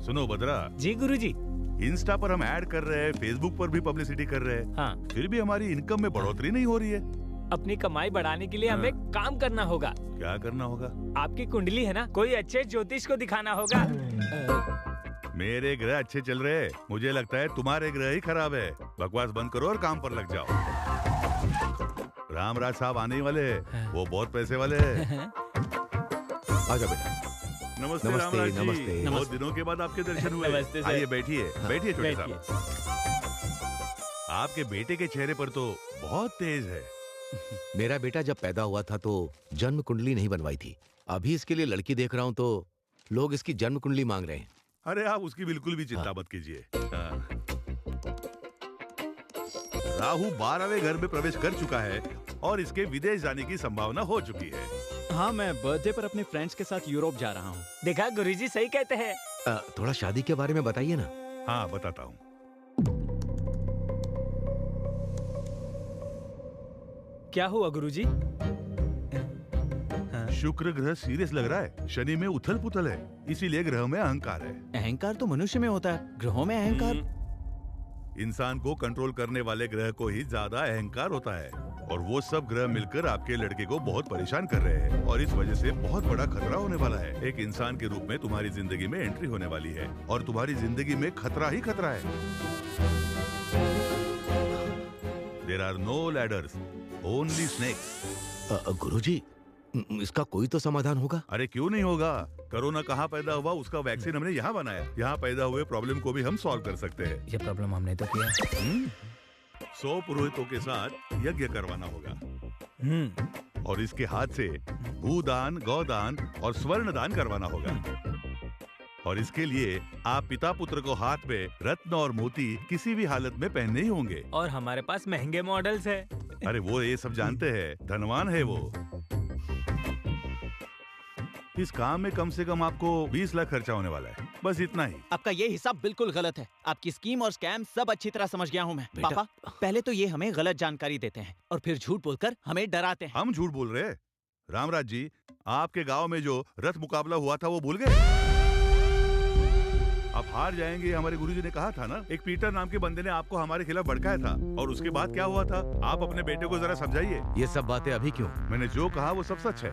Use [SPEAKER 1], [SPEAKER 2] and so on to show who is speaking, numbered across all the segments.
[SPEAKER 1] सुनो बद्रा
[SPEAKER 2] जी गुरुजी।
[SPEAKER 1] इंस्टा पर हम ऐड कर रहे हैं, फेसबुक पर भी पब्लिसिटी कर रहे हैं,
[SPEAKER 2] हाँ।
[SPEAKER 1] फिर भी हमारी इनकम में बढ़ोतरी नहीं हो रही है।
[SPEAKER 2] अपनी कमाई बढ़ाने के लिए हमें काम करना होगा।
[SPEAKER 1] क्या करना होगा?
[SPEAKER 2] आपकी कुंडली है ना, कोई अच्छे ज्योतिष को दिखाना होगा।
[SPEAKER 1] मेरे ग्रह अच्छे चल रहे हैं, मुझे लगता है तुम्हारे ग्रह ही खराब है। बकवास बंद करो और काम पर लग जाओ। रामराज साहब आने ही वाले हैं, वो बहुत पैसे वाले हैं।
[SPEAKER 3] आजा बेटा।
[SPEAKER 1] नमस्ते
[SPEAKER 3] नमस्ते,
[SPEAKER 1] रामराज जी।
[SPEAKER 3] नमस्ते।
[SPEAKER 1] बहुत दिनों के बाद आपके दर्शन हुए।
[SPEAKER 2] नमस्ते सर।
[SPEAKER 1] आइए बैठिए, बैठिए छोटे
[SPEAKER 2] बैठिए।
[SPEAKER 1] साहब। आपके बेटे के चेहरे पर तो बहुत तेज है।
[SPEAKER 3] मेरा बेटा जब पैदा हुआ था तो जन्म कुंडली नहीं बनवाई थी। अभी इसके लिए लड़की देख रहा हूँ तो लोग इसकी जन्म कुंडली मांग रहे हैं।
[SPEAKER 1] अरे आप उसकी बिल्कुल भी चिंता मत कीजिए। राहु 12वें घर में प्रवेश कर चुका है और इसके विदेश जाने की संभावना हो चुकी है।
[SPEAKER 4] हाँ, मैं बर्थडे पर अपने फ्रेंड्स के साथ यूरोप जा रहा हूँ।
[SPEAKER 2] देखा गुरुजी सही कहते हैं।
[SPEAKER 3] थोड़ा शादी के बारे में बताइए ना।
[SPEAKER 1] हाँ बताता हूँ।
[SPEAKER 2] क्या हुआ गुरुजी?
[SPEAKER 1] शुक्र ग्रह सीरियस लग रहा है, शनि में उथल पुथल है, इसीलिए ग्रह में अहंकार है।
[SPEAKER 4] अहंकार तो मनुष्य में होता है, ग्रहों में अहंकार।
[SPEAKER 1] इंसान को कंट्रोल करने वाले ग्रह को ही ज्यादा अहंकार होता है और वो सब ग्रह मिलकर आपके लड़के को बहुत परेशान कर रहे हैं और इस वजह से बहुत बड़ा खतरा होने वाला है। एक इंसान के रूप में तुम्हारी जिंदगी में एंट्री होने वाली है और तुम्हारी जिंदगी में खतरा ही खतरा है। There are no ladders, only snakes.
[SPEAKER 3] गुरुजी, इसका कोई तो समाधान होगा?
[SPEAKER 1] अरे क्यों नहीं होगा? कोरोना कहाँ पैदा हुआ, उसका वैक्सीन हमने यहाँ बनाया। यहाँ पैदा हुए प्रॉब्लम को भी हम सॉल्व कर सकते हैं।
[SPEAKER 2] ये प्रॉब्लम हमने तो किया।
[SPEAKER 1] 100 पुरोहितों के साथ यज्ञ करवाना होगा और इसके हाथ से भूदान, गौदान और स्वर्ण दान करवाना होगा। और इसके लिए आप पिता पुत्र को हाथ में रत्न और मोती किसी भी हालत में पहनने ही होंगे।
[SPEAKER 2] और हमारे पास महंगे मॉडल्स है।
[SPEAKER 1] अरे वो ये सब जानते हैं, धनवान है वो। इस काम में कम से कम आपको 20 लाख खर्चा होने वाला है, बस इतना ही।
[SPEAKER 4] आपका ये हिसाब बिल्कुल गलत है। आपकी स्कीम और स्कैम सब अच्छी तरह समझ गया हूँ मैं। पापा, पहले तो ये हमें गलत जानकारी देते हैं और फिर झूठ बोलकर हमें डराते हैं।
[SPEAKER 1] हम झूठ बोल रहे हैं? रामराज जी, आपके गांव में जो रथ मुकाबला हुआ था वो भूल गए? आप हार जाएंगे, हमारे गुरुजी ने कहा था ना। एक पीटर नाम के बंदे ने आपको हमारे खिलाफ भड़काया था और उसके बाद क्या हुआ था, आप अपने बेटे को जरा समझाइए।
[SPEAKER 3] ये सब बातें अभी क्यों?
[SPEAKER 1] मैंने जो कहा वो सब सच है।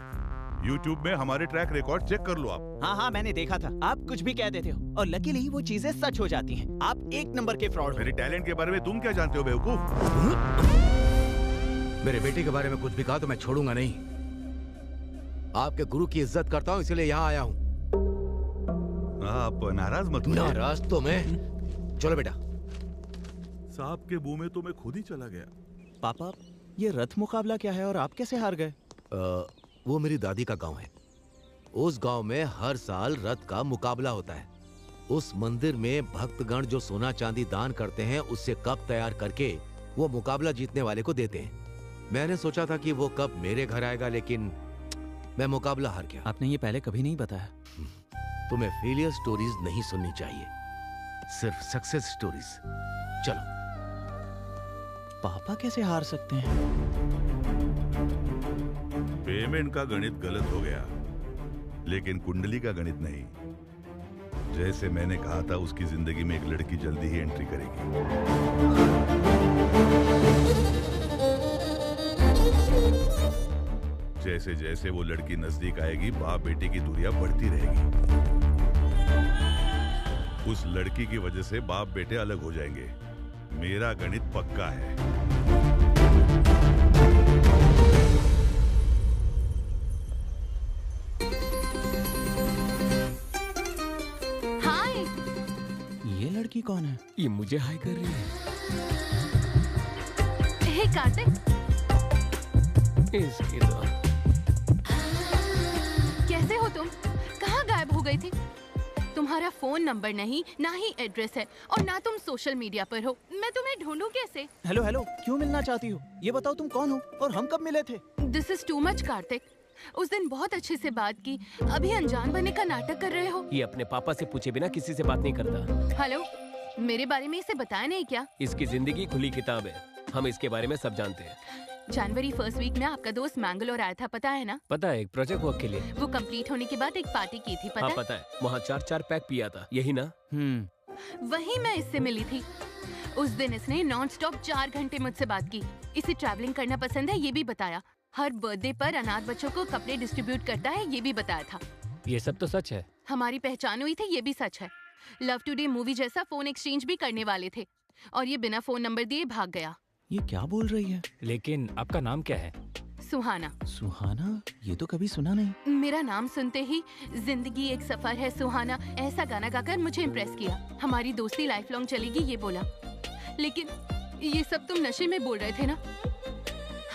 [SPEAKER 1] YouTube में हमारे ट्रैक रिकॉर्ड चेक कर लो आप।
[SPEAKER 4] हाँ हाँ, मैंने देखा था। आप कुछ भी कह देते हो और लकीली वो चीजें सच हो जाती हैं। आप एक नंबर के फ्रॉड हो।
[SPEAKER 1] मेरे टैलेंट के बारे में तुम क्या जानते हो बेवकूफ?
[SPEAKER 3] मेरे बेटे के बारे में कुछ भी कहा तो मैं छोड़ूंगा नहीं। आपके गुरु की इज्जत करता हूँ, इसलिए यहाँ आया हूँ।
[SPEAKER 1] आप नाराज मत होइए।
[SPEAKER 3] नाराज तो मैं। चलो बेटा।
[SPEAKER 1] सांप के मुंह में तो मैं खुद ही चला गया।
[SPEAKER 4] पापा, ये रथ मुकाबला क्या है और आप कैसे हार गए?
[SPEAKER 3] वो मेरी दादी का गांव है। उस गांव में हर साल रथ का मुकाबला होता है। उस मंदिर में भक्तगण जो सोना चांदी दान करते हैं उससे कप तैयार करके वो मुकाबला जीतने वाले को देते हैं। मैंने सोचा था कि वो कप मेरे घर आएगा, लेकिन मैं मुकाबला हार गया।
[SPEAKER 4] आपने ये पहले कभी नहीं बताया।
[SPEAKER 3] तुम्हें फेलियर स्टोरीज नहीं सुननी चाहिए, सिर्फ सक्सेस स्टोरीज। चलो।
[SPEAKER 4] पापा कैसे हार सकते हैं?
[SPEAKER 1] पेमेंट का गणित गलत हो गया, लेकिन कुंडली का गणित नहीं। जैसे मैंने कहा था, उसकी जिंदगी में एक लड़की जल्दी ही एंट्री करेगी। जैसे जैसे वो लड़की नजदीक आएगी, बाप बेटे की दूरियां बढ़ती रहेगी। उस लड़की की वजह से बाप बेटे अलग हो जाएंगे। मेरा गणित पक्का है।
[SPEAKER 5] हाय।
[SPEAKER 4] ये लड़की कौन है?
[SPEAKER 2] ये मुझे हाय कर रही है।
[SPEAKER 5] हे कार्तिक,
[SPEAKER 2] इसकी तो
[SPEAKER 5] कैसे हो तुम? कहाँ गायब हो गई थी? तुम्हारा फोन नंबर नहीं, ना ही एड्रेस है और ना तुम सोशल मीडिया पर हो। मैं तुम्हें ढूंढूं कैसे?
[SPEAKER 4] हेलो हेलो, क्यों मिलना चाहती हो? ये बताओ तुम कौन हो और हम कब मिले थे?
[SPEAKER 5] This is too much Kartik. उस दिन बहुत अच्छे से बात की, अभी अनजान बनने का नाटक कर रहे हो।
[SPEAKER 2] ये अपने पापा से पूछे बिना किसी से बात नहीं करता।
[SPEAKER 5] हेलो, मेरे बारे में इसे बताया नहीं क्या?
[SPEAKER 2] इसकी जिंदगी खुली किताब है, हम इसके बारे में सब जानते हैं।
[SPEAKER 5] जनवरी फर्स्ट वीक में आपका दोस्त मैंगलोर आया था, पता है ना?
[SPEAKER 2] पता है, एक प्रोजेक्ट वर्क के लिए।
[SPEAKER 5] वो कंप्लीट होने के बाद एक पार्टी की थी, पता
[SPEAKER 2] हाँ
[SPEAKER 5] है?
[SPEAKER 2] पता है, वहाँ 4-4 पैक पिया था, यही ना?
[SPEAKER 5] वही मैं इससे मिली थी। उस दिन इसने नॉन स्टॉप 4 घंटे मुझसे बात की। इसे ट्रैवलिंग करना पसंद है, ये भी बताया। हर बर्थडे पर अनाथ बच्चों को कपड़े डिस्ट्रीब्यूट करता है, ये भी बताया था।
[SPEAKER 2] ये सब तो सच है।
[SPEAKER 5] हमारी पहचान हुई थी, ये भी सच है। लव टुडे मूवी जैसा फोन एक्सचेंज भी करने वाले थे और ये बिना फोन नंबर दिए भाग गया।
[SPEAKER 4] ये क्या बोल रही है?
[SPEAKER 2] लेकिन आपका नाम क्या है?
[SPEAKER 5] सुहाना।
[SPEAKER 4] सुहाना? ये तो कभी सुना नहीं।
[SPEAKER 5] मेरा नाम सुनते ही जिंदगी एक सफर है सुहाना ऐसा गाना गाकर मुझे इम्प्रेस किया। हमारी दोस्ती लाइफ लॉन्ग चलेगी, ये बोला। लेकिन ये सब तुम नशे में बोल रहे थे ना?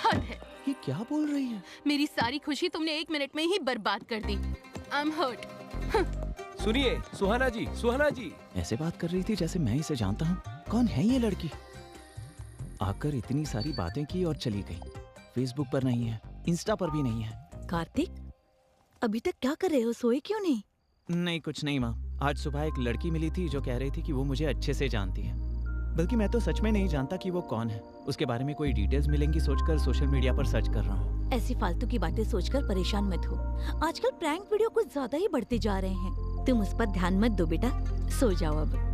[SPEAKER 5] हद है।
[SPEAKER 4] ये क्या बोल रही है?
[SPEAKER 5] मेरी सारी खुशी तुमने 1 मिनट में ही बर्बाद कर दी। I am hurt.
[SPEAKER 2] सुनिए सुहाना जी, सुहाना जी।
[SPEAKER 4] ऐसे बात कर रही थी जैसे मैं इसे जानता हूँ। कौन है ये लड़की? आकर इतनी सारी बातें की और चली गई। फेसबुक पर नहीं है, इंस्टा पर भी नहीं है।
[SPEAKER 6] कार्तिक, अभी तक क्या कर रहे हो? सोए क्यों नहीं?
[SPEAKER 4] नहीं, कुछ नहीं माँ। आज सुबह एक लड़की मिली थी जो कह रही थी कि वो मुझे अच्छे से जानती है। बल्कि मैं तो सच में नहीं जानता कि वो कौन है। उसके बारे में कोई डिटेल्स मिलेंगी सोचकर सोशल मीडिया पर सर्च कर रहा हूँ।
[SPEAKER 6] ऐसी फालतू की बातें सोचकर परेशान मत हो। आजकल प्रैंक वीडियो कुछ ज्यादा ही बढ़ते जा रहे हैं। तुम उस पर ध्यान मत दो बेटा, सो जाओ अब।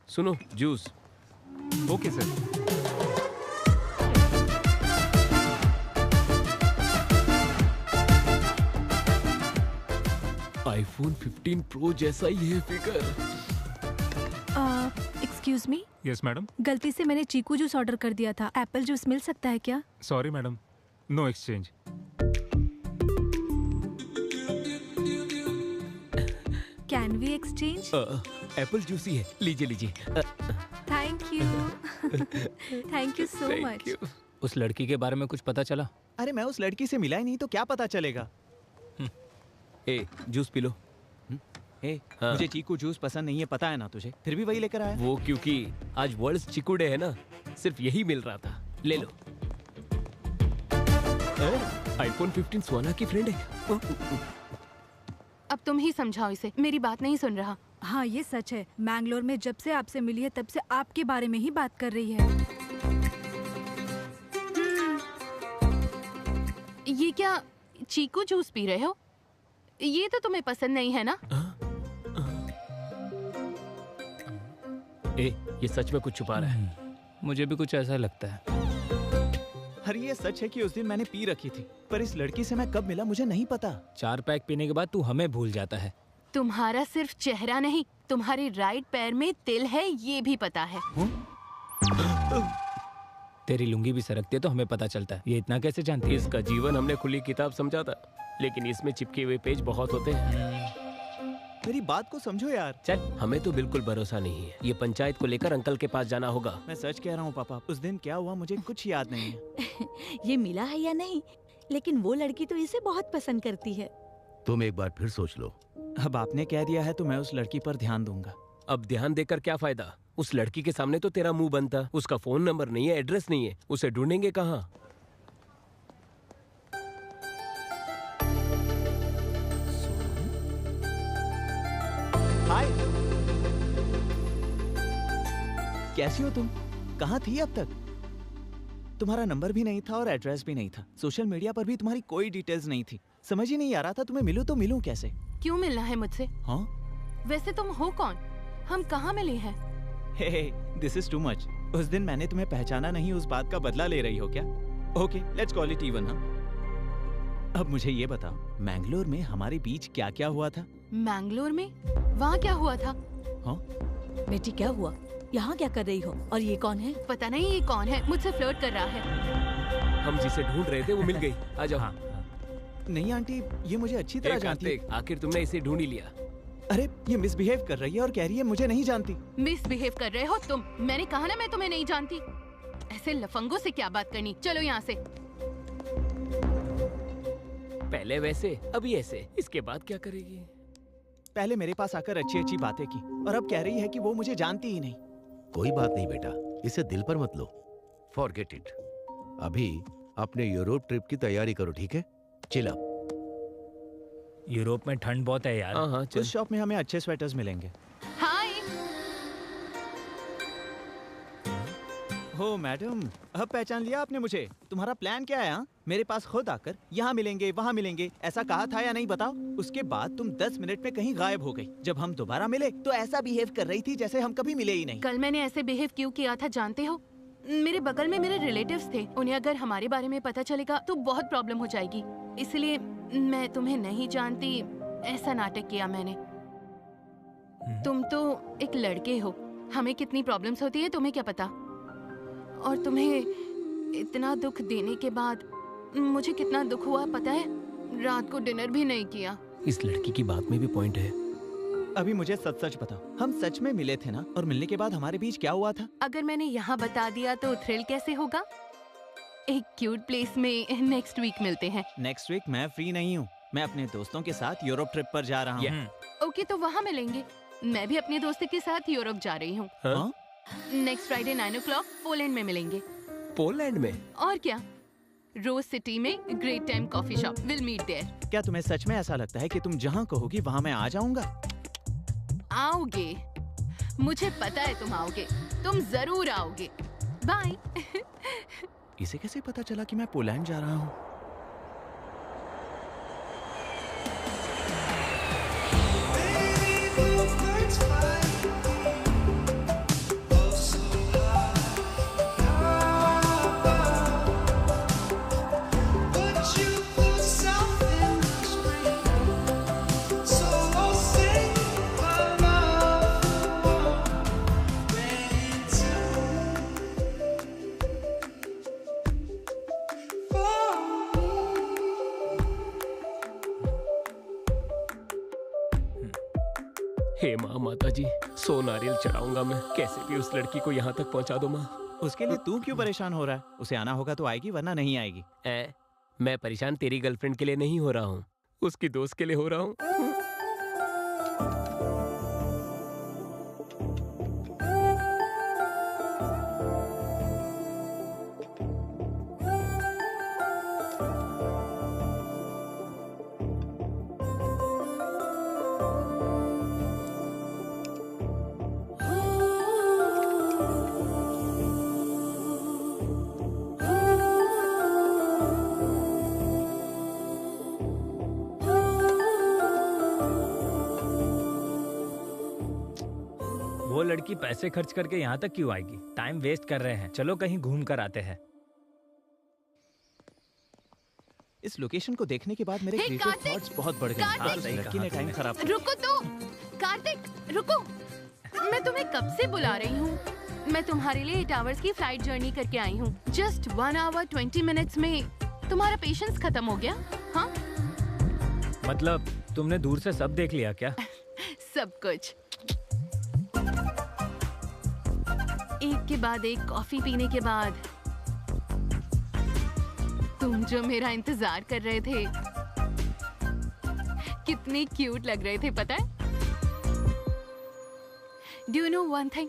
[SPEAKER 2] सुनो, juice.
[SPEAKER 7] Okay sir.
[SPEAKER 2] IPhone 15 pro जैसा ही है figure.
[SPEAKER 8] Excuse me,
[SPEAKER 7] yes madam.
[SPEAKER 8] गलती से मैंने चीकू जूस ऑर्डर कर दिया था। एप्पल जूस मिल सकता है क्या?
[SPEAKER 7] Sorry madam, no exchange.
[SPEAKER 8] Can we exchange?
[SPEAKER 2] Apple juice ही है, लीजिए लीजिए।
[SPEAKER 8] Thank you. Thank you so much.
[SPEAKER 2] उस लड़की के बारे में कुछ पता चला?
[SPEAKER 4] अरे मैं उस लड़की से मिला ही नहीं तो क्या पता चलेगा।
[SPEAKER 2] ए, जूस पी लो। हाँ।
[SPEAKER 4] मुझे चीकू जूस पसंद नहीं है, पता है ना तुझे, फिर भी वही लेकर आया।
[SPEAKER 2] वो क्योंकि आज वर्ल्ड चीकू डे है ना, सिर्फ यही मिल रहा था। ले लो। आईफोन 15 सुहाना की फ्रेंड है।
[SPEAKER 5] अब तुम ही समझाओ इसे, मेरी बात नहीं सुन रहा।
[SPEAKER 8] हाँ ये सच है, मैंगलोर में जब से आपसे मिली है तब से आपके बारे में ही बात कर रही है।
[SPEAKER 5] ये क्या चीकू जूस पी रहे हो? ये तो तुम्हें पसंद नहीं है ना?
[SPEAKER 2] ए, ये सच में कुछ छुपा रहा है। मुझे भी कुछ ऐसा लगता है।
[SPEAKER 4] अरे ये सच है कि उस दिन मैंने पी रखी थी, पर इस लड़की से मैं कब मिला मुझे नहीं पता।
[SPEAKER 2] 4 पैक पीने के बाद तू हमें भूल जाता है।
[SPEAKER 5] तुम्हारा सिर्फ चेहरा नहीं, तुम्हारे राइट पैर में तिल है, ये भी पता है।
[SPEAKER 2] तेरी लुंगी भी सरकती है तो हमें पता चलता है। ये इतना कैसे जानती है? इसका जीवन हमने खुली किताब समझा था, लेकिन इसमें चिपके हुए पेज बहुत होते हैं।
[SPEAKER 4] मेरी बात को समझो यार।
[SPEAKER 2] चल, हमें तो बिल्कुल भरोसा नहीं है। ये पंचायत को लेकर अंकल के पास जाना होगा।
[SPEAKER 4] मैं सच कह रहा हूँ पापा, उस दिन क्या हुआ मुझे कुछ याद नहीं है।
[SPEAKER 6] ये मिला है या नहीं, लेकिन वो लड़की तो इसे बहुत पसंद करती है।
[SPEAKER 3] तुम एक बार फिर सोच लो।
[SPEAKER 4] अब आपने कह दिया है तो मैं उस लड़की पर ध्यान दूंगा।
[SPEAKER 2] अब ध्यान देकर क्या फायदा? उस लड़की के सामने तो तेरा मुंह बंद था। उसका फोन नंबर नहीं है, एड्रेस नहीं है, उसे ढूंढेंगे कहाँ?
[SPEAKER 4] हाय, कैसी हो तुम? कहाँ थी अब तक? तुम्हारा नंबर भी नहीं था और एड्रेस भी नहीं था। सोशल मीडिया पर भी तुम्हारी कोई डिटेल्स नहीं थी। समझ ही नहीं आ रहा था तुम्हें मिलूं तो मिलूं कैसे।
[SPEAKER 5] क्यों मिलना है मुझसे?
[SPEAKER 4] हाँ?
[SPEAKER 5] वैसे तुम हो कौन? हम कहाँ मिले हैं?
[SPEAKER 4] हे, दिस इज टू मच। उस दिन मैंने तुम्हें पहचाना नहीं, उस बात का बदला ले रही हो क्या? Okay, let's call it even. हाँ, अब मुझे ये बताओ, मैंगलोर में हमारे बीच क्या क्या हुआ था?
[SPEAKER 5] मैंगलोर में? वहाँ क्या हुआ था?
[SPEAKER 4] हाँ?
[SPEAKER 6] बेटी क्या हुआ? यहाँ क्या कर रही हो? और ये कौन है?
[SPEAKER 5] पता नहीं ये कौन है, मुझसे फ्लर्ट कर रहा है।
[SPEAKER 2] हम जिसे ढूंढ रहे थे वो मिल गई। आ जाओ।
[SPEAKER 7] हाँ।
[SPEAKER 4] नहीं आंटी, ये मुझे अच्छी तरह जानती है।
[SPEAKER 2] आखिर तुमने इसे ढूंढ ही लिया।
[SPEAKER 4] अरे ये मिसबिहेव कर रही है और कह रही है मुझे नहीं जानती।
[SPEAKER 5] मिसबिहेव कर रहे हो तुम? मैंने कहा ना मैं तुम्हें नहीं जानती। ऐसे लफंगों से क्या बात करनी, चलो यहाँ से।
[SPEAKER 2] पहले वैसे, अभी ऐसे, इसके बाद क्या करेगी?
[SPEAKER 4] पहले मेरे पास आकर अच्छी अच्छी बातें की और अब कह रही है कि वो मुझे जानती ही नहीं।
[SPEAKER 3] कोई बात नहीं बेटा, इसे दिल पर मत लो। Forget it. अभी अपने यूरोप ट्रिप की तैयारी करो, ठीक है? Chill up.
[SPEAKER 7] यूरोप में ठंड बहुत है यार।
[SPEAKER 2] हाँ हाँ, चल।
[SPEAKER 4] उस शॉप में हमें अच्छे स्वेटर्स मिलेंगे।
[SPEAKER 5] हाय।
[SPEAKER 4] हो मैडम, अब पहचान लिया आपने मुझे। तुम्हारा प्लान क्या है? मेरे पास खुद आकर यहाँ मिलेंगे वहाँ मिलेंगे ऐसा कहा था या नहीं बताओ? उसके बाद तुम 10 मिनट में कहीं गायब हो गई। जब हम दोबारा मिले तो ऐसा बिहेव कर रही थी जैसे हम कभी मिले ही नहीं।
[SPEAKER 5] कल मैंने ऐसे बिहेव क्यों किया था जानते हो? मेरे बगल में मेरे रिलेटिव्स थे, उन्हें अगर हमारे बारे में पता चलेगा तो बहुत प्रॉब्लम हो जाएगी, इसलिए मैं तुम्हें नहीं जानती ऐसा नाटक किया मैंने। तुम तो एक लड़के हो, हमें कितनी प्रॉब्लम्स होती है तुम्हें क्या पता? और तुम्हें इतना दुख देने के बाद मुझे कितना दुख हुआ पता है? रात को डिनर भी नहीं किया।
[SPEAKER 2] इस लड़की की बात में भी पॉइंट है।
[SPEAKER 4] अभी मुझे सच सच बताओ, हम सच में मिले थे ना? और मिलने के बाद हमारे बीच क्या हुआ था?
[SPEAKER 5] अगर मैंने यहाँ बता दिया तो थ्रिल कैसे होगा? एक क्यूट प्लेस में नेक्स्ट वीक मिलते हैं।
[SPEAKER 4] नेक्स्ट वीक मैं फ्री नहीं हूँ, मैं अपने दोस्तों के साथ यूरोप ट्रिप पर जा रहा हूँ।
[SPEAKER 5] ओके तो वहाँ मिलेंगे। मैं भी अपने दोस्त के साथ यूरोप जा रही हूँ। नेक्स्ट फ्राइडे 9 o'clock पोलैंड में मिलेंगे।
[SPEAKER 2] पोलैंड में?
[SPEAKER 5] और क्या, रोज सिटी में great time coffee shop, will meet there.
[SPEAKER 4] क्या तुम्हें सच में ऐसा लगता है कि तुम जहाँ कहोगी वहाँ मैं आ जाऊँगा?
[SPEAKER 5] आओगे, मुझे पता है तुम आओगे, तुम जरूर आओगे। बाय।
[SPEAKER 4] इसे कैसे पता चला कि मैं पोलैंड जा रहा हूँ?
[SPEAKER 2] हे माँ, माता जी, 100 नारियल चढ़ाऊंगा मैं, कैसे भी उस लड़की को यहाँ तक पहुँचा दो माँ।
[SPEAKER 4] उसके लिए तू क्यों परेशान हो रहा है? उसे आना होगा तो आएगी वरना नहीं आएगी।
[SPEAKER 2] मैं परेशान तेरी गर्लफ्रेंड के लिए नहीं हो रहा हूँ, उसकी दोस्त के लिए हो रहा हूँ।
[SPEAKER 7] वो लड़की पैसे खर्च करके यहाँ तक क्यों आएगी? टाइम वेस्ट कर रहे हैं, चलो कहीं घूम कर आते हैं।
[SPEAKER 4] इस लोकेशन को देखने के बाद मेरे
[SPEAKER 5] हे,
[SPEAKER 4] क्रिएटिव
[SPEAKER 5] कार्तिक!
[SPEAKER 4] थॉट्स बहुत बढ़ गए।
[SPEAKER 5] कार्तिक!
[SPEAKER 4] उस लड़की ने टाइम खराब कर
[SPEAKER 5] रुको तो, कार्तिक रुको, मैं तुम्हें कब से बुला रही हूँ। मैं तुम्हारे लिए 8 hours की फ्लाइट जर्नी करके आई हूँ। जस्ट 1 hour 20 minutes में तुम्हारा पेशेंस खत्म हो गया? हाँ,
[SPEAKER 7] मतलब तुमने दूर से सब देख लिया क्या?
[SPEAKER 5] सब कुछ। एक के बाद एक कॉफी पीने के बाद तुम जो मेरा इंतजार कर रहे थे, कितने क्यूट लग रहे थे पता है? Do you know one thing,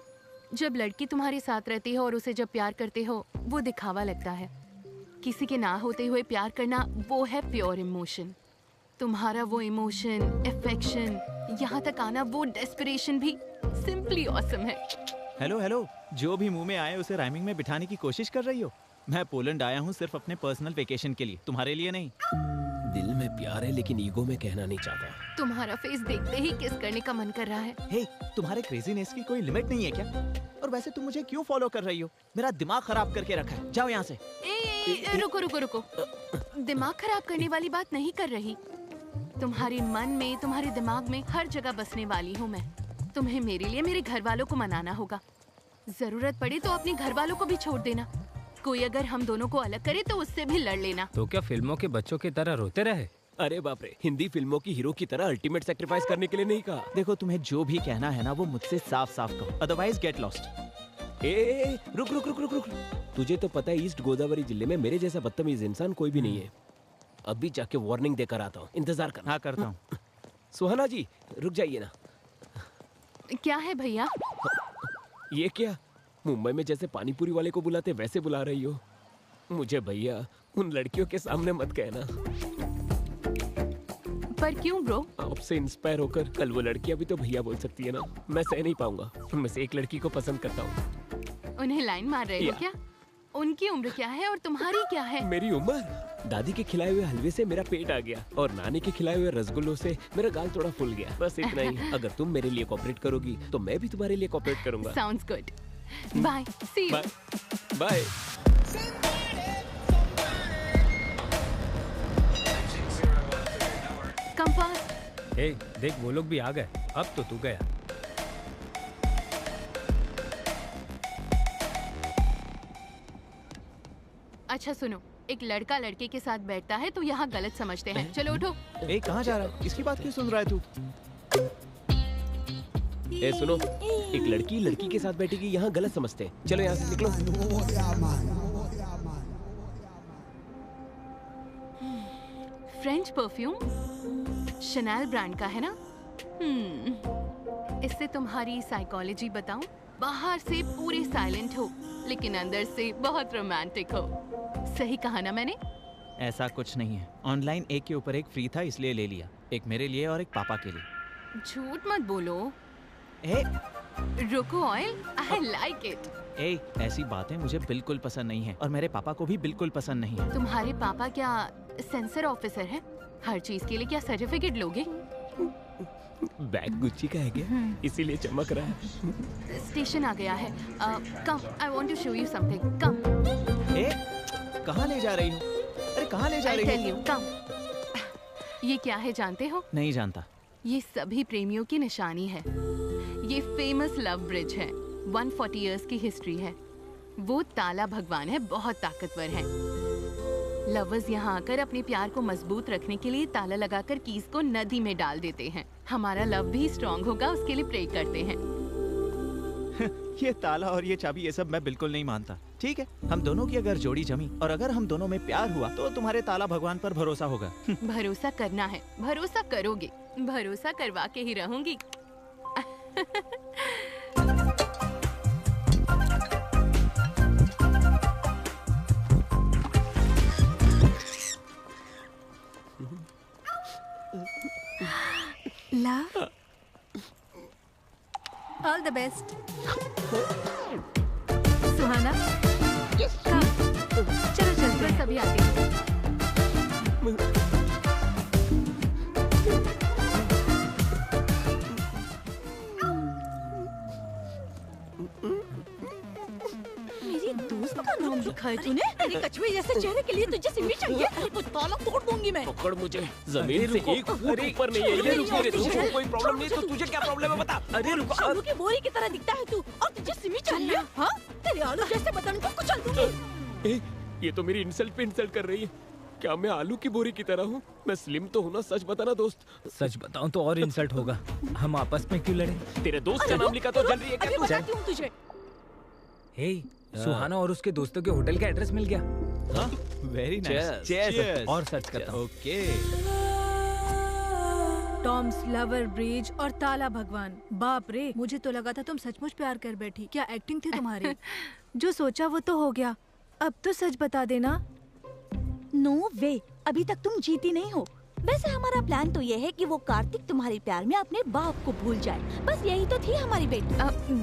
[SPEAKER 5] जब लड़की तुम्हारे साथ रहती है और उसे जब प्यार करते हो वो दिखावा लगता है। किसी के ना होते हुए प्यार करना वो है प्योर इमोशन। तुम्हारा वो इमोशन, अफेक्शन, यहाँ तक आना, वो डेस्परेशन भी सिंपली ऑसम है।
[SPEAKER 4] हेलो हेलो, जो भी मुंह में आए उसे राइमिंग में बिठाने की कोशिश कर रही हो। मैं पोलैंड आया हूँ सिर्फ अपने पर्सनल वेकेशन के लिए, तुम्हारे लिए नहीं।
[SPEAKER 2] दिल में प्यार है लेकिन ईगो में कहना नहीं चाहता।
[SPEAKER 5] तुम्हारा फेस देखते ही किस करने का मन कर रहा है।
[SPEAKER 4] हे, तुम्हारे क्रेजीनेस की कोई लिमिट नहीं है क्या? और वैसे तुम मुझे क्यों फॉलो कर रही हो? मेरा दिमाग खराब करके रखा है, जाओ यहाँ से।
[SPEAKER 5] रुको रुको रुको, दिमाग खराब करने वाली बात नहीं कर रही। तुम्हारे मन में, तुम्हारे दिमाग में हर जगह बसने वाली हूँ मैं। तुम्हें मेरे लिए मेरे घर वालों को मनाना होगा। जरूरत पड़े तो अपने घर वालों को भी छोड़ देना। कोई अगर हम दोनों को अलग करे तो उससे भी लड़ लेना।
[SPEAKER 7] तो क्या फिल्मों के बच्चों की तरह रोते रहे?
[SPEAKER 2] अरे बाप रे, हिंदी फिल्मों की हीरो की तरह अल्टीमेट सैक्रिफाइस करने के लिए नहीं कहा।
[SPEAKER 4] देखो, तुम्हें जो भी कहना है ना वो मुझसे साफ साफ कहो, अदरवाइज गेट लॉस्ट।
[SPEAKER 2] रुक रुक रुक रुक रुक। तुझे तो पता है ईस्ट गोदावरी जिले में मेरे जैसा बदतमीज इंसान कोई भी नहीं है। अभी जाके वार्निंग देकर आता हूँ, इंतजार करना।
[SPEAKER 4] हाँ, करता हूँ।
[SPEAKER 2] सुहाना जी रुक जाइए ना।
[SPEAKER 5] क्या है भैया?
[SPEAKER 2] ये क्या, मुंबई में जैसे पानीपुरी वाले को बुलाते वैसे बुला रही हो मुझे? भैया उन लड़कियों के सामने मत कहना।
[SPEAKER 5] पर क्यों ब्रो?
[SPEAKER 2] आपसे इंस्पायर होकर कल वो लड़कियां भी तो भैया बोल सकती है ना। मैं सह नहीं पाऊंगा, उनमें से एक लड़की को पसंद करता हूँ।
[SPEAKER 5] उन्हें लाइन मार रहे हो क्या? उनकी उम्र क्या है और तुम्हारी क्या है?
[SPEAKER 2] मेरी उम्र? दादी के खिलाए हुए हलवे से मेरा पेट आ गया और नानी के खिलाए हुए रसगुल्लों से मेरा गाल थोड़ा फूल गया, बस इतना ही। अगर तुम मेरे लिए कोऑपरेट करोगी तो मैं भी तुम्हारे लिए कोऑपरेट करूंगा।
[SPEAKER 5] Sounds good. Bye. See you.
[SPEAKER 2] Bye.
[SPEAKER 5] Compass.
[SPEAKER 7] ए, देख वो लोग भी आ गए। अब तो तू गया।
[SPEAKER 5] अच्छा सुनो, एक लड़का लड़के के साथ बैठता है तो यहाँ गलत समझते हैं। चलो उठो।
[SPEAKER 4] ए, कहाँ जा रहा है? इसकी बात क्यों सुन रहा है तू?
[SPEAKER 2] ए सुनो, एक लड़की लड़की के साथ बैठेगी यहाँ गलत समझते हैं। चलो यहाँ से निकलो।
[SPEAKER 5] फ्रेंच परफ्यूम शनैल ब्रांड का है ना? इससे तुम्हारी साइकोलॉजी बताऊं? बाहर से पूरे साइलेंट हो लेकिन अंदर से बहुत रोमांटिक हो। सही कहा ना मैंने?
[SPEAKER 4] ऐसा कुछ नहीं है। ऑनलाइन एक के ऊपर एक फ्री था इसलिए ले लिया। एक मेरे लिए और एक पापा के लिए।
[SPEAKER 5] झूठ मत बोलो।
[SPEAKER 4] ए,
[SPEAKER 5] रुको ऑयल, आई लाइक इट।
[SPEAKER 4] ए, ऐसी बातें मुझे बिल्कुल पसंद नहीं है और मेरे पापा को भी बिल्कुल पसंद नहीं है।
[SPEAKER 5] तुम्हारे पापा क्या सेंसर ऑफिसर है? हर चीज के लिए क्या सर्टिफिकेट लोगे?
[SPEAKER 2] बैग गुच्ची का है क्या? इसीलिए चमक रहा है।
[SPEAKER 5] स्टेशन आ गया है। Come, I want to show you something. Come.
[SPEAKER 4] ए, कहाँ ले जा रही हो? अरे कहाँ ले जा रही हो?
[SPEAKER 5] I'll tell you, कम। ये क्या है जानते हो?
[SPEAKER 4] नहीं जानता।
[SPEAKER 5] ये सभी प्रेमियों की निशानी है। ये फेमस लव ब्रिज है। 140 इयर्स की हिस्ट्री है। वो ताला भगवान है, बहुत ताकतवर है। लवर्स यहाँ आकर अपने प्यार को मजबूत रखने के लिए ताला लगाकर कीज को नदी में डाल देते हैं। हमारा लव भी स्ट्रॉन्ग होगा उसके लिए प्रे करते हैं।
[SPEAKER 4] ये ताला और ये चाबी ये सब मैं बिल्कुल नहीं मानता। ठीक है, हम दोनों की अगर जोड़ी जमी और अगर हम दोनों में प्यार हुआ तो तुम्हारे ताला भगवान पर भरोसा होगा।
[SPEAKER 5] भरोसा करना है, भरोसा करोगे, भरोसा करवा के ही रहूंगी।
[SPEAKER 8] Love, all the best. Suhana, चलो चलते हैं।
[SPEAKER 5] बस अभी आती हूँ।
[SPEAKER 6] मेरी दोस्त का नाम लिखा है तूने? तेरे कछुए जैसे चेहरे के लिए तुझे सिमी चाहिए? तो ताला तोड़ दूंगी मैं।
[SPEAKER 2] पकड़ मुझे, जमीन से एक फुट ऊपर नहीं है। ये रुक मेरे, तुझको कोई प्रॉब्लम नहीं तो तुझे क्या प्रॉब्लम है बता? अरे रुक।
[SPEAKER 6] आलू की बोरी की तरह दिखता है तू और तुझे सिमी चाहिए? हाँ, तेरे आलू जैसे बदन को कुचल दूंगी।
[SPEAKER 2] ए, ये तो मेरी इंसल्ट पे इंसल्ट कर रही है। क्या मैं आलू की बोरी की तरह हूँ? मैं स्लिम तो हूँ ना? सच बताना दोस्त।
[SPEAKER 7] सच बताऊं तो और इंसल्ट होगा। हम आपस में क्यों लड़े?
[SPEAKER 2] तेरे दोस्त का नाम लिखा तो जल रही है क्या
[SPEAKER 6] अभी
[SPEAKER 2] तू?
[SPEAKER 6] बताती हूँ तुझे।
[SPEAKER 7] हे, सुहाना और उसके दोस्तों के होटल का एड्रेस मिल गया।
[SPEAKER 4] हाँ, वेरी नाइस।
[SPEAKER 7] Cheers। और सर्च करता हूँ।
[SPEAKER 4] ओके।
[SPEAKER 8] टॉम्स लवर ब्रिज और ताला भगवान। बाप रे, मुझे तो लगा था तुम सचमुच प्यार कर बैठी। क्या एक्टिंग थी तुम्हारी? जो सोचा वो तो हो गया। अब तो सच बता देना।
[SPEAKER 6] नो वे, अभी तक तुम जीती नहीं हो। वैसे हमारा प्लान तो ये है कि वो कार्तिक तुम्हारे प्यार में अपने बाप को भूल जाए। बस यही तो थी हमारी बेट।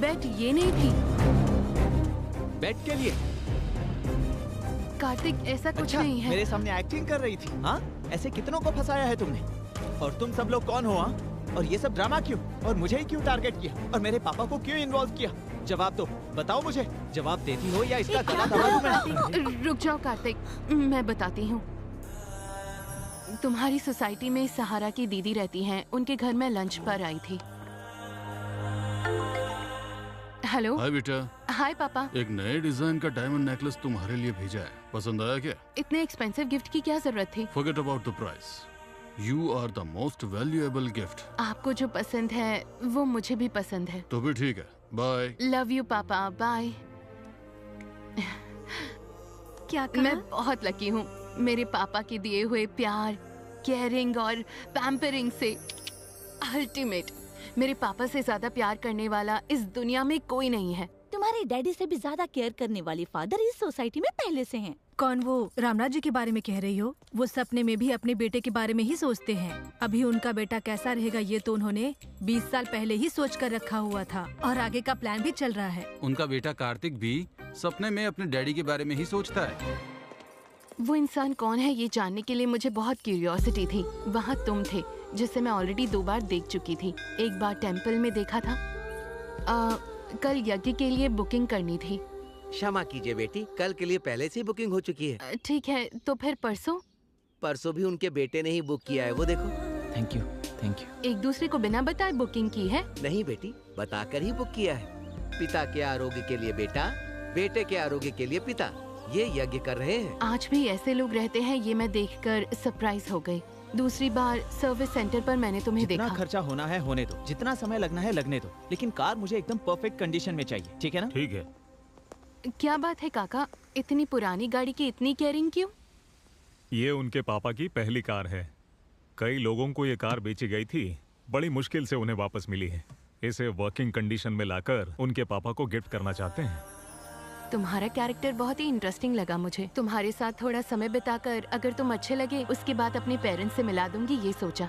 [SPEAKER 5] बेट ये नहीं थी।
[SPEAKER 4] बेट के लिए?
[SPEAKER 5] कार्तिक ऐसा कुछ
[SPEAKER 4] अच्छा,
[SPEAKER 5] नहीं है।
[SPEAKER 4] मेरे सामने एक्टिंग कर रही थी। हाँ, ऐसे कितनों को फंसाया है तुमने? और तुम सब लोग कौन हो? हाँ, और ये सब ड्रामा क्यों? और मुझे ही क्यों टारगेट किया? और मेरे पापा को क्यों इन्वॉल्व किया? जवाब दो, बताओ मुझे। जवाब देती हो या इसका गला दबा दूं मैं?
[SPEAKER 5] रुक जाओ कार्तिक, मैं बताती हूँ। तुम्हारी सोसाइटी में सहारा की दीदी रहती हैं। उनके घर में लंच पर आई थी। हेलो।
[SPEAKER 9] हाय बेटा।
[SPEAKER 5] हाय पापा।
[SPEAKER 9] एक नए डिजाइन का डायमंड नेकलेस तुम्हारे लिए भेजा है। पसंद आया क्या?
[SPEAKER 5] इतने एक्सपेंसिव गिफ्ट की क्या जरूरत थी?
[SPEAKER 9] Forget about the price. You are the most valuable gift.
[SPEAKER 5] आपको जो पसंद है वो मुझे भी पसंद है।
[SPEAKER 9] तो भी ठीक है। बाय।
[SPEAKER 5] लव यू पापा, बाय।
[SPEAKER 8] क्या कहा?
[SPEAKER 5] मैं बहुत लकी हूँ। मेरे पापा के दिए हुए प्यार, केयरिंग और पैम्परिंग से अल्टीमेट। मेरे पापा से ज्यादा प्यार करने वाला इस दुनिया में कोई नहीं है।
[SPEAKER 6] तुम्हारे डैडी से भी ज्यादा केयर करने वाली फादर इस सोसाइटी में पहले से हैं।
[SPEAKER 8] कौन? वो रामराज जी के बारे में कह रही हो? वो सपने में भी अपने बेटे के बारे में ही सोचते हैं। अभी उनका बेटा कैसा रहेगा ये तो उन्होंने 20 साल पहले ही सोच कर रखा हुआ था और आगे का प्लान भी चल रहा है।
[SPEAKER 10] उनका बेटा कार्तिक भी
[SPEAKER 9] सपने में अपने डैडी के बारे में ही सोचता है।
[SPEAKER 5] वो इंसान कौन है ये जानने के लिए मुझे बहुत क्यूरियोसिटी थी। वहाँ तुम थे जिसे मैं ऑलरेडी 2 बार देख चुकी थी। एक बार टेंपल में देखा था। कल यज्ञ के लिए बुकिंग करनी थी।
[SPEAKER 3] क्षमा कीजिए बेटी, कल के लिए पहले से ही बुकिंग हो चुकी है।
[SPEAKER 5] ठीक है, तो फिर परसों?
[SPEAKER 3] परसों भी उनके बेटे ने ही बुक किया है, वो देखो।
[SPEAKER 4] Thank you, thank you.
[SPEAKER 5] एक दूसरे को बिना बताए बुकिंग की है?
[SPEAKER 3] नहीं बेटी, बताकर ही बुक किया है। पिता के आरोग्य के लिए बेटा, बेटे के आरोग्य के लिए पिता, ये यज्ञ कर रहे हैं।
[SPEAKER 5] आज भी ऐसे लोग रहते हैं, ये मैं देखकर सरप्राइज हो गई। दूसरी बार सर्विस सेंटर पर मैंने तुम्हें देखा।
[SPEAKER 4] जितना खर्चा होना है होने दो, जितना समय लगना है लगने दो, लेकिन कार मुझे एकदम परफेक्ट कंडीशन में चाहिए, ठीक है ना?
[SPEAKER 7] ठीक है।
[SPEAKER 5] क्या बात है काका, इतनी पुरानी गाड़ी की इतनी केयरिंग क्यों?
[SPEAKER 10] ये उनके पापा की पहली कार है। कई लोगों को ये कार बेची गई थी, बड़ी मुश्किल से उन्हें वापस मिली है। इसे वर्किंग कंडीशन में लाकर उनके पापा को गिफ्ट करना चाहते हैं।
[SPEAKER 5] तुम्हारा कैरेक्टर बहुत ही इंटरेस्टिंग लगा मुझे। तुम्हारे साथ थोड़ा समय बिताकर अगर तुम अच्छे लगे उसके बाद अपने पेरेंट्स से मिला दूंगी, ये सोचा।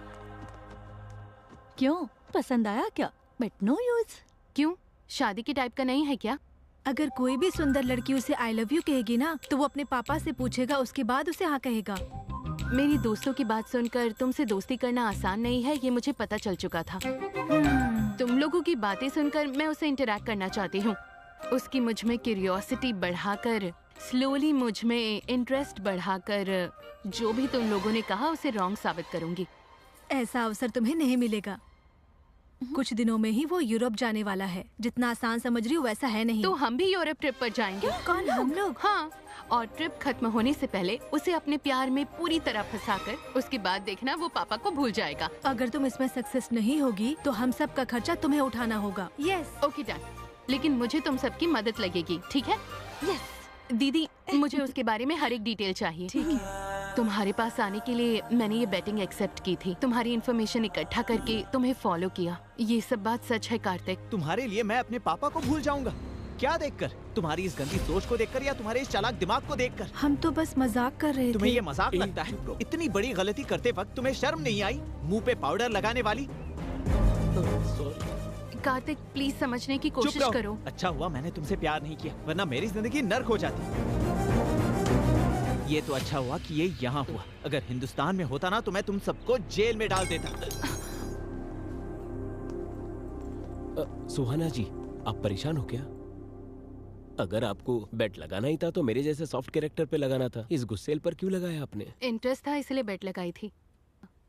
[SPEAKER 6] क्यों, पसंद आया क्या? But no use.
[SPEAKER 5] क्यों, शादी के टाइप का नहीं है क्या?
[SPEAKER 8] अगर कोई भी सुंदर लड़की उसे आई लव यू कहेगी ना, तो वो अपने पापा से पूछेगा, उसके बाद उसे हाँ कहेगा।
[SPEAKER 5] मेरी दोस्तों की बात सुनकर तुमसे दोस्ती करना आसान नहीं है, ये मुझे पता चल चुका था। तुम लोगों की बातें सुनकर मैं उसे इंटरैक्ट करना चाहती हूँ। उसकी मुझ में क्यूरियोसिटी बढ़ाकर, स्लोली मुझ में इंटरेस्ट बढ़ाकर, जो भी तुम लोगों ने कहा उसे रॉन्ग साबित करूंगी।
[SPEAKER 8] ऐसा अवसर तुम्हें नहीं मिलेगा। कुछ दिनों में ही वो यूरोप जाने वाला है। जितना आसान समझ रही हो वैसा है नहीं।
[SPEAKER 5] तो हम भी यूरोप ट्रिप पर जाएंगे।
[SPEAKER 8] कौन, हम लोग?
[SPEAKER 5] हाँ, और ट्रिप खत्म होने से पहले उसे अपने प्यार में पूरी तरह फंसाकर उसके बाद देखना वो पापा को भूल जाएगा।
[SPEAKER 8] अगर तुम इसमें सक्सेस नहीं होगी तो हम सब का खर्चा तुम्हें उठाना होगा। यस।
[SPEAKER 5] ओके डन, लेकिन मुझे तुम सबकी मदद लगेगी, ठीक है?
[SPEAKER 8] यस।
[SPEAKER 5] दीदी, मुझे उसके बारे में हर एक डिटेल चाहिए।
[SPEAKER 8] ठीक है।
[SPEAKER 5] तुम्हारे पास आने के लिए मैंने ये बेटिंग एक्सेप्ट की थी। तुम्हारी इन्फॉर्मेशन इकट्ठा करके तुम्हें फॉलो किया। ये सब बात सच है कार्तिक।
[SPEAKER 4] तुम्हारे लिए मैं अपने पापा को भूल जाऊंगा? क्या देखकर? तुम्हारी इस गंदी सोच को देखकर या तुम्हारे इस चालाक दिमाग को देखकर?
[SPEAKER 8] हम तो बस मजाक कर रहे थे।
[SPEAKER 4] तुम्हें ये मजाक लगता है? इतनी बड़ी गलती करते वक्त तुम्हें शर्म नहीं आई? मुंह पे पाउडर लगाने वाली।
[SPEAKER 5] कार्तिक, प्लीज समझने की कोशिश करो।
[SPEAKER 4] अच्छा हुआ मैंने तुमसे प्यार नहीं किया, वरना मेरी जिंदगी नर्क हो जाती। ये तो अच्छा हुआ कि ये यहाँ हुआ। अगर हिंदुस्तान में होता ना तो मैं तुम सबको जेल में डाल देता।
[SPEAKER 2] सुहाना जी, आप परेशान हो क्या? अगर आपको बेट लगाना ही था तो मेरे जैसे सॉफ्ट कैरेक्टर पे लगाना था। इस गुस्सेल पर क्यों लगाया आपने?
[SPEAKER 5] इंटरेस्ट था इसलिए बेट लगाई थी।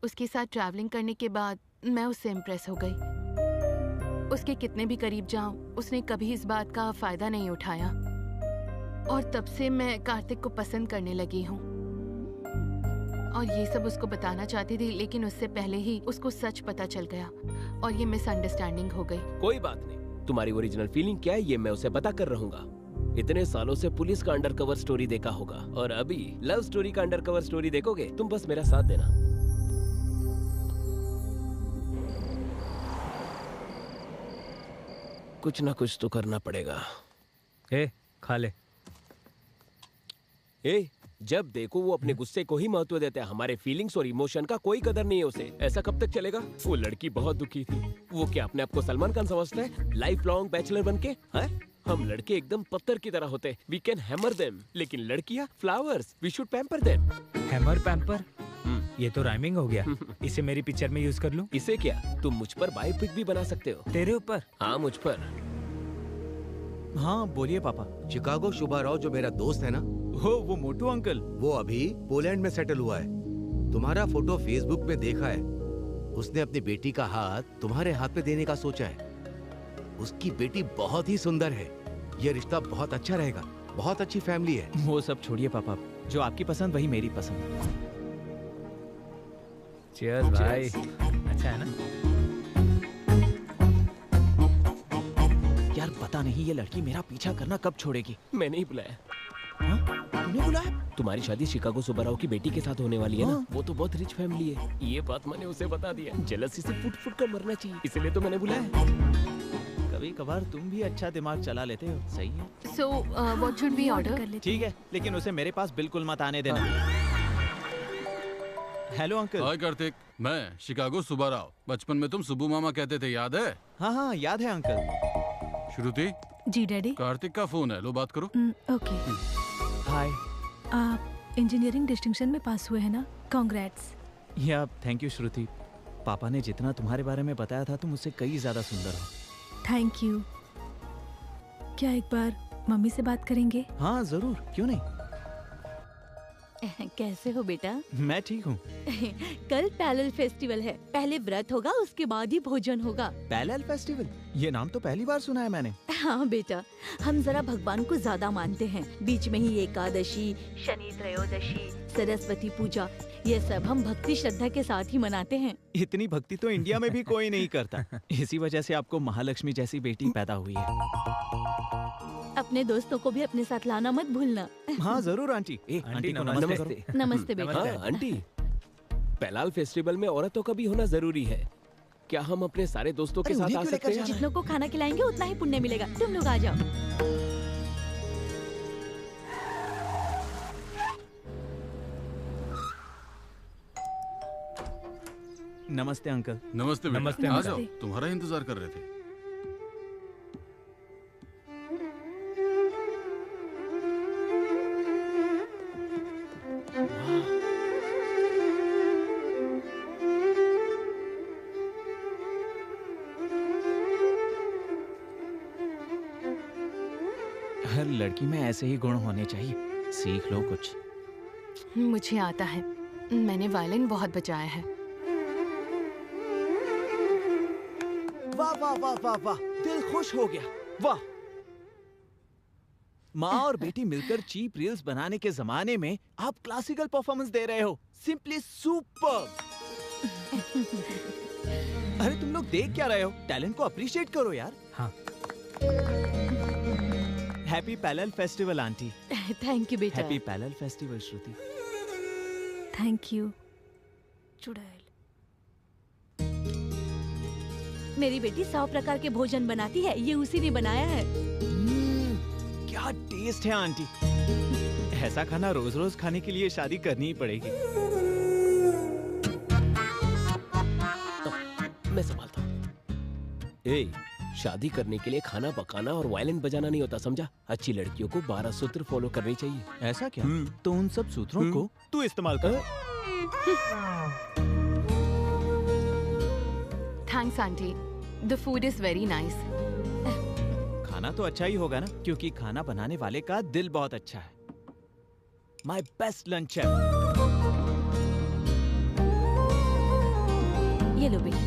[SPEAKER 5] उसके साथ ट्रैवलिंग करने के बाद मैं उससे इम्प्रेस हो गई। उसके कितने भी करीब जाऊं, उसने कभी इस बात का फायदा नहीं उठाया। और तब से मैं कार्तिक को पसंद करने लगी हूँ। और ये सब उसको बताना चाहती थी, लेकिन उससे पहले ही उसको सच पता चल गया और ये मिसअंडरस्टैंडिंग हो गई।
[SPEAKER 2] कोई बात नहीं, तुम्हारी ओरिजिनल फीलिंग क्या है ये मैं उसे पता कर रहूंगा। इतने सालों से पुलिस का अंडरकवर स्टोरी देखा होगा और अभी लव स्टोरी का अंडरकवर स्टोरी देखोगे। तुम बस मेरा साथ देना। कुछ ना कुछ तो करना पड़ेगा।
[SPEAKER 7] खा ले।
[SPEAKER 2] जब देखो वो अपने गुस्से को ही महत्व देता है, हमारे फीलिंग्स और इमोशन का कोई कदर नहीं है उसे। ऐसा कब तक चलेगा? वो लड़की बहुत दुखी थी। वो क्या अपने आप को सलमान खान समझता है? लाइफ लॉन्ग बैचलर बनके? हैं? हम लड़के एकदम पत्थर की तरह होते, वी कैन हैमर देम, लेकिन लड़कियां flowers, we should pamper them.
[SPEAKER 7] Hammer pamper? ये तो राइमिंग हो गया। इसे मेरी पिक्चर में यूज कर लूं?
[SPEAKER 2] इसे क्या, तुम मुझ पर बायोपिक भी बना सकते हो।
[SPEAKER 7] तेरे ऊपर?
[SPEAKER 2] हाँ, मुझ पर।
[SPEAKER 4] हाँ बोलिए पापा।
[SPEAKER 3] शिकागो शुभा राव जो मेरा दोस्त है ना,
[SPEAKER 4] वो मोटू अंकल,
[SPEAKER 3] वो अभी पोलैंड में सेटल हुआ है। तुम्हारा फोटो फेसबुक में देखा है। उसने अपनी बेटी का हाथ तुम्हारे हाथ पे देने का सोचा है। उसकी बेटी बहुत ही सुंदर है। ये रिश्ता बहुत अच्छा रहेगा। बहुत अच्छी फैमिली है।
[SPEAKER 4] वो सब छोड़िए पापा, जो आपकी पसंद वही मेरी पसंद।
[SPEAKER 7] चीयर्स भाई। अच्छा है ना?
[SPEAKER 4] यार पता नहीं ये लड़की मेरा पीछा करना कब छोड़ेगी।
[SPEAKER 2] मैंने ही बुलाया।
[SPEAKER 4] तूने बुलाया?
[SPEAKER 2] तुम्हारी शादी शिकागो सुब्बाराव की बेटी के साथ होने वाली है ना? वो तो बहुत रिच फैमिली है। ये बात मैंने उसे बता दिया। जेलसी से फुट फुट कर मरना चाहिए, इसलिए तो मैंने बुलाया।
[SPEAKER 4] कभी कभार तुम भी अच्छा दिमाग चला लेते हो। सही है।
[SPEAKER 5] So what should we order?
[SPEAKER 4] ठीक है, लेकिन उसे मेरे पास बिल्कुल मत आने देना। Hello uncle.
[SPEAKER 9] हाय कार्तिक, मैं शिकागो सुब्बाराव। बचपन में तुम सुब्बू मामा कहते थे, याद है?
[SPEAKER 4] हाँ याद है अंकल।
[SPEAKER 9] श्रुति,
[SPEAKER 8] जी डैडी।
[SPEAKER 9] कार्तिक का फोन है, लो बात करो।
[SPEAKER 8] ओके।
[SPEAKER 4] हाय।
[SPEAKER 8] आप इंजीनियरिंग डिस्टिंक्शन में पास हुए हैं ना? कांग्रेट्स।
[SPEAKER 4] या थैंक यू श्रुति। पापा ने जितना तुम्हारे बारे में बताया था तुम मुझसे कई ज्यादा सुंदर हो।
[SPEAKER 8] Thank you. क्या एक बार मम्मी से बात करेंगे?
[SPEAKER 4] हाँ जरूर, क्यों नहीं।
[SPEAKER 6] कैसे हो बेटा?
[SPEAKER 4] मैं ठीक हूँ।
[SPEAKER 6] कल पैरेलल फेस्टिवल है। पहले व्रत होगा, उसके बाद ही भोजन होगा।
[SPEAKER 4] Parallel festival? ये नाम तो पहली बार सुना है मैंने।
[SPEAKER 6] हाँ बेटा, हम जरा भगवान को ज्यादा मानते हैं। बीच में ही एकादशी, शनि त्रयोदशी, सरस्वती पूजा, ये सब हम भक्ति श्रद्धा के साथ ही मनाते हैं।
[SPEAKER 4] इतनी भक्ति तो इंडिया में भी कोई नहीं करता। इसी वजह से आपको महालक्ष्मी जैसी बेटी पैदा हुई है।
[SPEAKER 6] अपने दोस्तों को भी अपने साथ लाना मत भूलना।
[SPEAKER 4] हाँ जरूर आंटी। आंटी को नमस्ते करो।
[SPEAKER 6] नमस्ते बेटा।
[SPEAKER 2] हाँ आंटी, पैलाल फेस्टिवल में औरतों का भी होना जरूरी है। क्या हम अपने सारे दोस्तों के साथ आ सकते हैं?
[SPEAKER 6] जितनों को खाना खिलाएंगे उतना ही पुण्य मिलेगा। तुम लोग आ जाओ।
[SPEAKER 4] नमस्ते अंकल।
[SPEAKER 9] नमस्ते बेटा।
[SPEAKER 7] नमस्ते
[SPEAKER 9] आ
[SPEAKER 7] अंकल।
[SPEAKER 9] जाओ, तुम्हारा इंतजार कर रहे थे।
[SPEAKER 4] हर लड़की में ऐसे ही गुण होने चाहिए। सीख लो कुछ।
[SPEAKER 5] मुझे आता है, मैंने वायलिन बहुत बजाया है।
[SPEAKER 4] वाह वाह वाह वाह वाह, दिल खुश हो गया। वाह। माँ और बेटी मिलकर चीप रील्स बनाने के जमाने में आप क्लासिकल परफॉर्मेंस दे रहे हो। Simply super. अरे तुम लोग देख क्या रहे हो? टैलेंट को अप्रिशिएट करो यार।
[SPEAKER 7] हाँ।
[SPEAKER 4] Happy parallel festival aunty.
[SPEAKER 6] Thank you बेटा।
[SPEAKER 4] Happy parallel festival Shruti.
[SPEAKER 8] Thank you. चुड़ैल।
[SPEAKER 6] मेरी बेटी 100 प्रकार के भोजन बनाती है। ये उसी ने बनाया है।
[SPEAKER 4] क्या टेस्ट है आंटी। ऐसा खाना रोज रोज खाने के लिए शादी करनी ही पड़ेगी।
[SPEAKER 2] मैं संभालता हूँ। ए, शादी करने के लिए खाना पकाना और वायलिन बजाना नहीं होता, समझा? अच्छी लड़कियों को 12 सूत्र फॉलो करने चाहिए।
[SPEAKER 4] ऐसा क्या? तो उन सब सूत्रों को तू इस्तेमाल कर।
[SPEAKER 5] Thanks aunty, the food is very nice.
[SPEAKER 4] खाना तो अच्छा ही होगा ना, क्योंकि खाना बनाने वाले का दिल बहुत अच्छा है। My best lunch chef.
[SPEAKER 6] ये लो बेटी।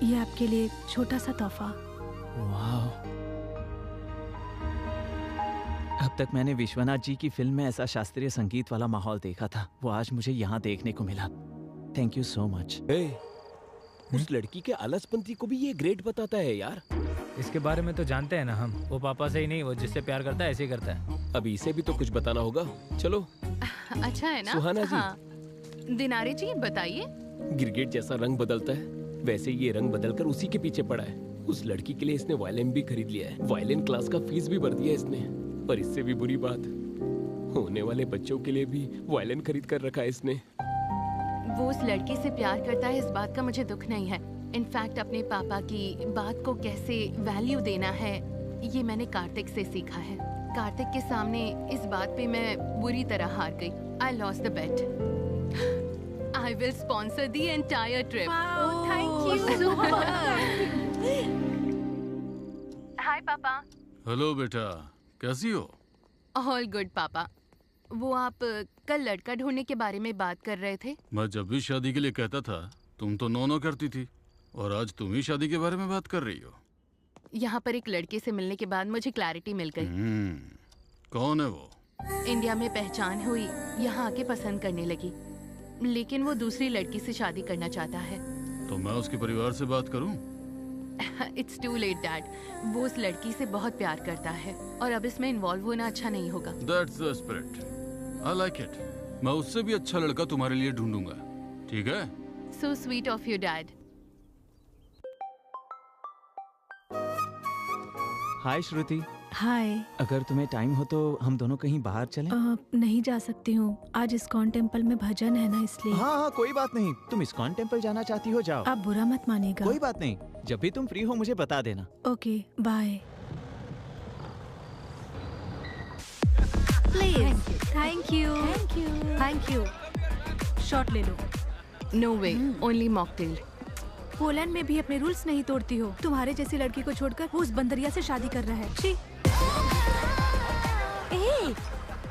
[SPEAKER 8] ये आपके लिए एक छोटा सा तोहफा।
[SPEAKER 4] वाह। अब तक मैंने विश्वनाथ जी की फिल्म में ऐसा शास्त्रीय संगीत वाला माहौल देखा था, वो आज मुझे यहाँ देखने को मिला। Thank you so much.
[SPEAKER 2] उस लड़की के आलसपंती को भी ये ग्रेट बताता है यार।
[SPEAKER 7] इसके बारे में तो जानते हैं ना हम। वो पापा से ही नहीं, वो जिससे प्यार करता है ऐसे ही करता है।
[SPEAKER 2] अभी इसे भी तो कुछ बताना होगा। चलो।
[SPEAKER 5] अच्छा है ना?
[SPEAKER 2] सुहाना जी।
[SPEAKER 5] हाँ। दिनारे जी बताइए।
[SPEAKER 2] गिरगिट जैसा रंग बदलता है, वैसे ये रंग बदलकर उसी के पीछे पड़ा है। उस लड़की के लिए इसने वायलिन भी खरीद लिया है। वायलिन क्लास का फीस भी भर दिया इसने। पर इससे भी बुरी बात, होने वाले बच्चों के लिए भी वायलिन खरीद कर रखा है इसने।
[SPEAKER 5] वो उस लड़की से प्यार करता है, इस बात का मुझे दुख नहीं है। इनफैक्ट अपने पापा की बात को कैसे वैल्यू देना है, ये मैंने कार्तिक से सीखा है। कार्तिक के सामने इस बात पे मैं बुरी तरह हार गई। I lost the bet. I will sponsor the entire trip.
[SPEAKER 8] Thank you.
[SPEAKER 5] Hi पापा।
[SPEAKER 9] हेलो बेटा, कैसी हो?
[SPEAKER 5] ऑल गुड पापा। वो आप कल लड़का ढूंढने के बारे में बात कर रहे थे।
[SPEAKER 9] मैं जब भी शादी के लिए कहता था तुम तो नो करती थी, और आज तुम ही शादी के बारे में बात कर रही हो।
[SPEAKER 5] यहाँ पर एक लड़के से मिलने के बाद मुझे क्लैरिटी मिल गई।
[SPEAKER 9] कौन है वो?
[SPEAKER 5] इंडिया में पहचान हुई, यहाँ आके पसंद करने लगी, लेकिन वो दूसरी लड़की से शादी करना चाहता है।
[SPEAKER 9] तो मैं उसके परिवार से बात करूं?
[SPEAKER 5] It's too late dad. वो उस लड़की से बहुत प्यार करता है और अब इसमें इन्वॉल्व होना अच्छा नहीं होगा।
[SPEAKER 9] That's the spirit. I like it. मैं उससे भी अच्छा लड़का तुम्हारे लिए ढूंढूंगा, ठीक है?
[SPEAKER 5] So sweet of you, Dad.
[SPEAKER 4] हाय श्रुति,
[SPEAKER 8] हाय।
[SPEAKER 4] अगर तुम्हें टाइम हो तो हम दोनों कहीं बाहर चलें?
[SPEAKER 8] नहीं जा सकती हूँ, आज इस्कॉन टेम्पल में भजन है ना, इसलिए।
[SPEAKER 4] हाँ, कोई बात नहीं, तुम इस्कॉन टेम्पल जाना चाहती हो, जाओ।
[SPEAKER 8] आप बुरा मत मानिएगा।
[SPEAKER 4] कोई बात नहीं, जब भी तुम फ्री हो मुझे बता देना।
[SPEAKER 8] Okay, bye. Please. Thank you.
[SPEAKER 5] Thank you.
[SPEAKER 8] Thank you. Shot ले लो।
[SPEAKER 5] No way, only mocktail.
[SPEAKER 8] Poland में भी अपने रूल्स नहीं तोड़ती हो। तुम्हारे जैसी लड़की को छोड़कर वो उस बंदरिया से शादी कर रहा है। छी।
[SPEAKER 6] ए,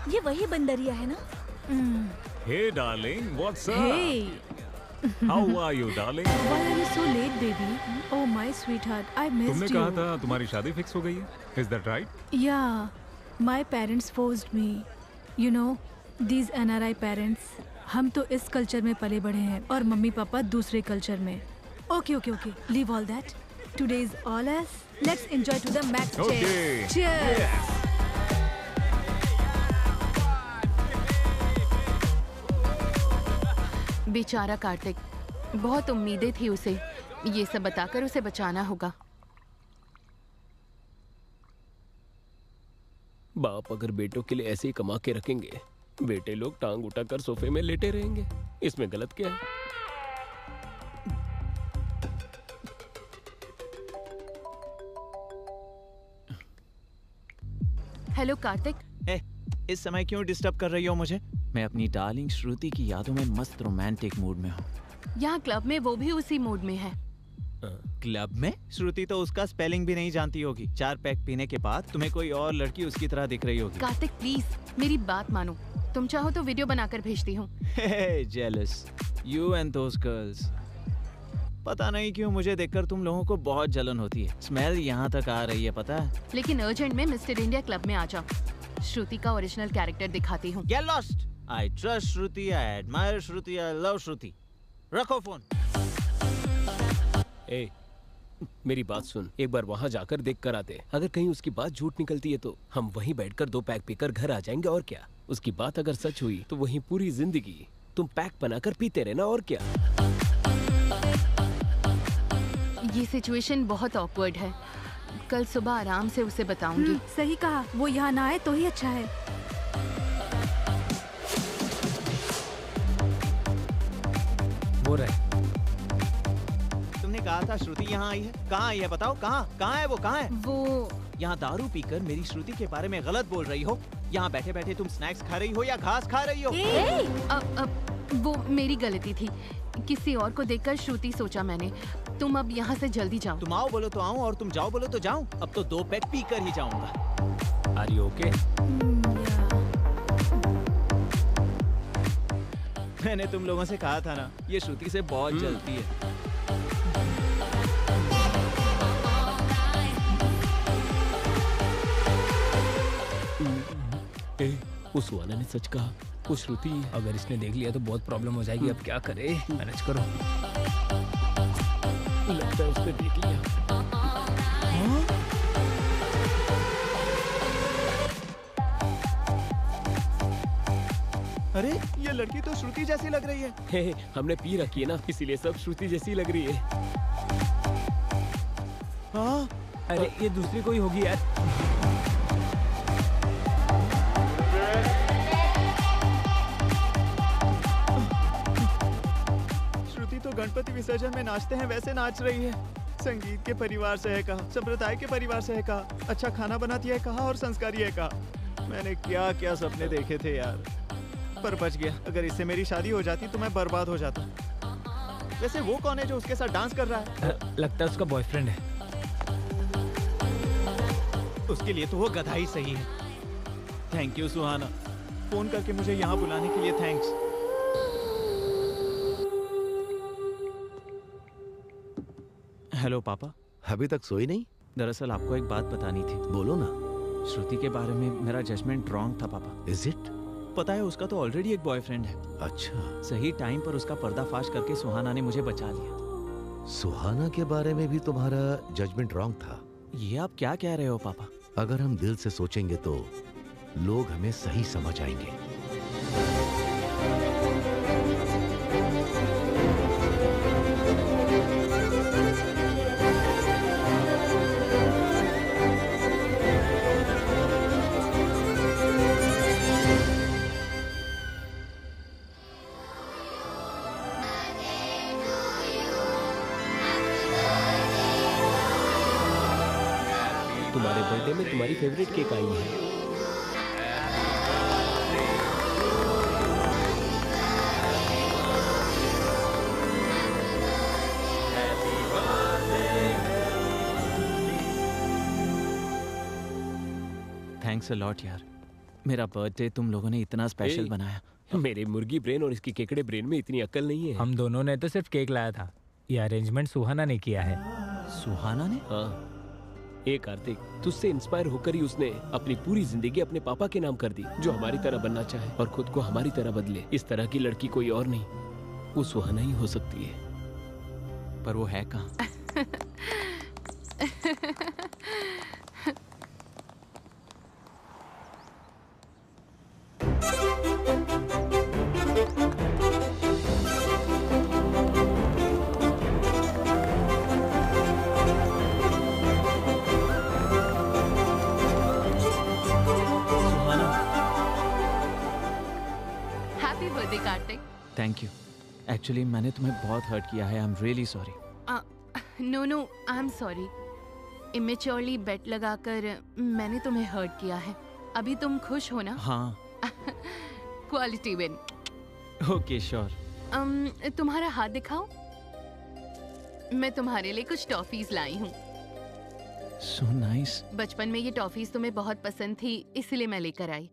[SPEAKER 6] ये वही बंदरिया है ना?
[SPEAKER 10] Hey darling, what's up?
[SPEAKER 8] Hey.
[SPEAKER 10] How are you darling?
[SPEAKER 8] Why are you so late, baby? Oh my sweetheart, I missed
[SPEAKER 10] तुमने
[SPEAKER 8] you.
[SPEAKER 10] कहा था तुम्हारी शादी फिक्स हो गई है? Is that right?
[SPEAKER 8] Yeah, my parents forced me. You know, these NRI parents. हम तो इस कल्चर में पले बढ़े हैं और मम्मी पापा दूसरे कल्चर में। Okay, okay, okay. Leave all that. Today is all us. Let's enjoy to the max.
[SPEAKER 10] Okay.
[SPEAKER 8] Cheers.
[SPEAKER 10] Yes.
[SPEAKER 5] बेचारा कार्तिक, बहुत उम्मीदें थी उसे। ये सब बताकर उसे बचाना होगा।
[SPEAKER 2] बाप अगर बेटों के लिए ऐसे ही कमा के रखेंगे, बेटे लोग टांग उठाकर सोफे में लेटे रहेंगे। इसमें गलत क्या है?
[SPEAKER 5] हेलो कार्तिक।
[SPEAKER 4] इस समय क्यों डिस्टर्ब कर रही हो मुझे? मैं अपनी डार्लिंग श्रुति की यादों में मस्त रोमांटिक मूड में हूँ।
[SPEAKER 5] यहाँ क्लब में वो भी उसी मूड में है।
[SPEAKER 4] क्लब में? श्रुति तो उसका स्पेलिंग भी नहीं जानती होगी। 4 पैक पीने के बाद तुम्हें कोई और लड़की उसकी तरह दिख रही होगी।
[SPEAKER 5] कार्तिक प्लीज मेरी बात मानो। तुम चाहो तो वीडियो बनाकर भेजती हूँ।
[SPEAKER 4] Jealous you and those girls. पता नहीं क्यों मुझे देखकर तुम लोगों को बहुत जलन होती है। स्मेल यहाँ तक आ रही है, पता है?
[SPEAKER 5] लेकिन अर्जेंट में मिस्टर इंडिया क्लब में आ जाओ। श्रुति का ओरिजिनल कैरेक्टर दिखाती हूँ।
[SPEAKER 4] Get lost. I trust Shruti, I admire Shruti, I love श्रुति। रखो फोन।
[SPEAKER 2] ए, मेरी बात सुन, एक बार वहाँ जाकर देख कर आते। अगर कहीं उसकी बात झूठ निकलती है तो हम वहीं बैठकर 2 पैक पीकर घर आ जाएंगे, और क्या। उसकी बात अगर सच हुई तो वहीं पूरी जिंदगी तुम पैक बनाकर पीते रहना, और क्या।
[SPEAKER 5] ये सिचुएशन बहुत ऑकवर्ड है। कल सुबह आराम से उसे बताऊंगी।
[SPEAKER 8] सही कहा, वो यहाँ ना आए तो ही अच्छा है।
[SPEAKER 7] वो रहे।
[SPEAKER 4] तुमने कहा था श्रुति यहाँ आई है। कहाँ आई है बताओ? कहाँ है वो? कहाँ है
[SPEAKER 5] वो?
[SPEAKER 4] यहाँ दारू पीकर मेरी श्रुति के बारे में गलत बोल रही हो। यहाँ बैठे बैठे तुम स्नैक्स खा रही हो या घास खा रही हो?
[SPEAKER 5] अब वो मेरी गलती थी। किसी और को देखकर श्रुति सोचा मैंने। तुम अब यहाँ से जल्दी जाओ।
[SPEAKER 4] तुम आओ बोलो तो आऊँ और तुम जाओ बोलो तो जाऊँ। अब तो 2 पैक पी कर ही जाऊंगा।
[SPEAKER 2] Are you okay?
[SPEAKER 4] मैंने तुम लोगों से कहा था ना, ये श्रुति से बहुत जलती है।
[SPEAKER 2] उस सुहाना ने सच कहा, वो श्रुति है।
[SPEAKER 7] अगर इसने देख लिया तो बहुत प्रॉब्लम हो जाएगी। अब क्या करे? मैनेज करो।
[SPEAKER 2] लगता है उसने देख लिया।
[SPEAKER 4] अरे ये लड़की तो श्रुति जैसी लग रही है।
[SPEAKER 2] हे, हमने पी रखी है ना, इसीलिए सब श्रुति जैसी लग रही है।
[SPEAKER 4] हाँ?
[SPEAKER 7] अरे ये दूसरी कोई होगी यार।
[SPEAKER 4] श्रुति तो गणपति विसर्जन में नाचते हैं वैसे नाच रही है। संगीत के परिवार से है कहा, संप्रदाय के परिवार से है कहा, अच्छा खाना बनाती है कहा और संस्कारी है कहा। मैंने क्या क्या सपने देखे थे यार, पर बच गया। अगर इससे मेरी शादी हो जाती तो मैं बर्बाद हो जाता। वैसे वो कौन है जो उसके साथ डांस कर रहा है?
[SPEAKER 7] लगता है उसका बॉयफ्रेंड है।
[SPEAKER 4] उसके लिए तो वो गधा ही सही है। थैंक यू सुहाना, फोन करके मुझे यहाँ बुलाने के लिए थैंक्स। हेलो पापा।
[SPEAKER 3] अभी तक सोई नहीं?
[SPEAKER 4] दरअसल आपको एक बात बतानी थी।
[SPEAKER 3] बोलो ना।
[SPEAKER 4] श्रुति के बारे में मेरा जजमेंट रॉन्ग था पापा।
[SPEAKER 3] Is it?
[SPEAKER 4] पता है उसका तो ऑलरेडी एक बॉयफ्रेंड है।
[SPEAKER 3] अच्छा।
[SPEAKER 4] सही टाइम पर उसका पर्दाफाश करके सुहाना ने मुझे बचा लिया।
[SPEAKER 3] सुहाना के बारे में भी तुम्हारा जजमेंट रॉन्ग था?
[SPEAKER 4] ये आप क्या कह रहे हो पापा?
[SPEAKER 3] अगर हम दिल से सोचेंगे तो लोग हमें सही समझ आएंगे।
[SPEAKER 2] तुम्हारे बर्थडे में तुम्हारी फेवरेट केक आई है।
[SPEAKER 4] थैंक्स अ लॉट यार, मेरा बर्थडे तुम लोगों ने इतना स्पेशल बनाया।
[SPEAKER 2] मेरे मुर्गी ब्रेन और इसकी केकड़े ब्रेन में इतनी अक्ल नहीं है।
[SPEAKER 7] हम दोनों ने तो सिर्फ केक लाया था, ये अरेंजमेंट सुहाना ने किया है।
[SPEAKER 4] सुहाना ने?
[SPEAKER 2] हाँ। ए कार्तिक, तुझसे इंस्पायर होकर ही उसने अपनी पूरी जिंदगी अपने पापा के नाम कर दी, जो हमारी तरह बनना चाहे और खुद को हमारी तरह बदले। इस तरह की लड़की कोई और नहीं, वो सुहाना ही हो सकती है।
[SPEAKER 4] पर वो है कहाँ? Thank you. एक्चुअली मैंने तुम्हें बहुत हर्ट किया है। I am really sorry.
[SPEAKER 5] No no, I am sorry. Immaturely bet लगाकर मैंने तुम्हें हर्ट किया है। अभी तुम खुश हो ना?
[SPEAKER 4] हाँ।
[SPEAKER 5] Quality win.
[SPEAKER 4] Okay sure.
[SPEAKER 5] तुम्हारा हाथ दिखाओ। मैं तुम्हारे लिए कुछ टॉफीज लाई हूँ।
[SPEAKER 4] So nice.
[SPEAKER 5] बचपन में ये टॉफीज तुम्हें बहुत पसंद थी, इसलिए मैं लेकर आई।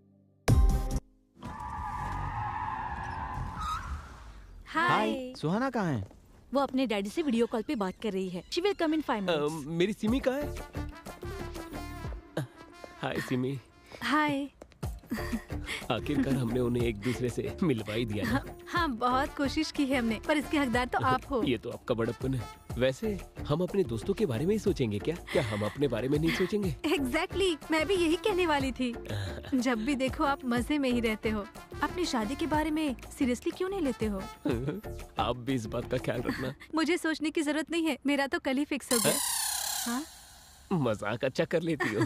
[SPEAKER 6] हाय।
[SPEAKER 4] सुहाना कहाँ है?
[SPEAKER 6] वो अपने डैडी से वीडियो कॉल पे बात कर रही है। She will come in 5 minutes.
[SPEAKER 2] मेरी सिमी कहाँ है? हाय सिमी।
[SPEAKER 8] हाय।
[SPEAKER 2] आखिरकार हमने उन्हें एक दूसरे से मिलवा ही दिया ना।
[SPEAKER 8] हाँ, बहुत कोशिश की है हमने, पर इसके हकदार तो आप हो।
[SPEAKER 2] ये तो आपका बड़प्पन है। वैसे हम अपने दोस्तों के बारे में ही सोचेंगे क्या? क्या हम अपने बारे में नहीं सोचेंगे?
[SPEAKER 8] एग्जैक्टली, मैं भी यही कहने वाली थी। जब भी देखो आप मजे में ही रहते हो। अपनी शादी के बारे में सीरियसली क्यों नहीं लेते हो?
[SPEAKER 2] आप भी इस बात का ख्याल रखना।
[SPEAKER 8] मुझे सोचने की जरूरत नहीं है, मेरा तो कल ही फिक्स हो गया। हाँ?
[SPEAKER 2] मजाक अच्छा कर लेती हो।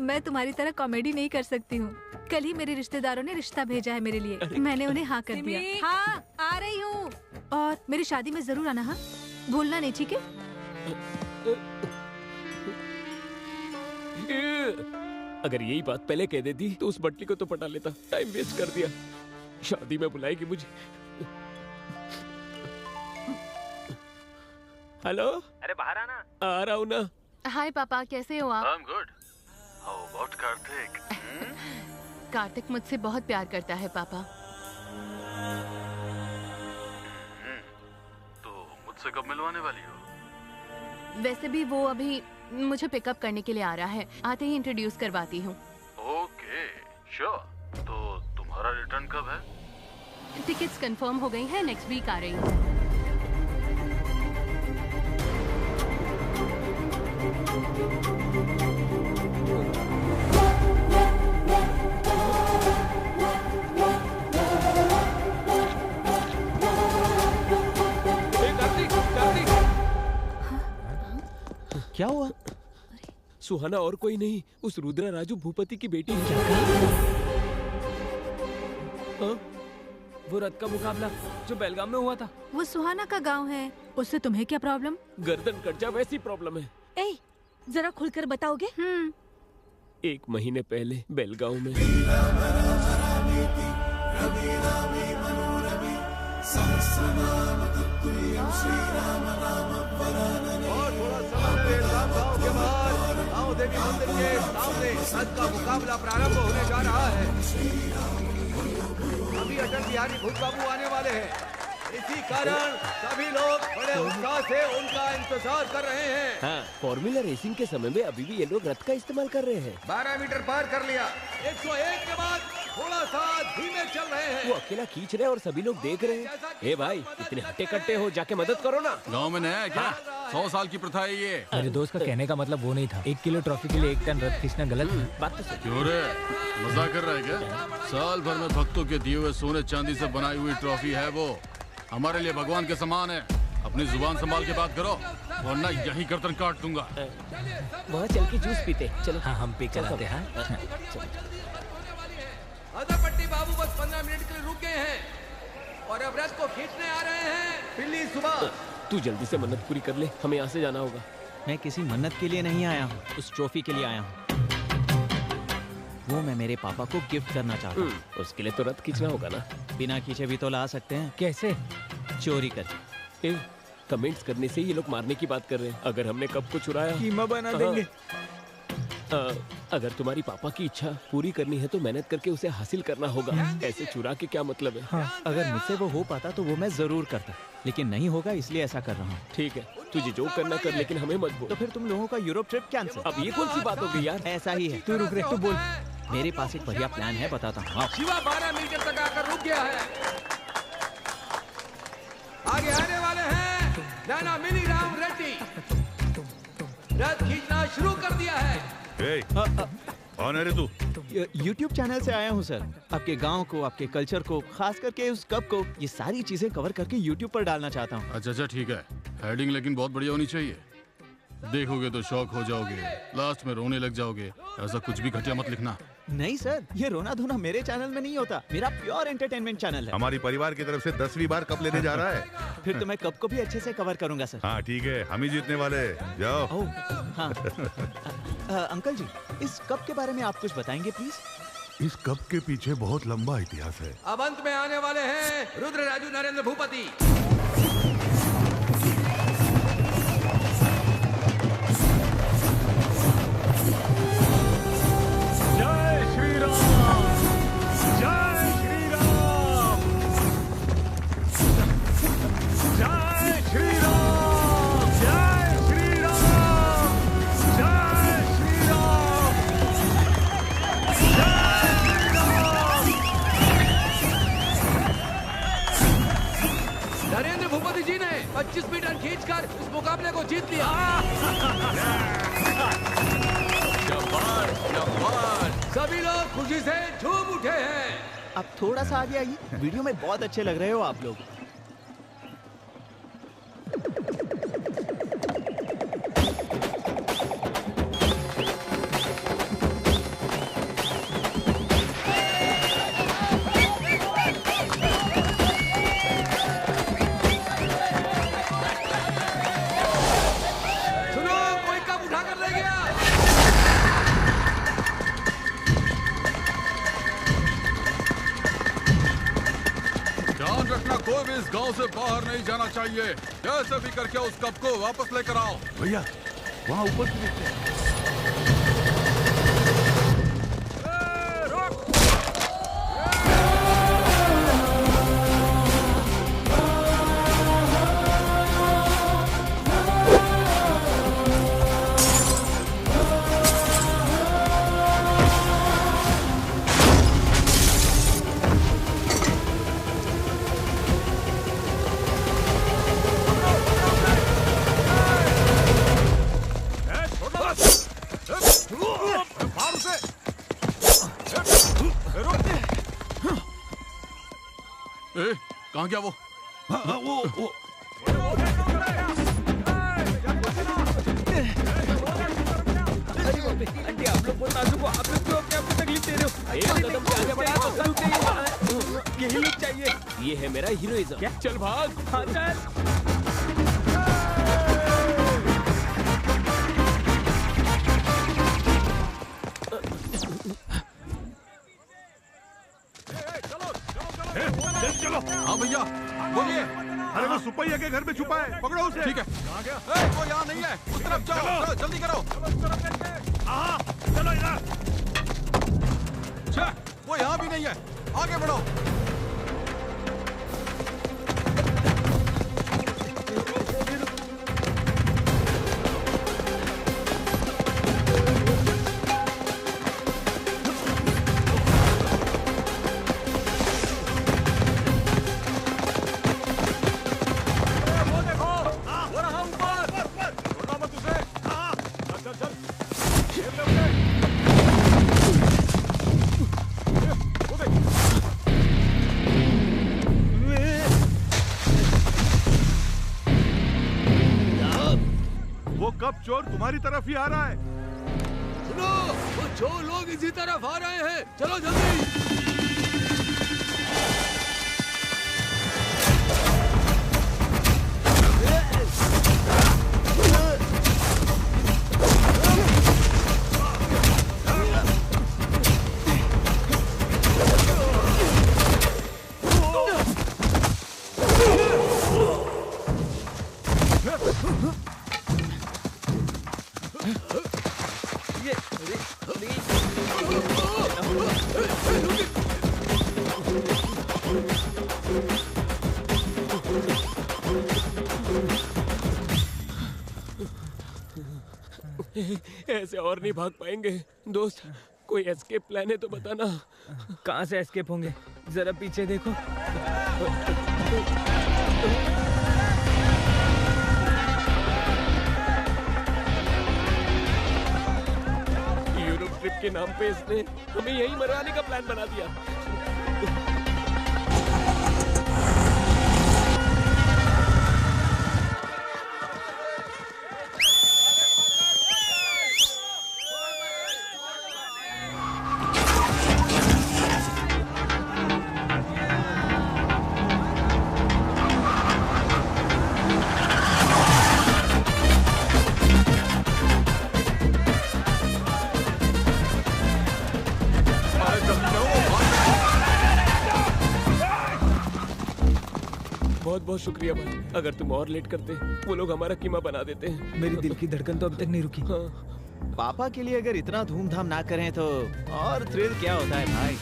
[SPEAKER 8] मैं तुम्हारी तरह कॉमेडी नहीं कर सकती हूँ। कल ही मेरे रिश्तेदारों ने रिश्ता भेजा है मेरे लिए, मैंने उन्हें हाँ कर दिया। हाँ, आ रही हूँ। और मेरी शादी में जरूर आना, हाँ? भूलना नहीं, ठीक है?
[SPEAKER 2] अगर यही बात पहले कह देती तो उस बटली को तो पटा लेता। टाइम वेस्ट कर दिया। शादी में बुलाएगी मुझे। हेलो।
[SPEAKER 7] अरे बाहर आना।
[SPEAKER 2] आ रहा हूँ ना।
[SPEAKER 5] हाय पापा, कैसे हो आप?
[SPEAKER 1] I'm good. How about Kartik?
[SPEAKER 5] Kartik मुझसे बहुत प्यार करता है पापा।
[SPEAKER 1] तो मुझसे कब मिलवाने वाली हो?
[SPEAKER 5] वैसे भी वो अभी मुझे पिकअप करने के लिए आ रहा है, आते ही इंट्रोड्यूस करवाती हूँ।
[SPEAKER 1] Okay, sure. तो तुम्हारा रिटर्न कब है?
[SPEAKER 5] टिकट्स कंफर्म हो गई हैं, नेक्स्ट वीक आ रही हूँ।
[SPEAKER 2] क्या हुआ? सुहाना और कोई नहीं, उस रुद्रा राजू भूपति की बेटी है।
[SPEAKER 7] हाँ? वो रथ का मुकाबला जो बेलगाम में हुआ था,
[SPEAKER 8] वो सुहाना का गांव है, उससे तुम्हें क्या प्रॉब्लम?
[SPEAKER 2] गर्दन कट जा वैसी प्रॉब्लम है।
[SPEAKER 6] ए, जरा खुलकर बताओगे?
[SPEAKER 2] 1 महीने पहले बेलगांव में।
[SPEAKER 3] और थोड़ा समय गांव के बाहर गांव देवी मंदिर के सामने रथ का मुकाबला प्रारंभ होने जा रहा है। अभी अटल बिहारी भूत बाबू आने वाले हैं, इसी कारण सभी लोग बड़े उत्साह से उनका इंतजार कर रहे हैं।
[SPEAKER 2] हाँ, फॉर्मूला रेसिंग के समय में अभी भी ये लोग रथ का इस्तेमाल कर रहे हैं।
[SPEAKER 3] 12 मीटर पार कर लिया। 101 के बाद थोड़ा सा धीमे चल रहे हैं।
[SPEAKER 2] वो अकेला खींच रहे हैं और सभी लोग देख रहे हैं। ए भाई, इतने हट्टे कट्टे हो, जाके मदद करो ना।
[SPEAKER 9] गांव में नया है क्या? 100 साल की प्रथा है ये।
[SPEAKER 7] मेरे दोस्त का कहने का मतलब वो नहीं था। 1 किलो ट्रॉफी के लिए 1 टन रथ खींचना गलत है।
[SPEAKER 2] बात तो सही।
[SPEAKER 9] क्यों रे, मजाक कर रहा है क्या? साल भर में भक्तों के दिए हुए सोने चांदी से बनाई हुई ट्रॉफी है वो, हमारे लिए भगवान के समान है। अपनी जुबान संभाल के बात करो, वरना यही गर्दन काट दूंगा।
[SPEAKER 2] वहाँ चल के जूस पीते। चलो।
[SPEAKER 7] हाँ, हम पे कराते हैं।
[SPEAKER 3] पट्टी बाबू बस 15 मिनट के लिए रुक गए हैं और अब रथ को खींचने आ रहे हैं। पिल्ली सुबह,
[SPEAKER 2] तू जल्दी से मन्नत पूरी कर ले, हमें यहाँ से जाना होगा।
[SPEAKER 4] मैं किसी मन्नत के लिए नहीं आया हूँ, उस ट्रॉफी के लिए आया हूँ। वो मैं मेरे पापा को गिफ्ट करना चाहता हूँ।
[SPEAKER 2] उसके लिए तो रथ खींचना होगा ना।
[SPEAKER 4] बिना खींचे भी तो ला सकते हैं।
[SPEAKER 7] कैसे?
[SPEAKER 4] चोरी करके।
[SPEAKER 2] कमेंट्स करने से ये लोग मारने की बात कर रहे हैं। अगर हमने कप को चुराया,
[SPEAKER 7] कीमा बना देंगे।
[SPEAKER 2] अगर तुम्हारी पापा की इच्छा पूरी करनी है तो मेहनत करके उसे हासिल करना होगा। ऐसे चुरा के क्या मतलब है?
[SPEAKER 4] हाँ। अगर मुझसे वो हो पाता तो वो मैं जरूर करता, लेकिन नहीं होगा इसलिए ऐसा कर रहा हूँ।
[SPEAKER 2] ठीक है, तुझे जो करना कर, लेकिन हमें मत बोल।
[SPEAKER 4] तो फिर तुम लोगों का यूरोप ट्रिप कैंसिल।
[SPEAKER 2] अब ये कौन सी बात हो गई यार?
[SPEAKER 4] ऐसा ही है।
[SPEAKER 7] तू रुक रे, तू बोल।
[SPEAKER 4] मेरे पास एक बढ़िया प्लान है, बताता हूँ।
[SPEAKER 11] शिवा 12 मीटर तक आकर रुक गया है। आगे आने वाले हैं नैना मिनी राम रेड्डी। रथ खींचना शुरू कर दिया है।
[SPEAKER 1] कौन है रे तू?
[SPEAKER 4] YouTube चैनल से आया हूँ सर। आपके गांव को, आपके कल्चर को, खास करके उस कप को, ये सारी चीजें कवर करके YouTube पर डालना चाहता हूँ।
[SPEAKER 9] अच्छा ठीक है, हेडिंग लेकिन बहुत बढ़िया होनी चाहिए। देखोगे तो शौक हो जाओगे, लास्ट में रोने लग जाओगे। ऐसा कुछ भी घटिया मत लिखना।
[SPEAKER 4] नहीं सर, ये रोना धोना मेरे चैनल में नहीं होता। मेरा प्योर एंटरटेनमेंट चैनल है।
[SPEAKER 1] हमारी परिवार की तरफ से 10वीं बार कप लेने जा रहा है।
[SPEAKER 4] फिर तो मैं कप को भी अच्छे से कवर करूंगा सर।
[SPEAKER 1] हाँ ठीक है, हम ही जीतने वाले। जाओ।
[SPEAKER 4] हाँ। अंकल जी, इस कप के बारे में आप कुछ बताएंगे प्लीज?
[SPEAKER 1] इस कप के पीछे बहुत लंबा इतिहास है।
[SPEAKER 11] अब अंत में आने वाले हैं रुद्र राजू नरेंद्र भूपति। नरेंद्र भूपति जी ने 25 मीटर खींचकर इस मुकाबले को जीत लिया। शाबाश, शाबाश। सभी लोग खुशी से झूम उठे हैं।
[SPEAKER 4] आप थोड़ा सा आगे आइए, वीडियो में बहुत अच्छे लग रहे हो आप लोग।
[SPEAKER 9] कोई भी इस गांव से बाहर नहीं जाना चाहिए। कैसे भी करके उस कप को वापस लेकर आओ।
[SPEAKER 1] भैया वहाँ ऊपर
[SPEAKER 9] कहाँ गया वो?
[SPEAKER 1] वो
[SPEAKER 2] आंटी आप लोग बहुत नाजुक हो, आप लोग क्यों अपने आप को तकलीफ दे रहे हो? एक कदम से आगे बढ़ा तो सब चाहिए। यही लुक चाहिए। ये है मेरा हीरोइज्म। क्या? चल भाग। हाँ चल।
[SPEAKER 1] चलो।
[SPEAKER 9] हाँ भैया बोलिए।
[SPEAKER 1] अरे वो सुपैया के घर में छुपा है, पकड़ो उसे।
[SPEAKER 9] ठीक है। कहाँ गया? वो यहाँ नहीं है, उस तरफ जाओ। चलो जल्दी करो।
[SPEAKER 1] चलो इधर।
[SPEAKER 9] वो यहाँ भी नहीं है, आगे बढ़ो।
[SPEAKER 1] कब चोर तुम्हारी तरफ ही आ रहा है।
[SPEAKER 11] सुनो, वो चोर लोग इसी तरफ आ रहे हैं। चलो जल्दी।
[SPEAKER 2] ऐसे और नहीं भाग पाएंगे दोस्त। कोई एस्केप प्लान है तो बताना।
[SPEAKER 7] कहाँ से एस्केप होंगे? जरा पीछे देखो।
[SPEAKER 2] यूरोप ट्रिप के नाम पे इसने हमें यहीं मरवाने का प्लान बना दिया। बहुत बहुत शुक्रिया भाई। अगर तुम और लेट करते वो लोग हमारा कीमा बना देते हैं।
[SPEAKER 7] मेरी दिल की धड़कन तो अभी तक नहीं रुकी।
[SPEAKER 2] हाँ।
[SPEAKER 4] पापा के लिए अगर इतना धूमधाम ना करें तो और थ्रिल क्या होता है भाई।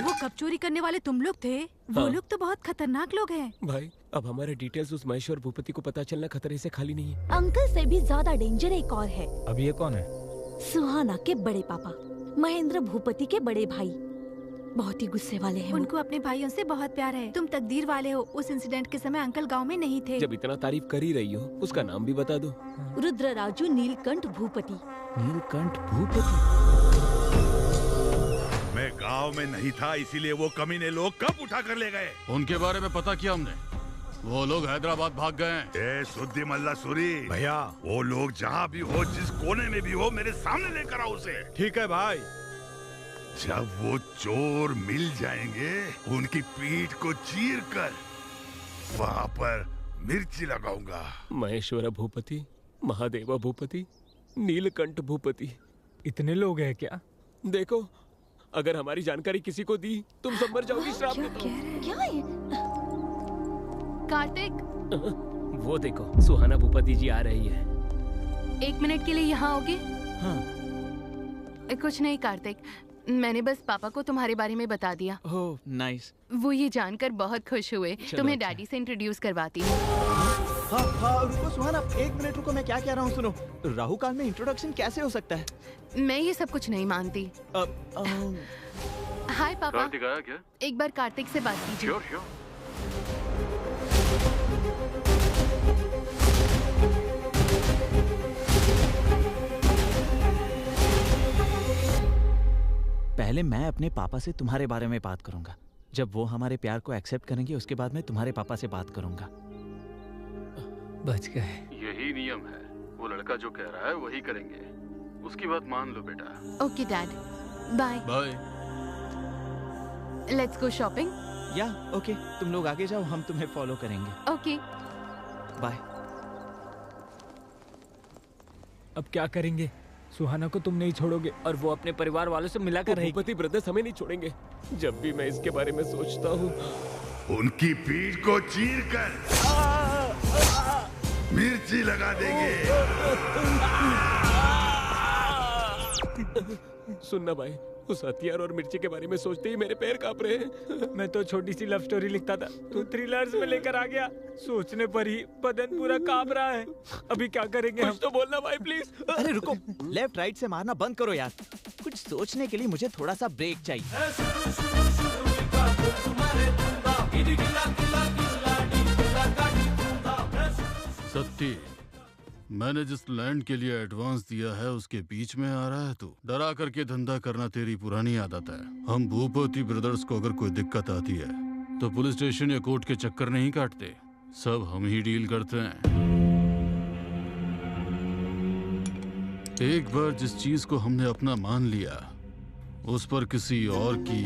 [SPEAKER 8] वो कब चोरी करने वाले तुम लोग थे? वो
[SPEAKER 2] हाँ।
[SPEAKER 8] लोग तो बहुत खतरनाक लोग हैं।
[SPEAKER 2] भाई अब हमारे डिटेल्स उस महेश और भूपति को पता चलना खतरे से खाली नहीं है।
[SPEAKER 6] अंकल से भी ज्यादा डेंजर एक और है।
[SPEAKER 7] अब ये कौन है?
[SPEAKER 6] सुहाना के बड़े पापा, महेंद्र भूपति के बड़े भाई। बहुत ही गुस्से वाले हैं वो।
[SPEAKER 8] उनको अपने भाइयों से बहुत प्यार है। तुम तकदीर वाले हो। उस इंसिडेंट के समय अंकल गांव में नहीं थे।
[SPEAKER 2] जब इतना तारीफ कर ही रही हो उसका नाम भी बता दो।
[SPEAKER 6] रुद्रराजू नीलकंठ भूपति।
[SPEAKER 4] नीलकंठ भूपति?
[SPEAKER 1] मैं गांव में नहीं था, इसीलिए वो कमीने लोग कब उठा कर ले गए?
[SPEAKER 9] उनके बारे में पता किया हमने। वो लोग हैदराबाद भाग गए हैं।
[SPEAKER 1] ए सुद्दी मल्ला सूरी
[SPEAKER 3] भैया,
[SPEAKER 1] वो लोग जहाँ भी हो, जिस कोने में भी हो, मेरे सामने लेकर आओ उसे।
[SPEAKER 3] ठीक है भाई।
[SPEAKER 1] जब वो चोर मिल जाएंगे उनकी पीठ को चीर कर वहाँ पर मिर्ची लगाऊंगा।
[SPEAKER 2] महेश्वर भूपति, महादेवा भूपति, नीलकंठ भूपति,
[SPEAKER 7] इतने लोग हैं क्या?
[SPEAKER 2] देखो अगर हमारी जानकारी किसी को दी तुम सब मर जाओगी। श्राप देता हूं।
[SPEAKER 6] क्या है?
[SPEAKER 5] कार्तिक,
[SPEAKER 2] वो देखो सुहाना भूपति जी आ रही है।
[SPEAKER 5] 1 मिनट के लिए यहाँ आओगे?
[SPEAKER 4] हाँ।
[SPEAKER 5] कुछ नहीं कार्तिक, मैंने बस पापा को तुम्हारे बारे में बता दिया।
[SPEAKER 4] Oh nice.
[SPEAKER 5] वो ये जानकर बहुत खुश हुए। तुम्हें
[SPEAKER 4] अच्छा।
[SPEAKER 5] डैडी से इंट्रोड्यूस करवाती हूँ।
[SPEAKER 4] हाँ, रुको सुहाना, 1 मिनट रुको, मैं क्या कह रहा हूँ सुनो। राहु काल में इंट्रोडक्शन कैसे हो सकता है?
[SPEAKER 5] मैं ये सब कुछ नहीं मानती। हाय पापा।
[SPEAKER 9] कार्तिक आया क्या?
[SPEAKER 5] एक बार कार्तिक से बात कीजिए।
[SPEAKER 9] Sure sure.
[SPEAKER 4] पहले मैं अपने पापा से तुम्हारे बारे में बात करूंगा। जब वो हमारे प्यार को एक्सेप्ट करेंगे उसके बाद मैं तुम्हारे पापा से बात करूंगा।
[SPEAKER 7] बच गए।
[SPEAKER 9] यही नियम है। वो लड़का जो कह रहा है वही करेंगे। उसकी बात मान लो बेटा।
[SPEAKER 5] Okay dad, bye.
[SPEAKER 9] Bye.
[SPEAKER 5] Let's go shopping.
[SPEAKER 4] या ओके, तुम लोग आगे जाओ, हम तुम्हें फॉलो करेंगे।
[SPEAKER 5] Okay
[SPEAKER 4] bye.
[SPEAKER 7] अब क्या करेंगे? सुहाना को तुम नहीं छोड़ोगे और वो अपने परिवार वालों से मिला कर रहेगी।
[SPEAKER 2] भूपति ब्रदर्स हमें नहीं छोड़ेंगे। जब भी मैं इसके बारे में सोचता हूँ
[SPEAKER 1] उनकी पीठ को चीर कर मिर्ची लगा देंगे।
[SPEAKER 2] सुनना भाई, उस हथियार और मिर्ची के बारे में सोचते ही मेरे पैर कांप रहे हैं।
[SPEAKER 7] मैं तो छोटी सी लव स्टोरी लिखता था, तू थ्रिलर्स में लेकर आ गया। सोचने पर ही बदन पूरा कांप रहा है। अभी क्या करेंगे हम?
[SPEAKER 2] कुछ तो बोलना भाई प्लीज।
[SPEAKER 4] अरे रुको, लेफ्ट राइट से मारना बंद करो यार। कुछ सोचने के लिए मुझे थोड़ा सा ब्रेक चाहिए।
[SPEAKER 9] सत्ती, मैंने जिस लैंड के लिए एडवांस दिया है उसके बीच में आ रहा है तू। डरा करके धंधा करना तेरी पुरानी आदत है। हम भूपति ब्रदर्स को अगर कोई दिक्कत आती है तो पुलिस स्टेशन या कोर्ट के चक्कर नहीं काटते, सब हम ही डील करते हैं। एक बार जिस चीज को हमने अपना मान लिया उस पर किसी और की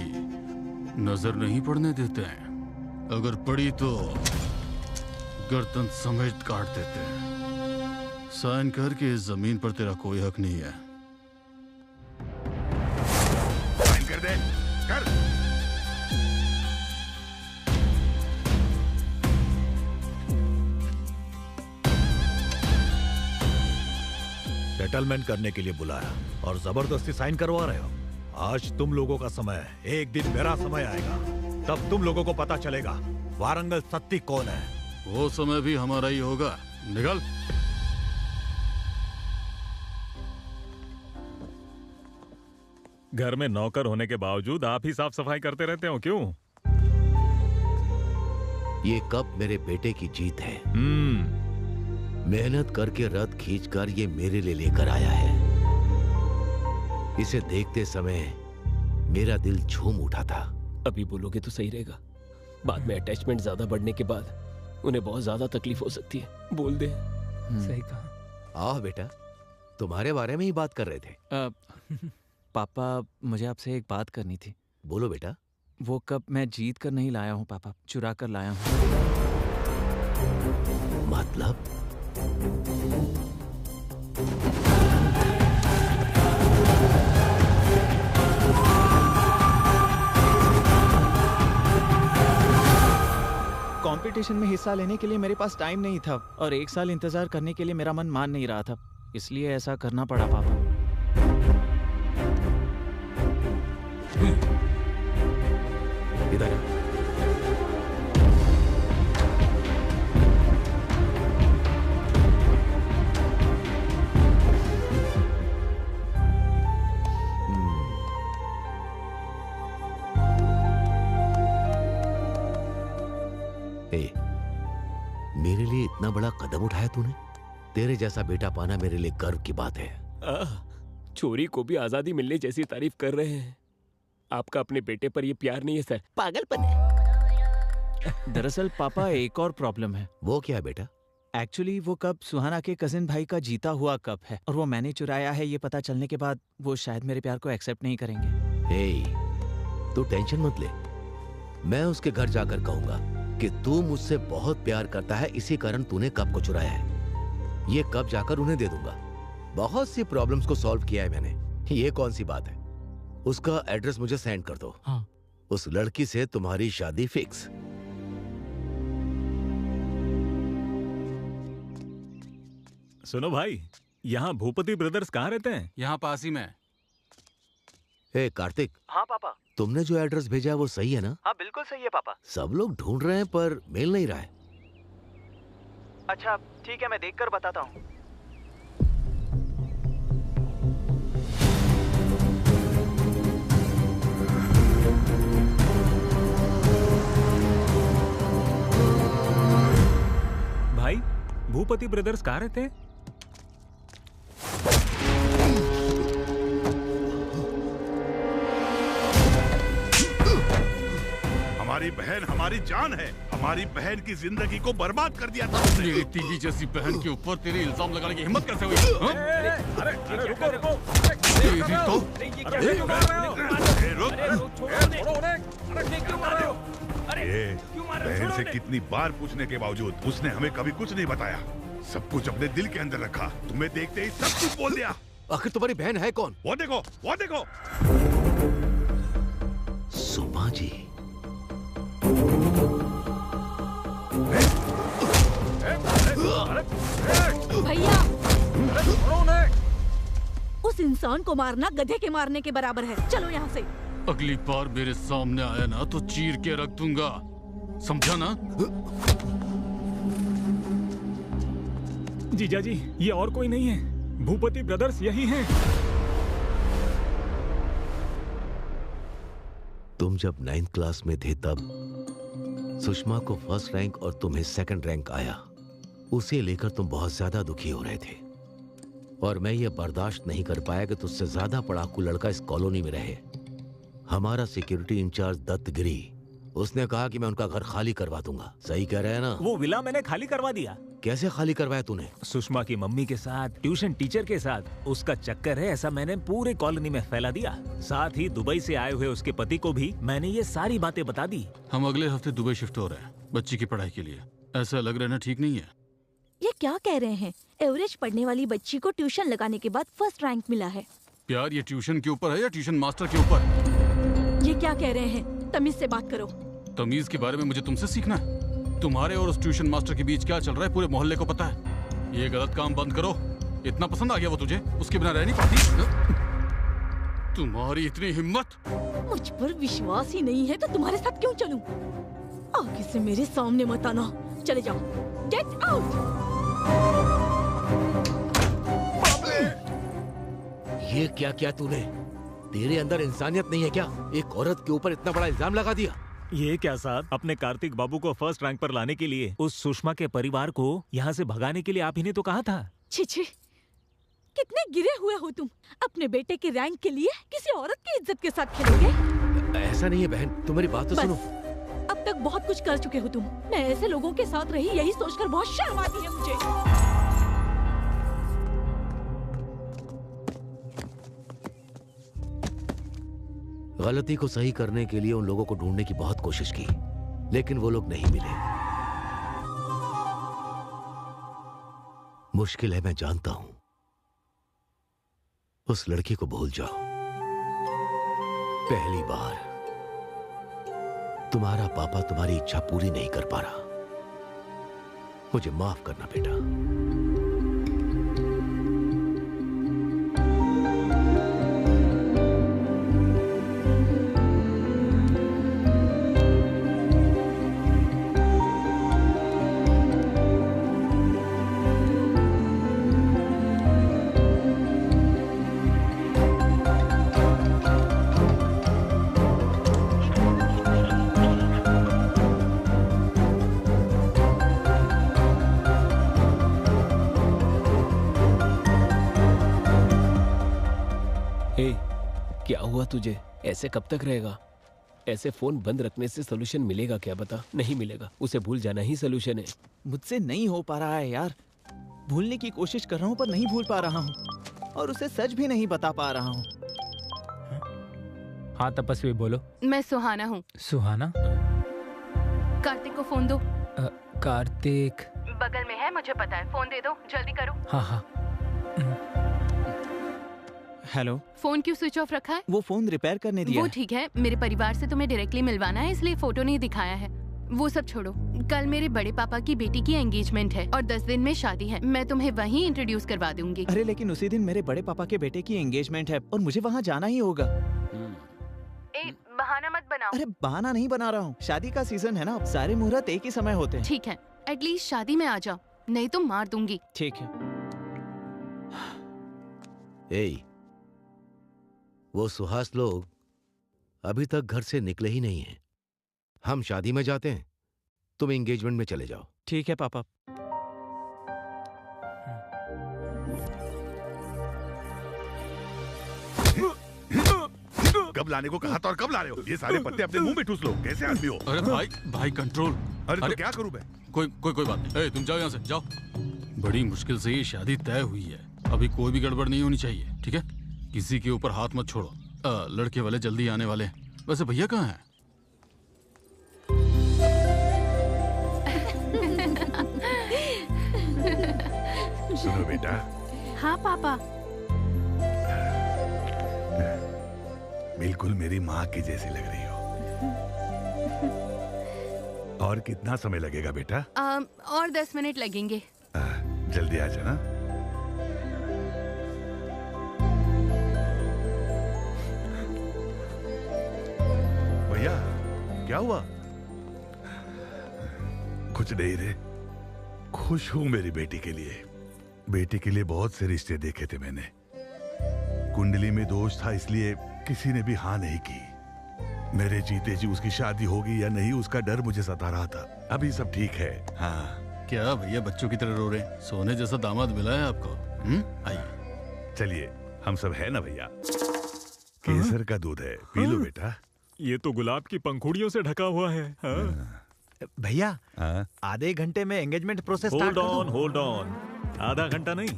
[SPEAKER 9] नजर नहीं पड़ने देते हैं। अगर पड़ी तो गर्दन समेत काट देते हैं। साइन कर के इस जमीन पर तेरा कोई हक नहीं है।
[SPEAKER 1] साइन कर दे, कर।
[SPEAKER 12] सेटलमेंट करने के लिए बुलाया और जबरदस्ती साइन करवा रहे हो। आज तुम लोगों का समय है, एक दिन मेरा समय आएगा, तब तुम लोगों को पता चलेगा वारंगल सत्ती कौन है।
[SPEAKER 9] वो समय भी हमारा ही होगा। निकल।
[SPEAKER 10] घर में नौकर होने के बावजूद आप ही साफ सफाई करते रहते हो क्यों?
[SPEAKER 3] ये कप मेरे बेटे की जीत है। मेहनत करके रथ खींचकर ये मेरे लिए लेकर आया है। इसे देखते समय मेरा दिल झूम उठा था।
[SPEAKER 2] अभी बोलोगे तो सही रहेगा, बाद में अटैचमेंट ज्यादा बढ़ने के बाद उन्हें बहुत ज्यादा तकलीफ हो सकती है। बोल दे।
[SPEAKER 7] सही कहा।
[SPEAKER 3] आओ बेटा, तुम्हारे बारे में ही बात कर रहे थे।
[SPEAKER 4] पापा, मुझे आपसे एक बात करनी थी।
[SPEAKER 3] बोलो बेटा।
[SPEAKER 4] वो कप मैं जीत कर नहीं लाया हूँ पापा, चुरा कर लाया हूँ।
[SPEAKER 3] मतलब?
[SPEAKER 4] कंपटीशन में हिस्सा लेने के लिए मेरे पास टाइम नहीं था और 1 साल इंतजार करने के लिए मेरा मन मान नहीं रहा था, इसलिए ऐसा करना पड़ा पापा।
[SPEAKER 3] इधर मेरे लिए इतना बड़ा कदम उठाया तूने। तेरे जैसा बेटा पाना मेरे लिए गर्व की बात है।
[SPEAKER 2] छोरी को भी आजादी मिलने जैसी तारीफ कर रहे हैं। आपका अपने बेटे पर ये प्यार नहीं है सर, पागलपन है।
[SPEAKER 4] दरअसल पापा, एक और प्रॉब्लम है।
[SPEAKER 3] वो क्या है बेटा?
[SPEAKER 4] एक्चुअली वो कप सुहाना के कजिन भाई का जीता हुआ कप है और वो मैंने चुराया है। ये पता चलने के बाद वो शायद मेरे प्यार को एक्सेप्ट नहीं करेंगे।
[SPEAKER 3] तू टेंशन मत ले, मैं उसके घर जाकर कहूंगा कि तू मुझसे बहुत प्यार करता है, इसी कारण तूने कप को चुराया है। ये कप जाकर उन्हें दे दूंगा। बहुत सी प्रॉब्लम्स को सॉल्व किया है मैंने, ये कौन सी बात है। उसका एड्रेस मुझे सेंड कर दो।
[SPEAKER 4] हाँ।
[SPEAKER 3] उस लड़की से तुम्हारी शादी फिक्स।
[SPEAKER 10] सुनो भाई, यहाँ भूपति ब्रदर्स कहाँ रहते हैं?
[SPEAKER 9] यहाँ पास ही में।
[SPEAKER 3] हे कार्तिक।
[SPEAKER 4] हाँ पापा।
[SPEAKER 3] तुमने जो एड्रेस भेजा है वो सही है ना?
[SPEAKER 4] हाँ बिल्कुल सही है पापा।
[SPEAKER 3] सब लोग ढूंढ रहे हैं पर मिल नहीं रहा है।
[SPEAKER 4] अच्छा ठीक है, मैं देखकर बताता हूँ।
[SPEAKER 10] भाई, भूपति ब्रदर्स कहाँ रहते हैं?
[SPEAKER 1] हमारी बहन हमारी जान है। हमारी बहन की जिंदगी को बर्बाद कर दिया था।
[SPEAKER 9] मेरी तीली जैसी बहन के ऊपर तेरे इल्जाम लगाने की हिम्मत कैसे हुई?
[SPEAKER 10] अरे रुको रुको।
[SPEAKER 1] बहन से कितनी बार पूछने के बावजूद उसने हमें कभी कुछ नहीं बताया। सब कुछ अपने दिल के अंदर रखा। तुम्हें देखते ही सब कुछ बोल दिया।
[SPEAKER 3] आखिर तुम्हारी बहन है कौन?
[SPEAKER 1] वो देखो, वो देखो।
[SPEAKER 3] सुमा जी।
[SPEAKER 6] भैया, उस इंसान को मारना गधे के मारने के बराबर है। चलो यहाँ से।
[SPEAKER 9] अगली बार मेरे सामने आया ना तो चीर के रख दूंगा, समझा ना?
[SPEAKER 10] जीजा जी, ये और कोई नहीं है, भूपति ब्रदर्स यही हैं।
[SPEAKER 3] तुम जब 9th क्लास में थे तब सुषमा को फर्स्ट रैंक और तुम्हें सेकंड रैंक आया। उसे लेकर तुम बहुत ज्यादा दुखी हो रहे थे और मैं ये बर्दाश्त नहीं कर पाया कि तुझसे ज्यादा पढ़ाकू लड़का इस कॉलोनी में रहे। हमारा सिक्योरिटी इंचार्ज दत्तगिरी, उसने कहा कि मैं उनका घर खाली करवा दूंगा। सही कह रहे हैं ना?
[SPEAKER 10] वो विला मैंने खाली करवा दिया।
[SPEAKER 3] कैसे खाली करवाया तूने?
[SPEAKER 10] सुषमा की मम्मी के साथ, ट्यूशन टीचर के साथ उसका चक्कर है, ऐसा मैंने पूरे कॉलोनी में फैला दिया। साथ ही दुबई से आए हुए उसके पति को भी मैंने ये सारी बातें बता दी।
[SPEAKER 9] हम अगले हफ्ते दुबई शिफ्ट हो रहे हैं बच्ची की पढ़ाई के लिए। ऐसा लग रहा है ना, ठीक नहीं है?
[SPEAKER 6] ये क्या कह रहे हैं? एवरेज पढ़ने वाली बच्ची को ट्यूशन लगाने के बाद फर्स्ट रैंक मिला है।
[SPEAKER 9] प्यार ये ट्यूशन के ऊपर है या ट्यूशन मास्टर के ऊपर?
[SPEAKER 6] ये क्या कह रहे हैं? तमीज से बात करो।
[SPEAKER 9] तमीज के बारे में मुझे तुमसे सीखना है? तुम्हारे और उस ट्यूशन मास्टर के बीच क्या चल रहा है पूरे मोहल्ले को पता है। ये गलत काम बंद करो इतना पसंद आ गया वो तुझे? उसके बिना रह नहीं पाती? तुम्हारी इतनी हिम्मत!
[SPEAKER 6] मुझ पर विश्वास ही नहीं है तो तुम्हारे साथ क्यों चलूं? आगे से मेरे सामने मत आना। चले जाओ। Get out.
[SPEAKER 3] ये क्या किया तूने? तेरे अंदर इंसानियत नहीं है क्या? एक औरत के ऊपर इतना बड़ा इल्जाम लगा दिया।
[SPEAKER 10] ये क्या साहब, अपने कार्तिक बाबू को फर्स्ट रैंक पर लाने के लिए उस सुषमा के परिवार को यहाँ से भगाने के लिए आप ही ने तो कहा था।
[SPEAKER 6] छी छी, कितने गिरे हुए हो तुम। अपने बेटे के रैंक के लिए किसी औरत की इज्जत के साथ खेलोगे?
[SPEAKER 3] ऐसा नहीं है बहन, तुम मेरी बात तो सुनो।
[SPEAKER 6] अब तक बहुत कुछ कर चुके हो तुम। मैं ऐसे लोगों के साथ रही, यही सोचकर बहुत शर्म आती है मुझे।
[SPEAKER 3] गलती को सही करने के लिए उन लोगों को ढूंढने की बहुत कोशिश की, लेकिन वो लोग नहीं मिले। मुश्किल है, मैं जानता हूं। उस लड़की को भूल जाओ। पहली बार तुम्हारा पापा तुम्हारी इच्छा पूरी नहीं कर पा रहा। मुझे माफ करना बेटा।
[SPEAKER 2] क्या हुआ तुझे? ऐसे कब तक रहेगा? ऐसे फोन बंद रखने से सोल्यूशन मिलेगा क्या? बता। नहीं मिलेगा। उसे भूल जाना ही सोल्यूशन है।
[SPEAKER 4] मुझसे नहीं हो पा रहा है यार। भूलने की कोशिश कर रहा हूँ पर नहीं भूल पा रहा हूँ, और उसे सच भी नहीं बता पा रहा हूँ।
[SPEAKER 7] हाँ तपस्वी बोलो।
[SPEAKER 5] मैं सुहाना हूँ।
[SPEAKER 7] सुहाना?
[SPEAKER 5] कार्तिक को फोन दो।
[SPEAKER 7] कार्तिक
[SPEAKER 5] बगल में है, मुझे पता है। फोन दे दो, जल्दी करो।
[SPEAKER 7] हाँ हाँ।
[SPEAKER 4] हेलो।
[SPEAKER 5] फोन क्यों स्विच ऑफ रखा है?
[SPEAKER 4] वो फोन रिपेयर करने दिया
[SPEAKER 5] वो
[SPEAKER 4] है।
[SPEAKER 5] ठीक है, मेरे परिवार से तुम्हें डायरेक्टली मिलवाना है, इसलिए फोटो नहीं दिखाया है। वो सब छोड़ो। कल मेरे बड़े पापा की बेटी की एंगेजमेंट है और 10 दिन में शादी है। मैं तुम्हें वहीं इंट्रोड्यूस करवा दूंगी।
[SPEAKER 4] अरे लेकिन उसी दिन मेरे बड़े पापा के बेटे की एंगेजमेंट है और मुझे वहाँ जाना ही होगा।
[SPEAKER 5] बहाना मत बनाओ।
[SPEAKER 4] अरे बहाना नहीं बना रहा हूँ, शादी का सीजन है ना, सारे मुहूर्त एक ही समय होते हैं।
[SPEAKER 5] ठीक है, एटलीस्ट शादी में आ जाओ, नहीं तो मार दूंगी।
[SPEAKER 4] ठीक है।
[SPEAKER 3] वो सुहास लोग अभी तक घर से निकले ही नहीं हैं। हम शादी में जाते हैं, तुम एंगेजमेंट में चले जाओ।
[SPEAKER 4] ठीक है पापा।
[SPEAKER 1] कब लाने को कहा था और कब ला रहे हो? ये सारे पत्ते अपने मुंह में ठूस लो। कैसे आदमी हो?
[SPEAKER 9] अरे भाई कंट्रोल।
[SPEAKER 1] अरे तो क्या करूं मैं?
[SPEAKER 9] कोई बात नहीं। तुम जाओ यहाँ से, जाओ। बड़ी मुश्किल से ये शादी तय हुई है, अभी कोई भी गड़बड़ नहीं होनी चाहिए, ठीक है? किसी के ऊपर हाथ मत छोड़ो। लड़के वाले जल्दी आने वाले हैं। वैसे भैया कहाँ हैं?
[SPEAKER 1] सुनो बेटा।
[SPEAKER 5] हाँ पापा।
[SPEAKER 1] बिल्कुल मेरी माँ की जैसी लग रही हो। और कितना समय लगेगा बेटा?
[SPEAKER 5] और 10 मिनट लगेंगे।
[SPEAKER 1] जल्दी आ जाना। भैया क्या हुआ? कुछ नहीं रे, खुश हूं मेरी बेटी के लिए। बेटी के लिए बहुत से रिश्ते देखे थे मैंने। कुंडली में दोष था, इसलिए किसी ने भी हाँ नहीं की। मेरे जीते जी उसकी शादी होगी या नहीं, उसका डर मुझे सता रहा था। अभी सब ठीक है। हाँ।
[SPEAKER 9] क्या भैया बच्चों की तरह रो रहे हैं? सोने जैसा दामाद मिला है आपको।
[SPEAKER 1] आइए चलिए, हम सब है ना भैया। केसर का दूध है, पी लो बेटा।
[SPEAKER 10] ये तो गुलाब की पंखुड़ियों से ढका हुआ है।
[SPEAKER 12] भैया आधे घंटे में एंगेजमेंट प्रोसेस स्टार्ट कर दो।
[SPEAKER 10] Hold on. आधा घंटा नहीं,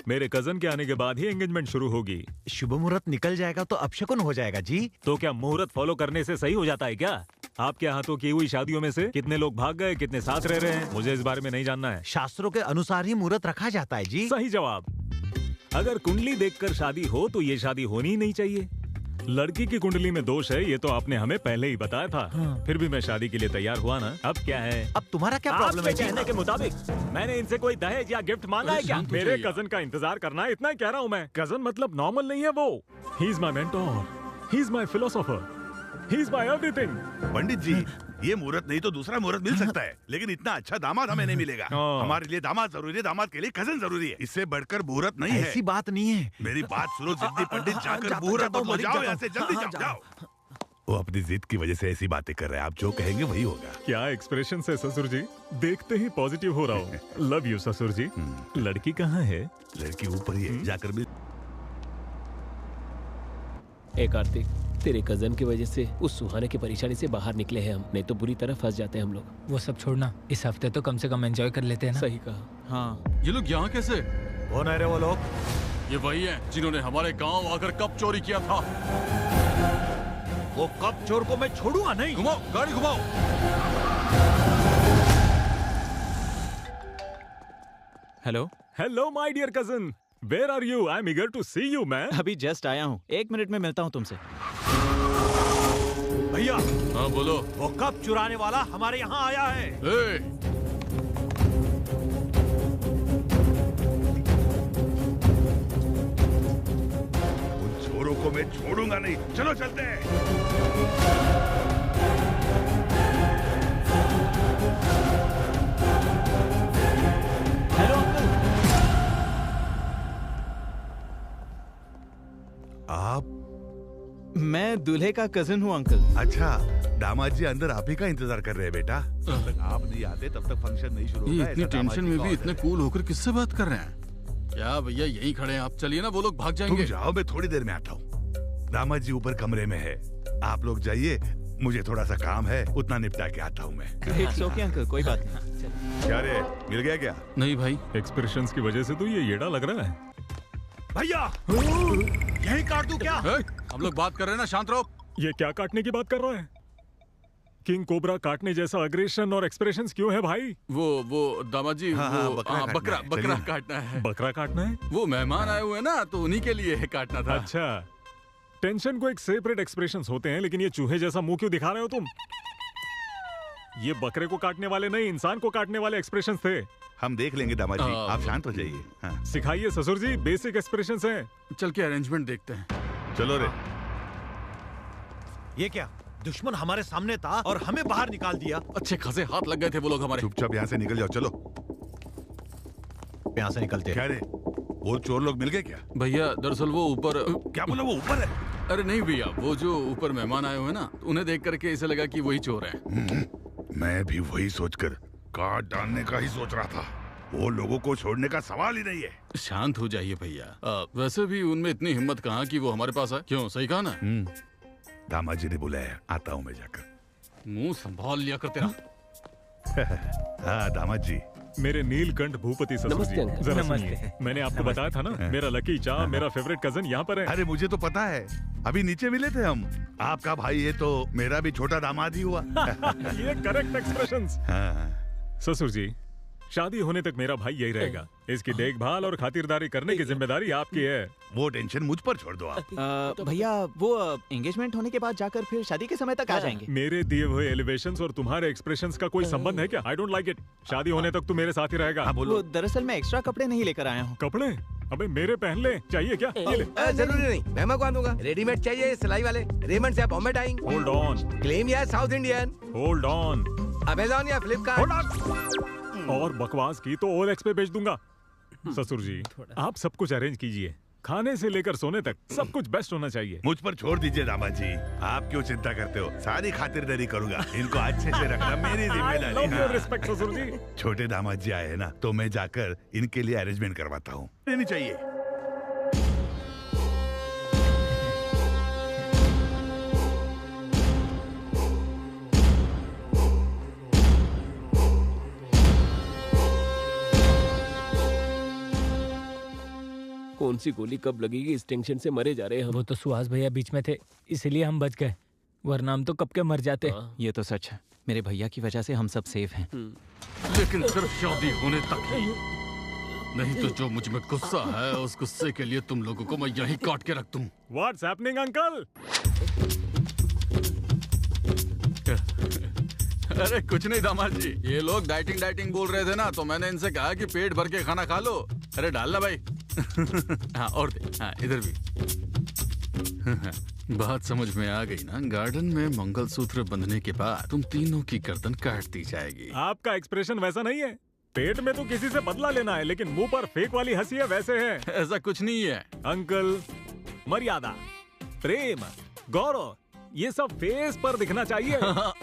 [SPEAKER 10] मेरे कजन के आने के बाद ही एंगेजमेंट शुरू होगी।
[SPEAKER 12] शुभ मुहूर्त निकल जाएगा तो अपशकुन हो जाएगा जी।
[SPEAKER 10] तो क्या मुहूर्त फॉलो करने से सही हो जाता है क्या? आपके हाथों की हुई शादियों में से कितने लोग भाग गए, कितने साथ रह रहे हैं, मुझे इस बारे में नहीं जानना है।
[SPEAKER 12] शास्त्रों के अनुसार ही मुहूर्त रखा जाता है जी।
[SPEAKER 10] सही जवाब। अगर कुंडली देखकर शादी हो तो ये शादी होनी ही नहीं चाहिए। लड़की की कुंडली में दोष है, ये तो आपने हमें पहले ही बताया था। फिर भी मैं शादी के लिए तैयार हुआ ना। अब क्या है?
[SPEAKER 12] अब तुम्हारा क्या प्रॉब्लम है?
[SPEAKER 10] कहने के मुताबिक मैंने इनसे कोई दहेज या गिफ्ट मांगा है क्या? मेरे कजन का इंतजार करना है, इतना ही कह रहा हूँ मैं। कजन मतलब नॉर्मल नहीं है वो। He is my mentor, he is my philosopher, he is my everything.
[SPEAKER 1] Pandit ji, ये मुहूर्त नहीं तो दूसरा मुहूर्त मिल सकता है, लेकिन इतना अच्छा दामाद हमें नहीं मिलेगा। हमारे लिए दामाद जरूरी है, दामाद के लिए कजन जरूरी है। इससे बढ़कर मुहूर्त नहीं है।
[SPEAKER 12] ऐसी बात नहीं है।
[SPEAKER 1] मेरी बात सुनो जिद्दी पंडित, जाकर मुहूर्त हो जाओ यहाँ से, जल्दी जाओ जाओ। वो अपनी जिद की वजह से ऐसी बातें कर रहे हैं, आप जो कहेंगे वही होगा।
[SPEAKER 10] क्या एक्सप्रेशन है ससुर जी, देखते ही पॉजिटिव हो रहा हूँ। लव यू ससुर जी। लड़की कहाँ है?
[SPEAKER 1] लड़की ऊपर ही है, जाकर भी।
[SPEAKER 2] कार्तिक, तेरे कजन की वजह से उस सुहाने की परेशानी से बाहर निकले हैं हम, नहीं तो बुरी तरह फंस जाते हैं हम लोग।
[SPEAKER 7] वो सब छोड़ना, इस हफ्ते तो कम से कम एंजॉय कर लेते हैं ना।
[SPEAKER 2] सही कहा।
[SPEAKER 9] हाँ, ये लोग यहाँ कैसे?
[SPEAKER 12] कौन है रे वो लोग?
[SPEAKER 9] ये वही हैं जिन्होंने हमारे गांव आकर कप चोरी किया था।
[SPEAKER 12] वो कप चोर को मैं छोड़ूंगा नहीं।
[SPEAKER 9] घुमाओ, गाड़ी घुमाओ।
[SPEAKER 4] Hello
[SPEAKER 10] hello my dear cousin, where are you? I am eager to see you man.
[SPEAKER 4] अभी जस्ट आया हूँ, 1 मिनट में मिलता हूँ तुमसे।
[SPEAKER 12] भैया।
[SPEAKER 9] हाँ बोलो।
[SPEAKER 12] वो कप चुराने वाला हमारे यहाँ आया है।
[SPEAKER 1] उन चोरों को मैं छोड़ूंगा नहीं, चलो चलते हैं।
[SPEAKER 4] Hello uncle.
[SPEAKER 1] आप?
[SPEAKER 4] मैं दूल्हे का कजिन हूँ अंकल।
[SPEAKER 1] अच्छा, दामाद जी अंदर आप ही का इंतजार कर रहे हैं बेटा। जब तक आप नहीं आते तब तक फंक्शन नहीं शुरू होगा।
[SPEAKER 9] इतनी टेंशन में भी इतने कूल होकर किससे बात कर रहे हैं? क्या भैया यहीं खड़े हैं आप? चलिए ना, वो लोग भाग जाएंगे।
[SPEAKER 1] तुम जाओ, मैं थोड़ी देर में आता हूँ। दामाद जी ऊपर कमरे में है, आप लोग जाइए, मुझे थोड़ा सा काम है, उतना निपटा के आता हूँ मैं।
[SPEAKER 4] इट्स ओके अंकल, कोई बात नहीं।
[SPEAKER 1] क्या रे, मिल गया क्या?
[SPEAKER 9] नहीं भाई,
[SPEAKER 10] एक्सप्रेशंस की वजह से तो ये येड़ा लग रहा है।
[SPEAKER 12] भैया यही काट दूं क्या?
[SPEAKER 9] हम लोग बात कर रहे हैं ना, शांत रहो।
[SPEAKER 10] ये क्या काटने की बात कर रहा है? किंग कोबरा काटने जैसा अग्रेशन और एक्सप्रेशंस क्यों है भाई?
[SPEAKER 9] वो दामाद जी, वो बकरा काटना है।
[SPEAKER 10] बकरा काटना है?
[SPEAKER 9] वो मेहमान आए हुए हैं ना, तो उन्हीं के लिए काटना था।
[SPEAKER 10] अच्छा, टेंशन को एक सेपरेट एक्सप्रेशंस होते हैं, लेकिन ये चूहे जैसा मुंह क्यों दिखा रहे हो तुम? ये बकरे को काटने वाले नहीं, इंसान को काटने वाले एक्सप्रेशंस थे।
[SPEAKER 1] हम देख लेंगे दामाद जी, आप शांत हो जाइए। हाँ।
[SPEAKER 10] सिखाइए ससुर जी, बेसिक एक्सप्रेशंस हैं।
[SPEAKER 9] चल के अरेंजमेंट देखते हैं।
[SPEAKER 1] चलो रे।
[SPEAKER 12] ये क्या, दुश्मन हमारे सामने था और हमें बाहर निकाल दिया?
[SPEAKER 9] अच्छे खासे हाथ लग गए थे वो लोग हमारे।
[SPEAKER 1] चुपचाप यहाँ से निकल जाओ, चलो।
[SPEAKER 12] यहाँ से निकलते।
[SPEAKER 1] क्या रे, वो चोर लोग मिल गए क्या?
[SPEAKER 9] भैया दरअसल वो ऊपर।
[SPEAKER 1] क्या बोला, वो ऊपर है?
[SPEAKER 9] अरे नहीं भैया, वो जो ऊपर मेहमान आए हुए हैं ना, उन्हें देख करके ऐसा लगा कि वही चोर है।
[SPEAKER 1] मैं भी वही सोचकर काट डालने का ही सोच रहा था। वो लोगों को छोड़ने का सवाल ही नहीं है।
[SPEAKER 9] शांत हो जाइए भैया। वैसे भी उनमें इतनी हिम्मत कहाँ कि वो हमारे पास आए। क्यों, सही कहा ना?
[SPEAKER 1] दामाद जी ने बुलाया, आता हूँ मैं जाकर।
[SPEAKER 9] मुंह संभाल लिया कर तेरा।
[SPEAKER 1] हाँ दामाद जी।
[SPEAKER 10] मेरे नीलकंठ भूपति ससुर जी, जरा सुनिए। मैंने आपको बताया था ना, मेरा लकी चार्म, मेरा फेवरेट कजन यहाँ पर है।
[SPEAKER 1] अरे मुझे तो पता है, अभी नीचे मिले थे हम। आपका भाई है तो मेरा भी छोटा दामाद ही हुआ।
[SPEAKER 10] ये करेक्ट एक्सप्रेशंस। ससुर जी, शादी होने तक मेरा भाई यही रहेगा। इसकी देखभाल और खातिरदारी करने की जिम्मेदारी आपकी है।
[SPEAKER 1] वो टेंशन मुझ पर छोड़ दो आप।
[SPEAKER 4] भैया वो एंगेजमेंट होने के बाद जाकर फिर शादी के समय तक आ जाएंगे।
[SPEAKER 10] मेरे दिए हुए एलिवेशंस और तुम्हारे एक्सप्रेशंस का कोई संबंध है क्या? I don't like it. शादी होने तक तू मेरे साथ ही रहेगा।
[SPEAKER 4] वो दरअसल मैं एक्स्ट्रा कपड़े नहीं लेकर आया हूँ।
[SPEAKER 10] कपड़े? अबे मेरे पहन ले, चाहिए क्या? ये ले।
[SPEAKER 11] जरूरी नहीं, मैं मंगवा दूंगा। रेडीमेड चाहिए सिलाई वाले? रेमंड से Bombay Dyeing.
[SPEAKER 10] Hold on.
[SPEAKER 11] Claim या south Indian?
[SPEAKER 10] Hold on.
[SPEAKER 11] Amazon या फ्लिपकार्ट?
[SPEAKER 10] और बकवास की तो OLX पे बेच दूंगा। ससुर जी, आप सब कुछ अरेंज कीजिए, खाने से लेकर सोने तक सब कुछ बेस्ट होना चाहिए।
[SPEAKER 1] मुझ पर छोड़ दीजिए दामाद जी, आप क्यों चिंता करते हो? सारी खातिरदारी करूंगा। इनको अच्छे से रखना मेरी जिम्मेदारी।
[SPEAKER 10] रिस्पेक्ट ससुर जी।
[SPEAKER 1] छोटे दामाद जी आए हैं ना, तो मैं जाकर इनके लिए अरेंजमेंट करवाता हूँ। नहीं चाहिए।
[SPEAKER 2] कौन सी गोली कब लगेगी, इस टेंशन से मरे जा रहे हैं हम।
[SPEAKER 7] वो तो सुहास भैया बीच में थे, इसलिए हम बच गए, वरना हम तो कब के मर जाते।
[SPEAKER 4] ये तो सच है, मेरे भैया की वजह से हम सब सेफ हैं।
[SPEAKER 9] लेकिन सिर्फ शादी होने तक ही। नहीं तो जो मुझ में गुस्सा है उस गुस्से के लिए तुम लोगों को मैं यहीं काट के रख दूं।
[SPEAKER 10] What's happening, uncle?
[SPEAKER 9] अरे कुछ नहीं दामाद जी, ये लोग डाइटिंग बोल रहे थे ना, तो मैंने इनसे कहा कि पेट भर के खाना खा लो। अरे डालना भाई। हाँ और दे, हाँ इधर भी। बात समझ में आ गई ना? गार्डन में मंगलसूत्र बंधने के बाद तुम तीनों की गर्दन काट दी जाएगी।
[SPEAKER 10] आपका एक्सप्रेशन वैसा नहीं है। पेट में तो किसी से बदला लेना है, लेकिन मुंह पर फेक वाली हंसी है वैसे है।
[SPEAKER 9] ऐसा कुछ नहीं है
[SPEAKER 10] अंकल, मर्यादा, प्रेम, गौरव, ये सब फेस पर दिखना चाहिए।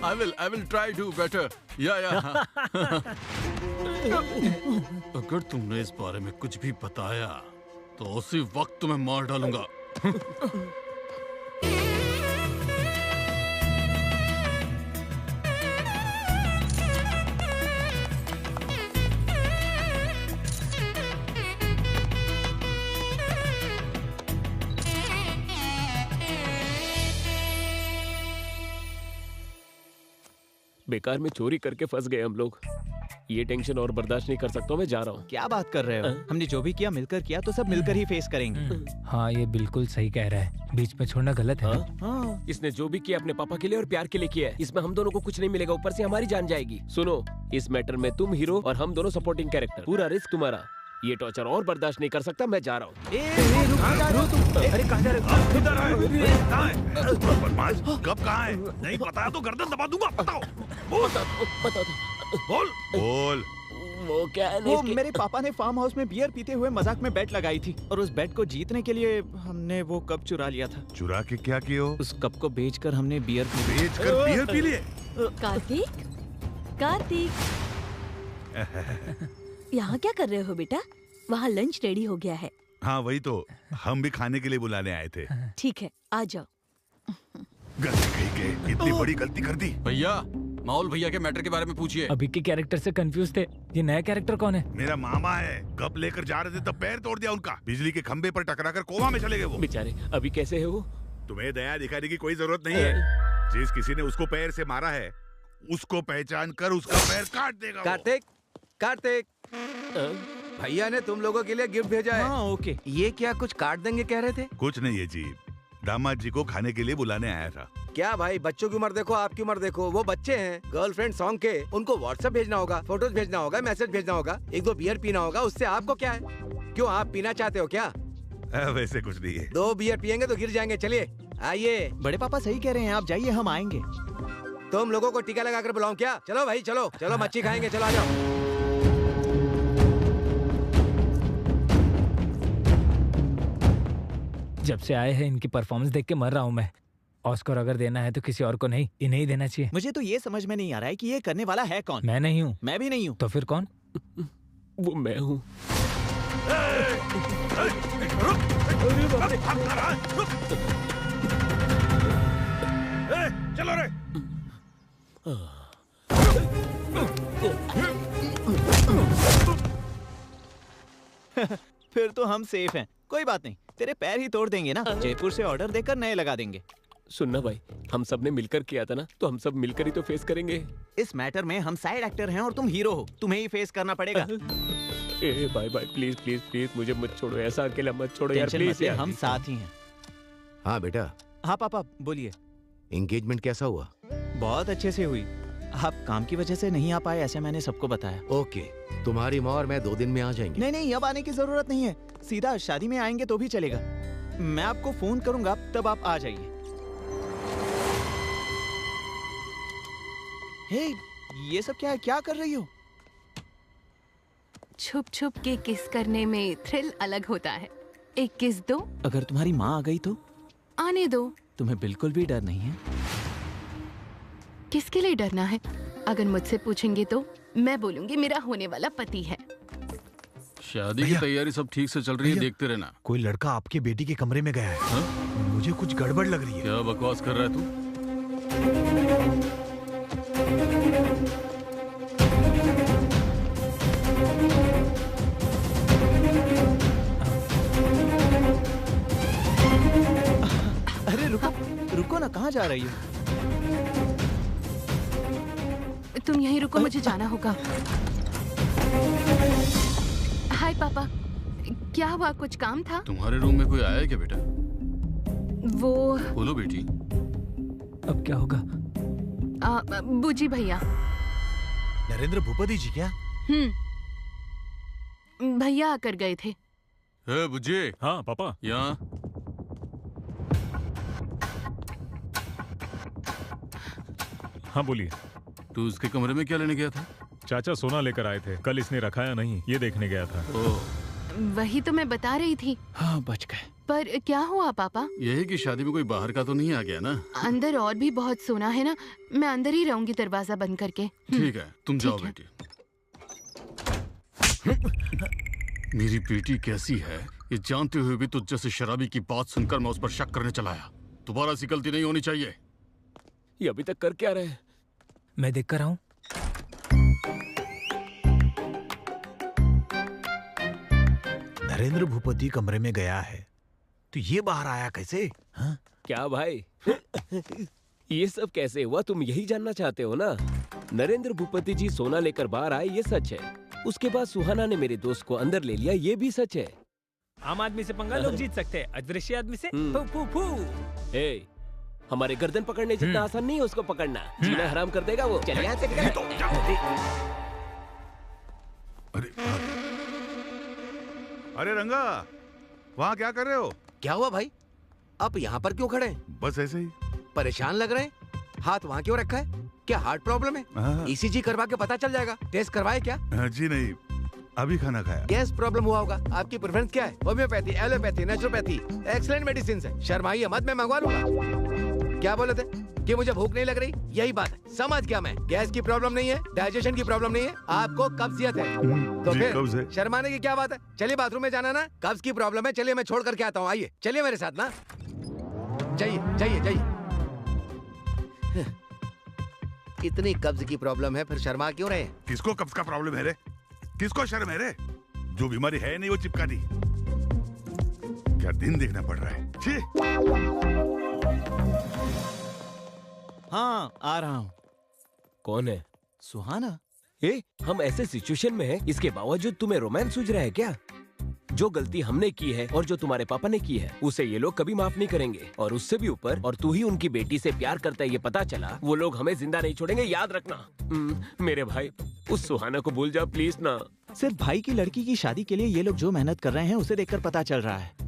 [SPEAKER 9] I will try to better. या। अगर तुमने इस बारे में कुछ भी बताया तो उसी वक्त तुम्हें मार डालूंगा।
[SPEAKER 2] बेकार में चोरी करके फंस गए हम लोग। ये टेंशन और बर्दाश्त नहीं कर सकता, मैं जा रहा हूँ।
[SPEAKER 4] क्या बात कर रहे हो? हमने जो भी किया मिलकर किया, तो सब मिलकर ही फेस करेंगे।
[SPEAKER 7] हाँ ये बिल्कुल सही कह रहा है, बीच में छोड़ना गलत है।
[SPEAKER 2] हाँ, इसने जो भी किया अपने पापा के लिए और प्यार के लिए किया है। इसमें हम दोनों को कुछ नहीं मिलेगा, ऊपर से हमारी जान जाएगी। सुनो, इस मैटर में तुम हीरो और हम दोनों सपोर्टिंग कैरेक्टर। पूरा रिस्क तुम्हारा। ये टॉर्चर और बर्दाश्त नहीं कर सकता, मैं जा रहा हूँ।
[SPEAKER 12] अरे कहाँ जा रहे हो? बदमाश, कब कहाँ है? नहीं बताया तो गर्दन दबा दूंगा। बताओ। बोल।
[SPEAKER 2] वो क्या है?
[SPEAKER 4] वो मेरे पापा ने फार्म हाउस में बियर पीते हुए मजाक में बेट लगाई थी, और उस बेट को जीतने के लिए हमने वो कप चुरा लिया था।
[SPEAKER 1] चुरा के क्या किया?
[SPEAKER 4] उस कप को बेचकर हमने बियर
[SPEAKER 1] पी लिए।
[SPEAKER 6] कार्तिक यहाँ क्या कर रहे हो बेटा? वहाँ लंच रेडी हो गया है।
[SPEAKER 1] हाँ वही तो, हम भी खाने के लिए बुलाने आए थे।
[SPEAKER 6] ठीक है, आ जाओ।
[SPEAKER 1] गलती कही के, इतनी बड़ी गलती कर दी।
[SPEAKER 9] भैया, माहौल भैया के मैटर के बारे में पूछिए।
[SPEAKER 7] अभी के कैरेक्टर से कंफ्यूज थे, ये नया कैरेक्टर कौन है?
[SPEAKER 1] मेरा मामा है। कब लेकर जा रहे थे तब पैर तोड़ दिया उनका। बिजली के खंबे पर टकराकर कोमा में चले गए वो
[SPEAKER 2] बेचारे। अभी कैसे है वो?
[SPEAKER 1] तुम्हें दया दिखाने की कोई जरूरत नहीं है। जिस किसी ने उसको पैर से मारा है, उसको पहचान कर उसका पैर काट देगा।
[SPEAKER 11] कार्तिक, भैया ने तुम लोगों के लिए गिफ्ट भेजा है।
[SPEAKER 4] हाँ, ओके।
[SPEAKER 11] ये क्या कुछ काट देंगे कह रहे थे?
[SPEAKER 1] कुछ नहीं है जी, दामाद जी को खाने के लिए बुलाने आया था।
[SPEAKER 11] क्या भाई, बच्चों की उम्र देखो, आपकी उम्र देखो। वो बच्चे हैं, गर्लफ्रेंड सॉन्ग के। उनको व्हाट्सएप भेजना होगा, फोटोज भेजना होगा, मैसेज भेजना होगा, 1-2 बियर पीना होगा। उससे आपको क्या है? क्यों, आप पीना चाहते हो क्या?
[SPEAKER 1] वैसे कुछ नहीं है।
[SPEAKER 11] 2 बियर पियेंगे तो गिर जाएंगे। चलिए आइए।
[SPEAKER 4] बड़े पापा सही कह रहे हैं, आप जाइए, हम आएंगे।
[SPEAKER 11] तुम लोगों को टीका लगाकर बुलाऊं क्या? चलो भाई, चलो चलो, मच्छी खाएंगे। चलो आ जाओ।
[SPEAKER 7] जब से आए हैं इनकी परफॉर्मेंस देख के मर रहा हूँ मैं। ऑस्कर अगर देना है तो किसी और को नहीं, इन्हें ही देना चाहिए।
[SPEAKER 4] मुझे तो ये समझ में नहीं आ रहा है कि ये करने वाला है कौन।
[SPEAKER 7] मैं नहीं हूँ।
[SPEAKER 4] मैं भी नहीं हूँ।
[SPEAKER 7] तो फिर कौन?
[SPEAKER 2] वो मैं हूँ।
[SPEAKER 12] चलो रे।
[SPEAKER 4] फिर तो हम सेफ हैं। कोई बात नहीं, तेरे पैर ही तोड़ देंगे ना। जयपुर से ऑर्डर देकर नए लगा देंगे।
[SPEAKER 2] सुनना भाई, हम सब ने मिलकर किया था ना, तो हम सब मिलकर ही तो फेस करेंगे।
[SPEAKER 4] इस मैटर में हम साइड एक्टर हैं और तुम हीरो हो, तुम्हें ही फेस करना पड़ेगा।
[SPEAKER 2] Bye bye, please please please, मुझे मत छोड़ो, ऐसा अकेला मत छोड़ो यार, प्लीज यार।
[SPEAKER 4] हम साथ ही हैं।
[SPEAKER 3] हाँ बेटा।
[SPEAKER 4] हाँ पापा, बोलिए।
[SPEAKER 3] एंगेजमेंट कैसा हुआ?
[SPEAKER 4] बहुत अच्छे से हुई। आप काम की वजह से नहीं आ पाए, ऐसे मैंने सबको बताया।
[SPEAKER 3] ओके, तुम्हारी माँ और मैं 2 दिन में आ जाएंगे।
[SPEAKER 4] नहीं नहीं, अब आने की जरूरत नहीं है, सीधा शादी में आएंगे तो भी चलेगा। मैं आपको फोन करूंगा, तब आप आ जाइए। हे, ये सब क्या है? क्या कर रही हो?
[SPEAKER 5] छुप छुप के किस करने में थ्रिल अलग होता है। एक किस दो।
[SPEAKER 4] अगर तुम्हारी माँ आ गई तो?
[SPEAKER 5] आने दो।
[SPEAKER 4] तुम्हें बिल्कुल भी डर नहीं है?
[SPEAKER 5] किसके लिए डरना है? अगर मुझसे पूछेंगे तो मैं बोलूंगी मेरा होने वाला पति है।
[SPEAKER 9] शादी की तैयारी सब ठीक से चल रही है, देखते रहना।
[SPEAKER 12] कोई लड़का आपके बेटी के कमरे में गया है। मुझे कुछ गड़बड़ लग रही है।
[SPEAKER 9] क्या बकवास कर रहा है तू?
[SPEAKER 4] अरे रुको रुको ना, कहाँ जा रही हो?
[SPEAKER 5] तुम यहीं रुको, मुझे जाना होगा। हाय पापा, क्या हुआ? कुछ काम था?
[SPEAKER 9] तुम्हारे रूम में कोई आया है क्या बेटा?
[SPEAKER 5] वो
[SPEAKER 9] बोलो बेटी।
[SPEAKER 7] अब क्या होगा?
[SPEAKER 5] बूजी भैया।
[SPEAKER 12] नरेंद्र भूपति जी क्या?
[SPEAKER 5] भैया आकर गए थे।
[SPEAKER 9] बुज्जी।
[SPEAKER 10] हाँ पापा।
[SPEAKER 9] यहाँ।
[SPEAKER 10] हाँ बोलिए।
[SPEAKER 9] तू उसके कमरे में क्या लेने गया था?
[SPEAKER 10] चाचा सोना लेकर आए थे, कल इसने रखा या नहीं ये देखने गया था।
[SPEAKER 5] वही तो मैं बता रही थी।
[SPEAKER 4] हाँ बच गए।
[SPEAKER 5] पर क्या हुआ पापा?
[SPEAKER 9] यही कि शादी में कोई बाहर का तो नहीं आ गया ना?
[SPEAKER 5] अंदर और भी बहुत सोना है ना, मैं अंदर ही रहूंगी दरवाजा बंद करके।
[SPEAKER 9] ठीक है, तुम जाओ बेटी। मेरी बेटी कैसी है ये जानते हुए भी तुझ जैसे शराबी की बात सुनकर मैं उस पर शक करने चला आया। दोबारा ऐसी गलती नहीं होनी चाहिए।
[SPEAKER 2] ये अभी तक कर क्या रहे?
[SPEAKER 7] मैं देख कर आऊं।
[SPEAKER 12] नरेंद्र भूपति कमरे में गया है तो ये बाहर आया कैसे? हाँ?
[SPEAKER 2] क्या भाई ये सब कैसे हुआ, तुम यही जानना चाहते हो ना? नरेंद्र भूपति जी सोना लेकर बाहर आए ये सच है। उसके बाद सुहाना ने मेरे दोस्त को अंदर ले लिया ये भी सच है।
[SPEAKER 7] आम आदमी से पंगा लोग जीत सकते हैं, अदृश्य आदमी से फू फू फू।
[SPEAKER 2] ए, हमारे गर्दन पकड़ने जितना आसान नहीं है उसको पकड़ना। जीना हराम कर देगा वो। चल यहाँ से निकल।
[SPEAKER 1] अरे रंगा, वहाँ क्या कर रहे हो?
[SPEAKER 11] क्या हुआ भाई? आप यहाँ पर क्यों खड़े हैं?
[SPEAKER 1] बस ऐसे ही।
[SPEAKER 11] परेशान लग रहे हैं? हाथ वहाँ क्यों रखा है? क्या हार्ट प्रॉब्लम है? ECG करवा के पता चल जाएगा। टेस्ट करवाए क्या?
[SPEAKER 1] जी नहीं, अभी खाना खाया।
[SPEAKER 11] गैस प्रॉब्लम हुआ होगा। आपकी प्रेफरेंस क्या है? Homeopathy, allopathy, naturopathy? Excellent medicine है। शर्माइए मत, मैं मंगवा लूंगा। क्या बोले थे कि मुझे भूख नहीं लग रही? यही बात है। समझ गया मैं। गैस की प्रॉब्लम नहीं है, डाइजेशन की प्रॉब्लम नहीं है, आपको कब्जियत है। तो फिर शर्माने की क्या बात है? चलिए बाथरूम में जाना ना। कब्ज की प्रॉब्लम है, चलिए मैं छोड़ करके आता हूँ। आइए, चलिए मेरे साथ ना। जाइए जाइए जाइए। इतनी कब्ज की प्रॉब्लम है, फिर शर्मा क्यों रहे?
[SPEAKER 1] किसको कब्ज का प्रॉब्लम है रे? किसको शर्म है रे? जो बीमारी है नहीं वो चिपका दी। क्या दिन देखना पड़ रहा है? छी।
[SPEAKER 4] हाँ आ रहा हूँ।
[SPEAKER 2] कौन है?
[SPEAKER 4] सुहाना।
[SPEAKER 2] हम ऐसे सिचुएशन में हैं, इसके बावजूद तुम्हें रोमांस सूझ रहा है क्या? जो गलती हमने की है और जो तुम्हारे पापा ने की है उसे ये लोग कभी माफ नहीं करेंगे। और उससे भी ऊपर, और तू ही उनकी बेटी से प्यार करता है ये पता चला, वो लोग हमें जिंदा नहीं छोड़ेंगे, याद रखना। मेरे भाई, उस सुहाना को भूल जा प्लीज ना।
[SPEAKER 4] सिर्फ भाई की लड़की की शादी के लिए ये लोग जो मेहनत कर रहे हैं उसे देखकर पता चल रहा है।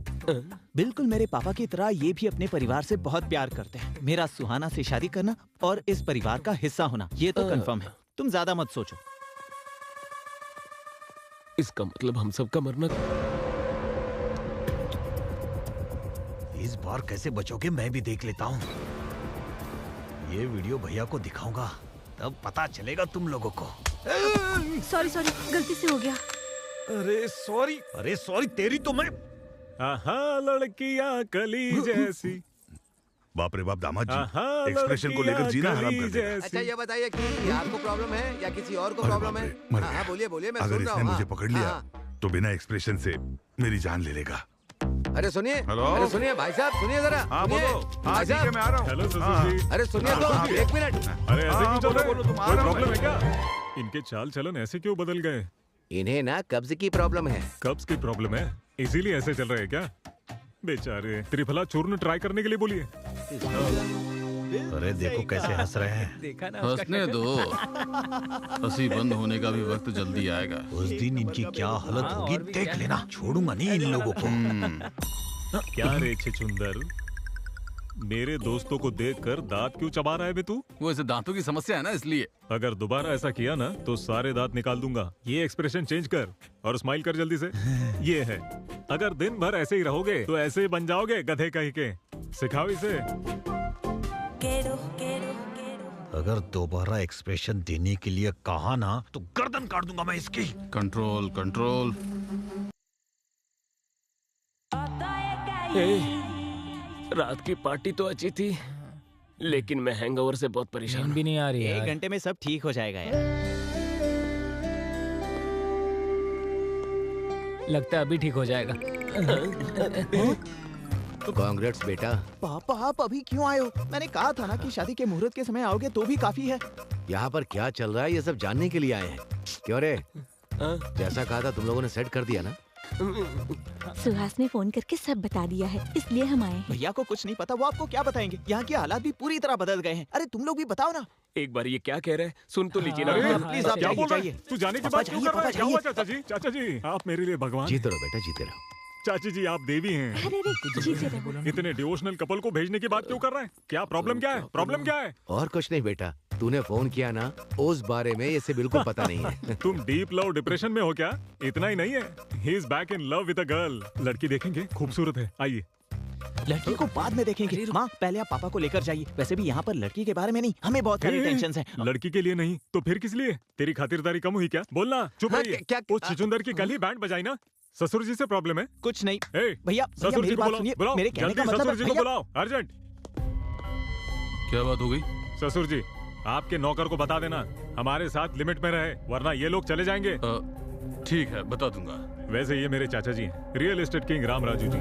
[SPEAKER 4] बिल्कुल मेरे पापा की तरह ये भी अपने परिवार से बहुत प्यार करते हैं। मेरा सुहाना से शादी करना और इस परिवार का हिस्सा होना ये तो कंफर्म है। तुम ज्यादा मत सोचो।
[SPEAKER 2] इसका मतलब हम सबका मरना।
[SPEAKER 12] इस बार कैसे बचोगे मैं भी देख लेता हूँ। ये वीडियो भैया को दिखाऊंगा, तब पता चलेगा तुम लोगों को।
[SPEAKER 8] सॉरी सॉरी, गलती से हो गया।
[SPEAKER 12] अरे सॉरी तेरी तो मैं।
[SPEAKER 10] लड़कियां कली जैसी।
[SPEAKER 1] बाप रे बाप दामाद जी, एक्सप्रेशन को लेकर जीना हराम कर दिया।
[SPEAKER 11] अच्छा ये बताइए कि आपको प्रॉब्लम है या किसी और को प्रॉब्लम है? हाँ बोलिए बोलिए, मैं सुन रहा हूँ।
[SPEAKER 1] अगर इसने मुझे पकड़ लिया तो बिना एक्सप्रेशन से मेरी जान ले लेगा।
[SPEAKER 11] अरे सुनिए, अरे सुनिए भाई साहब, सुनिए जरा।
[SPEAKER 1] हाँ बोलो। हाँ ठीक है, मैं आ रहा हूँ।
[SPEAKER 10] हेलो सुशील जी।
[SPEAKER 11] अरे सुनिए तो, एक मिनट।
[SPEAKER 10] अरे ऐसे क्यों चल रहे हो? कोई प्रॉब्लम है क्या? इनके चाल चलन ऐसे क्यों बदल गए?
[SPEAKER 11] इन्हें ना कब्ज की प्रॉब्लम है।
[SPEAKER 10] कब्ज की प्रॉब्लम है, इसीलिए ऐसे चल रहे हैं क्या? बेचारे। त्रिफला चूर्ण ट्राई करने के लिए बोलिए।
[SPEAKER 12] अरे देखो कैसे हंस रहे हैं।
[SPEAKER 7] देखा ना?
[SPEAKER 9] हंसने दो, हंसी बंद होने का भी वक्त जल्दी आएगा।
[SPEAKER 12] उस दिन इनकी क्या हालत होगी देख लेना, छोड़ूंगा नहीं इन लोगों को।
[SPEAKER 10] क्या रे छुंदर, मेरे दोस्तों को देखकर दांत क्यों चबा रहा है बे तू?
[SPEAKER 9] वो ऐसे दांतों की समस्या है ना, इसलिए।
[SPEAKER 10] अगर दोबारा ऐसा किया ना तो सारे दांत निकाल दूंगा। ये एक्सप्रेशन चेंज कर और स्माइल कर जल्दी से। ये है, अगर दिन भर ऐसे ही रहोगे तो ऐसे ही बन जाओगे गधे कहीं के। सिखाओ इसे।
[SPEAKER 12] अगर दोबारा एक्सप्रेशन देने के लिए कहा ना तो गर्दन काट दूंगा मैं इसकी।
[SPEAKER 9] Control control.
[SPEAKER 2] रात की पार्टी तो अच्छी थी, लेकिन मैं हैंगओवर से बहुत परेशान
[SPEAKER 7] भी नहीं आ रही।
[SPEAKER 4] 1 घंटे में सब ठीक हो जाएगा यार।
[SPEAKER 7] लगता है अभी ठीक हो जाएगा।
[SPEAKER 11] कांग्रेट्स बेटा।
[SPEAKER 4] पापा आप अभी क्यों आए हो? मैंने कहा था ना कि शादी के मुहूर्त के समय आओगे तो भी काफी है।
[SPEAKER 11] यहाँ पर क्या चल रहा है ये सब जानने के लिए आए हैं। क्यों रे,
[SPEAKER 3] जैसा कहा था तुम लोगों ने सेट कर दिया ना?
[SPEAKER 6] सुहास ने फोन करके सब बता दिया है, इसलिए हम आए हैं।
[SPEAKER 4] भैया को कुछ नहीं पता, वो आपको क्या बताएंगे? यहाँ के हालात भी पूरी तरह बदल गए हैं। अरे तुम लोग भी बताओ ना।
[SPEAKER 2] एक बार ये क्या कह रहे हैं सुन तो लीजिए ना।
[SPEAKER 4] प्लीज आप
[SPEAKER 10] क्या बोल रहे
[SPEAKER 4] जाइए।
[SPEAKER 10] हैं? तू जाने के बाद क्यों कर रहा है? क्या हुआ चाचा जी? चाचा जी आप मेरे लिए भगवान।
[SPEAKER 3] जीते रहो बेटा, जीते रहो।
[SPEAKER 10] चाची जी आप देवी हैं।
[SPEAKER 6] अरे जीते रहो।
[SPEAKER 10] इतने डिवोशनल कपल को भेजने की बात क्यों कर रहे हैं? क्या प्रॉब्लम क्या है? प्रॉब्लम क्या है?
[SPEAKER 3] और कुछ नहीं बेटा, तूने फोन किया ना, उस बारे में इसे बिल्कुल पता नहीं है।
[SPEAKER 10] तुम डीप लव डिप्रेशन में हो क्या? इतना ही नहीं है, he is back in love with a girl. लड़की देखेंगे, खूबसूरत है। आइए।
[SPEAKER 4] लड़की को बाद में देखेंगे। माँ पहले आप पापा को लेकर जाइए। वैसे भी यहाँ पर लड़की के बारे में नहीं, हमें बहुत सारी टेंशन है।
[SPEAKER 10] लड़की के लिए नहीं तो फिर किस लिए? तेरी खातिरदारी कम हुई क्या? बोलना। चुप रहिए। उस छिचुंदर की कल ही बैंड बजाई ना। ससुर जी से प्रॉब्लम है?
[SPEAKER 4] कुछ नहीं
[SPEAKER 10] भैया, ससुर जी को बुलाओ,
[SPEAKER 4] मेरे कहने का मतलब
[SPEAKER 10] ससुर जी को बुलाओ, अर्जेंट।
[SPEAKER 9] क्या बात हो गई?
[SPEAKER 10] ससुर जी आपके नौकर को बता देना हमारे साथ लिमिट में रहे, वरना ये लोग चले जाएंगे।
[SPEAKER 9] ठीक है, बता दूंगा।
[SPEAKER 10] वैसे ये मेरे चाचा जी हैं, real estate king Ram Raju ji.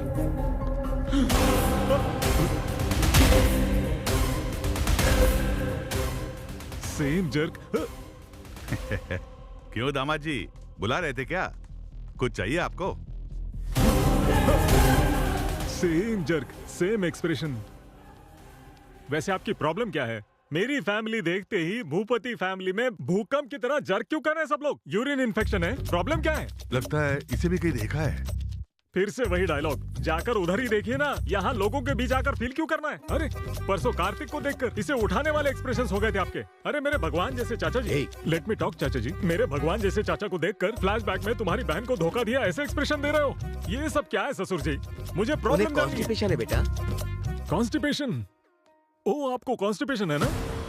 [SPEAKER 10] Same jerk.
[SPEAKER 1] क्यों दामाद जी, बुला रहे थे क्या? कुछ चाहिए आपको?
[SPEAKER 10] Same jerk, same expression. वैसे आपकी प्रॉब्लम क्या है? मेरी फैमिली देखते ही भूपति फैमिली में भूकंप की तरह जर्क क्यों कर रहे हैं सब लोग? यूरिन इन्फेक्शन है? प्रॉब्लम क्या है?
[SPEAKER 1] लगता है इसे भी कहीं देखा है।
[SPEAKER 10] फिर से वही डायलॉग, जाकर उधर ही देखिए ना। यहाँ लोगों के बीच आकर फील क्यों करना है? अरे परसों कार्तिक को देखकर इसे उठाने वाले एक्सप्रेशंस हो गए थे आपके। अरे मेरे भगवान जैसे चाचा जी, लेट मी टॉक चाचा जी, मेरे भगवान जैसे चाचा को देखकर फ्लैशबैक में तुम्हारी बहन को धोखा दिया ऐसे एक्सप्रेशन दे रहे हो। ये सब क्या है ससुर जी? मुझे प्रॉब्लम
[SPEAKER 11] कॉन्स्टिपेशन है बेटा।
[SPEAKER 10] कॉन्स्टिपेशन? ओ आपको कॉन्स्टिपेशन है ना,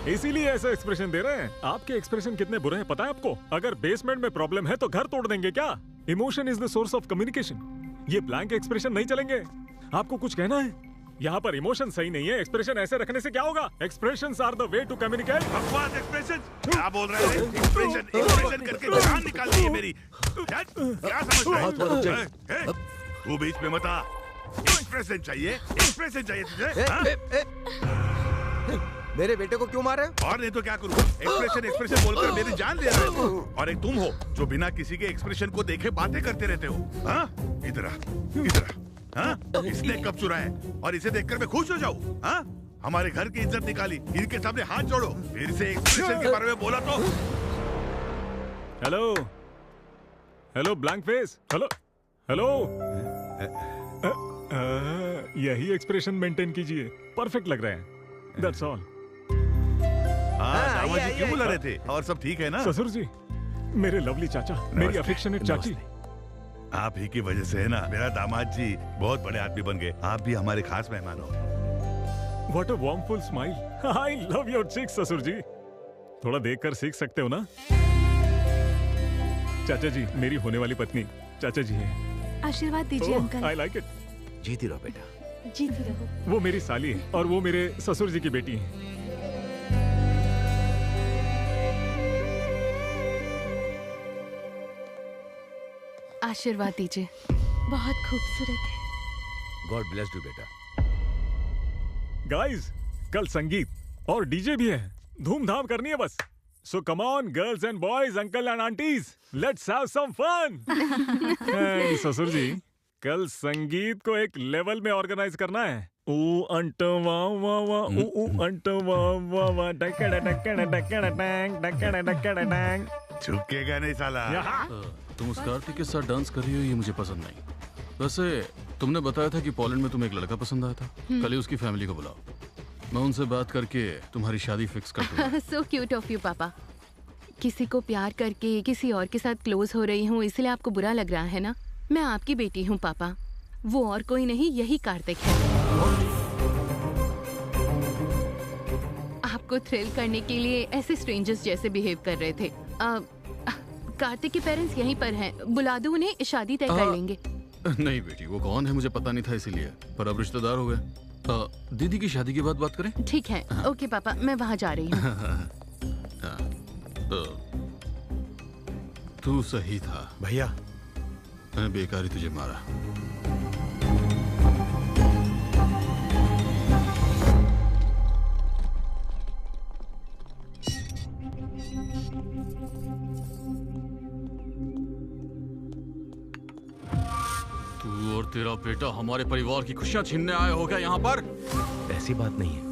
[SPEAKER 10] इसीलिए ऐसे एक्सप्रेशन दे रहे हैं। आपके एक्सप्रेशन कितने बुरे हैं पता है आपको? अगर बेसमेंट में प्रॉब्लम है तो घर तोड़ देंगे क्या? Emotion is the source of communication. ये ब्लैंक एक्सप्रेशन नहीं चलेंगे। आपको कुछ कहना है? यहाँ पर इमोशन सही नहीं है, एक्सप्रेशन ऐसे रखने से क्या होगा? Expressions are the way to communicate.
[SPEAKER 1] बकवास एक्सप्रेशन क्या बोल रहे हैं? एक्सप्रेशन करके जान निकाल दी है मेरी। क्या समझ रहे हैं? तू बीच में मत आ। एक्सप्रेशन चाहिए, एक्सप्रेशन चाहिए तुझे?
[SPEAKER 11] मेरे बेटे को क्यों मारे?
[SPEAKER 1] और नहीं तो क्या करूँ? एक्सप्रेशन बोलकर मेरी जान ले रहे हो। और एक तुम हो जो बिना किसी के एक्सप्रेशन को देखे बातें करते रहते हो। हाँ? इधर हाँ? इसने कब चुराया और इसे देखकर मैं खुश हो जाऊँ? हाँ? हमारे घर की इज्जत निकाली, इनके सामने हाथ जोड़ो, फिर से एक्सप्रेशन के बारे में बोला तो।
[SPEAKER 10] Hello hello blank face, hello hello. यही एक्सप्रेशन मेंटेन कीजिए, परफेक्ट लग रहे हैं। That's all.
[SPEAKER 1] दामाद जी क्यों बुला रहे थे? और सब ठीक है ना?
[SPEAKER 10] ससुर जी, मेरे लवली चाचा, मेरी अफेक्शनेट चाची,
[SPEAKER 1] आप ही की वजह से है ना मेरा दामाद जी बहुत बड़े आदमी बन गए। आप भी हमारे खास मेहमान हो।
[SPEAKER 10] What a warmful smile. I love your cheeks, ससुर जी। थोड़ा देखकर सीख सकते हो ना? चाचा जी, मेरी होने वाली पत्नी चाचा जी है।
[SPEAKER 8] आशीर्वाद दीजिए अंकल।
[SPEAKER 10] I like it.
[SPEAKER 3] जीती रहो बेटा,
[SPEAKER 6] जीती रहो।
[SPEAKER 10] वो मेरी साली है और वो मेरे ससुर जी की बेटी है।
[SPEAKER 5] आशीर्वाद दीजिए।
[SPEAKER 6] बहुत खूबसूरत है।
[SPEAKER 3] गॉड ब्लेस यू बेटा।
[SPEAKER 10] गाइस, कल संगीत और डीजे भी है, धूमधाम करनी है बस। So come on girls and boys, uncle and aunties, let's have some fun. ससुर जी, कल संगीत को एक लेवल में ऑर्गेनाइज करना है। ऊ अंट वाह वाह वाह, ऊ अंट वाह वाह वाह, डकड़ा डकड़ा डकड़ा डैंग, डकड़ा डकड़ा डैंग।
[SPEAKER 1] झुकेगा नहीं साला।
[SPEAKER 9] तुम उस कार्तिक के साथ डांस कर रही हो, ये मुझे पसंद नहीं। वैसे तुमने बताया था कि पोलैंड में तुम्हें एक लड़का पसंद आया था। कल ही उसकी फैमिली को बुलाओ, मैं उनसे बात करके तुम्हारी शादी फिक्स कर दूंगा।
[SPEAKER 5] सो क्यूट ऑफ यू पापा। किसी को प्यार करके किसी और के साथ क्लोज हो रही हूँ, इसलिए आपको बुरा लग रहा है ना? मैं आपकी बेटी हूँ पापा, वो और कोई नहीं, यही कार्तिक है। आपको थ्रिल करने के लिए ऐसे स्ट्रेंजर्स जैसे बिहेव कर रहे थे। कार्तिक के पेरेंट्स यहीं पर हैं, बुला दो उन्हें, शादी तय कर लेंगे।
[SPEAKER 9] नहीं बेटी, वो कौन है मुझे पता नहीं था, इसीलिए, पर अब रिश्तेदार हो गए। दीदी की शादी के बाद बात करें?
[SPEAKER 5] ठीक है, ओके पापा, मैं वहाँ जा रही हूँ।
[SPEAKER 9] तू सही था
[SPEAKER 12] भैया,
[SPEAKER 9] मैंने बेकार ही तुझे मारा। तेरा बेटा हमारे परिवार की खुशियां छीनने आया होगा यहाँ पर?
[SPEAKER 3] ऐसी बात नहीं है।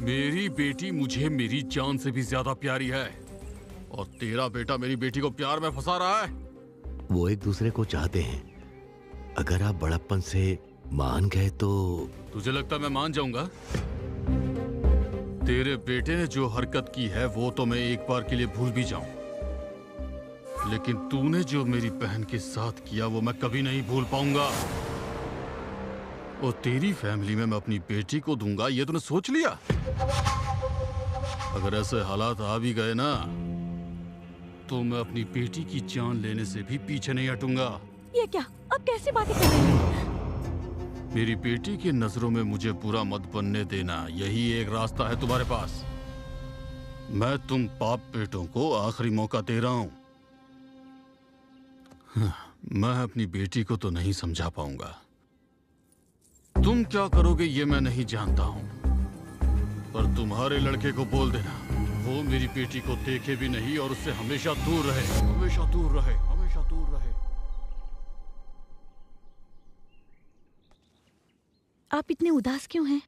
[SPEAKER 9] मेरी बेटी मुझे मेरी जान से भी ज्यादा प्यारी है और तेरा बेटा मेरी बेटी को प्यार में फंसा रहा है।
[SPEAKER 3] वो एक दूसरे को चाहते हैं। अगर आप बड़प्पन से मान गए तो
[SPEAKER 9] तुझे लगता मैं मान जाऊंगा? तेरे बेटे ने जो हरकत की है वो तो मैं एक बार के लिए भूल भी जाऊं, लेकिन तूने जो मेरी बहन के साथ किया वो मैं कभी नहीं भूल पाऊंगा। और तेरी फैमिली में मैं अपनी बेटी को दूंगा ये तूने सोच लिया? अगर ऐसे हालात आ भी गए ना तो मैं अपनी बेटी की जान लेने से भी पीछे नहीं हटूंगा।
[SPEAKER 6] ये क्या? अब कैसी बातें कर रहे हैं?
[SPEAKER 9] मेरी बेटी की नजरों में मुझे बुरा मत बनने देना, यही एक रास्ता है तुम्हारे पास। मैं तुम बाप बेटों को आखिरी मौका दे रहा हूं। मैं अपनी बेटी को तो नहीं समझा पाऊंगा, तुम क्या करोगे ये मैं नहीं जानता हूं, पर तुम्हारे लड़के को बोल देना वो मेरी बेटी को देखे भी नहीं और उससे हमेशा दूर रहे, हमेशा दूर रहे, हमेशा दूर रहे।
[SPEAKER 6] आप इतने उदास क्यों हैं?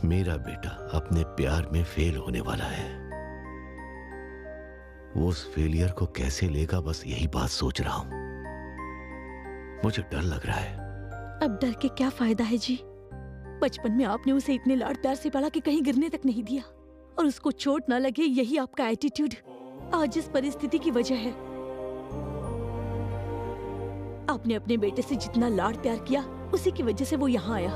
[SPEAKER 3] मेरा बेटा अपने प्यार में फेल होने वाला है। वो उस फेलियर को कैसे लेगा, बस यही बात सोच रहा हूं। मुझे डर लग रहा है।
[SPEAKER 6] अब डर के क्या फायदा है जी? बचपन में आपने उसे इतने लाड प्यार से पाला कि कहीं गिरने तक नहीं दिया, और उसको चोट ना लगे यही आपका एटीट्यूड आज इस परिस्थिति की वजह है। आपने अपने बेटे से जितना लाड प्यार किया उसी की वजह से वो यहाँ आया।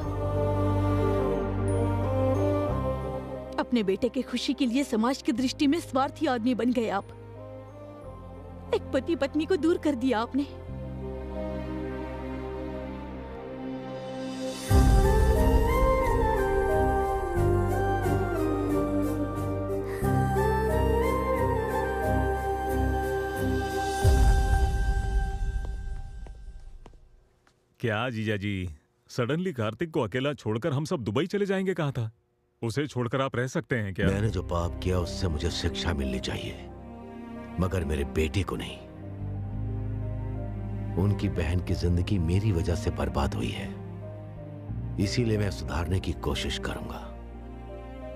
[SPEAKER 6] अपने बेटे के खुशी के लिए समाज की दृष्टि में स्वार्थी आदमी बन गए आप। एक पति पत्नी को दूर कर दिया आपने।
[SPEAKER 10] क्या जीजा जी, सडनली कार्तिक को अकेला छोड़कर हम सब दुबई चले जाएंगे कहा था? उसे छोड़कर आप रह सकते हैं क्या?
[SPEAKER 3] मैंने जो पाप किया उससे मुझे शिक्षा मिलनी चाहिए, मगर मेरे बेटे को नहीं। उनकी बहन की जिंदगी मेरी वजह से बर्बाद हुई है, इसीलिए मैं सुधारने की कोशिश करूंगा।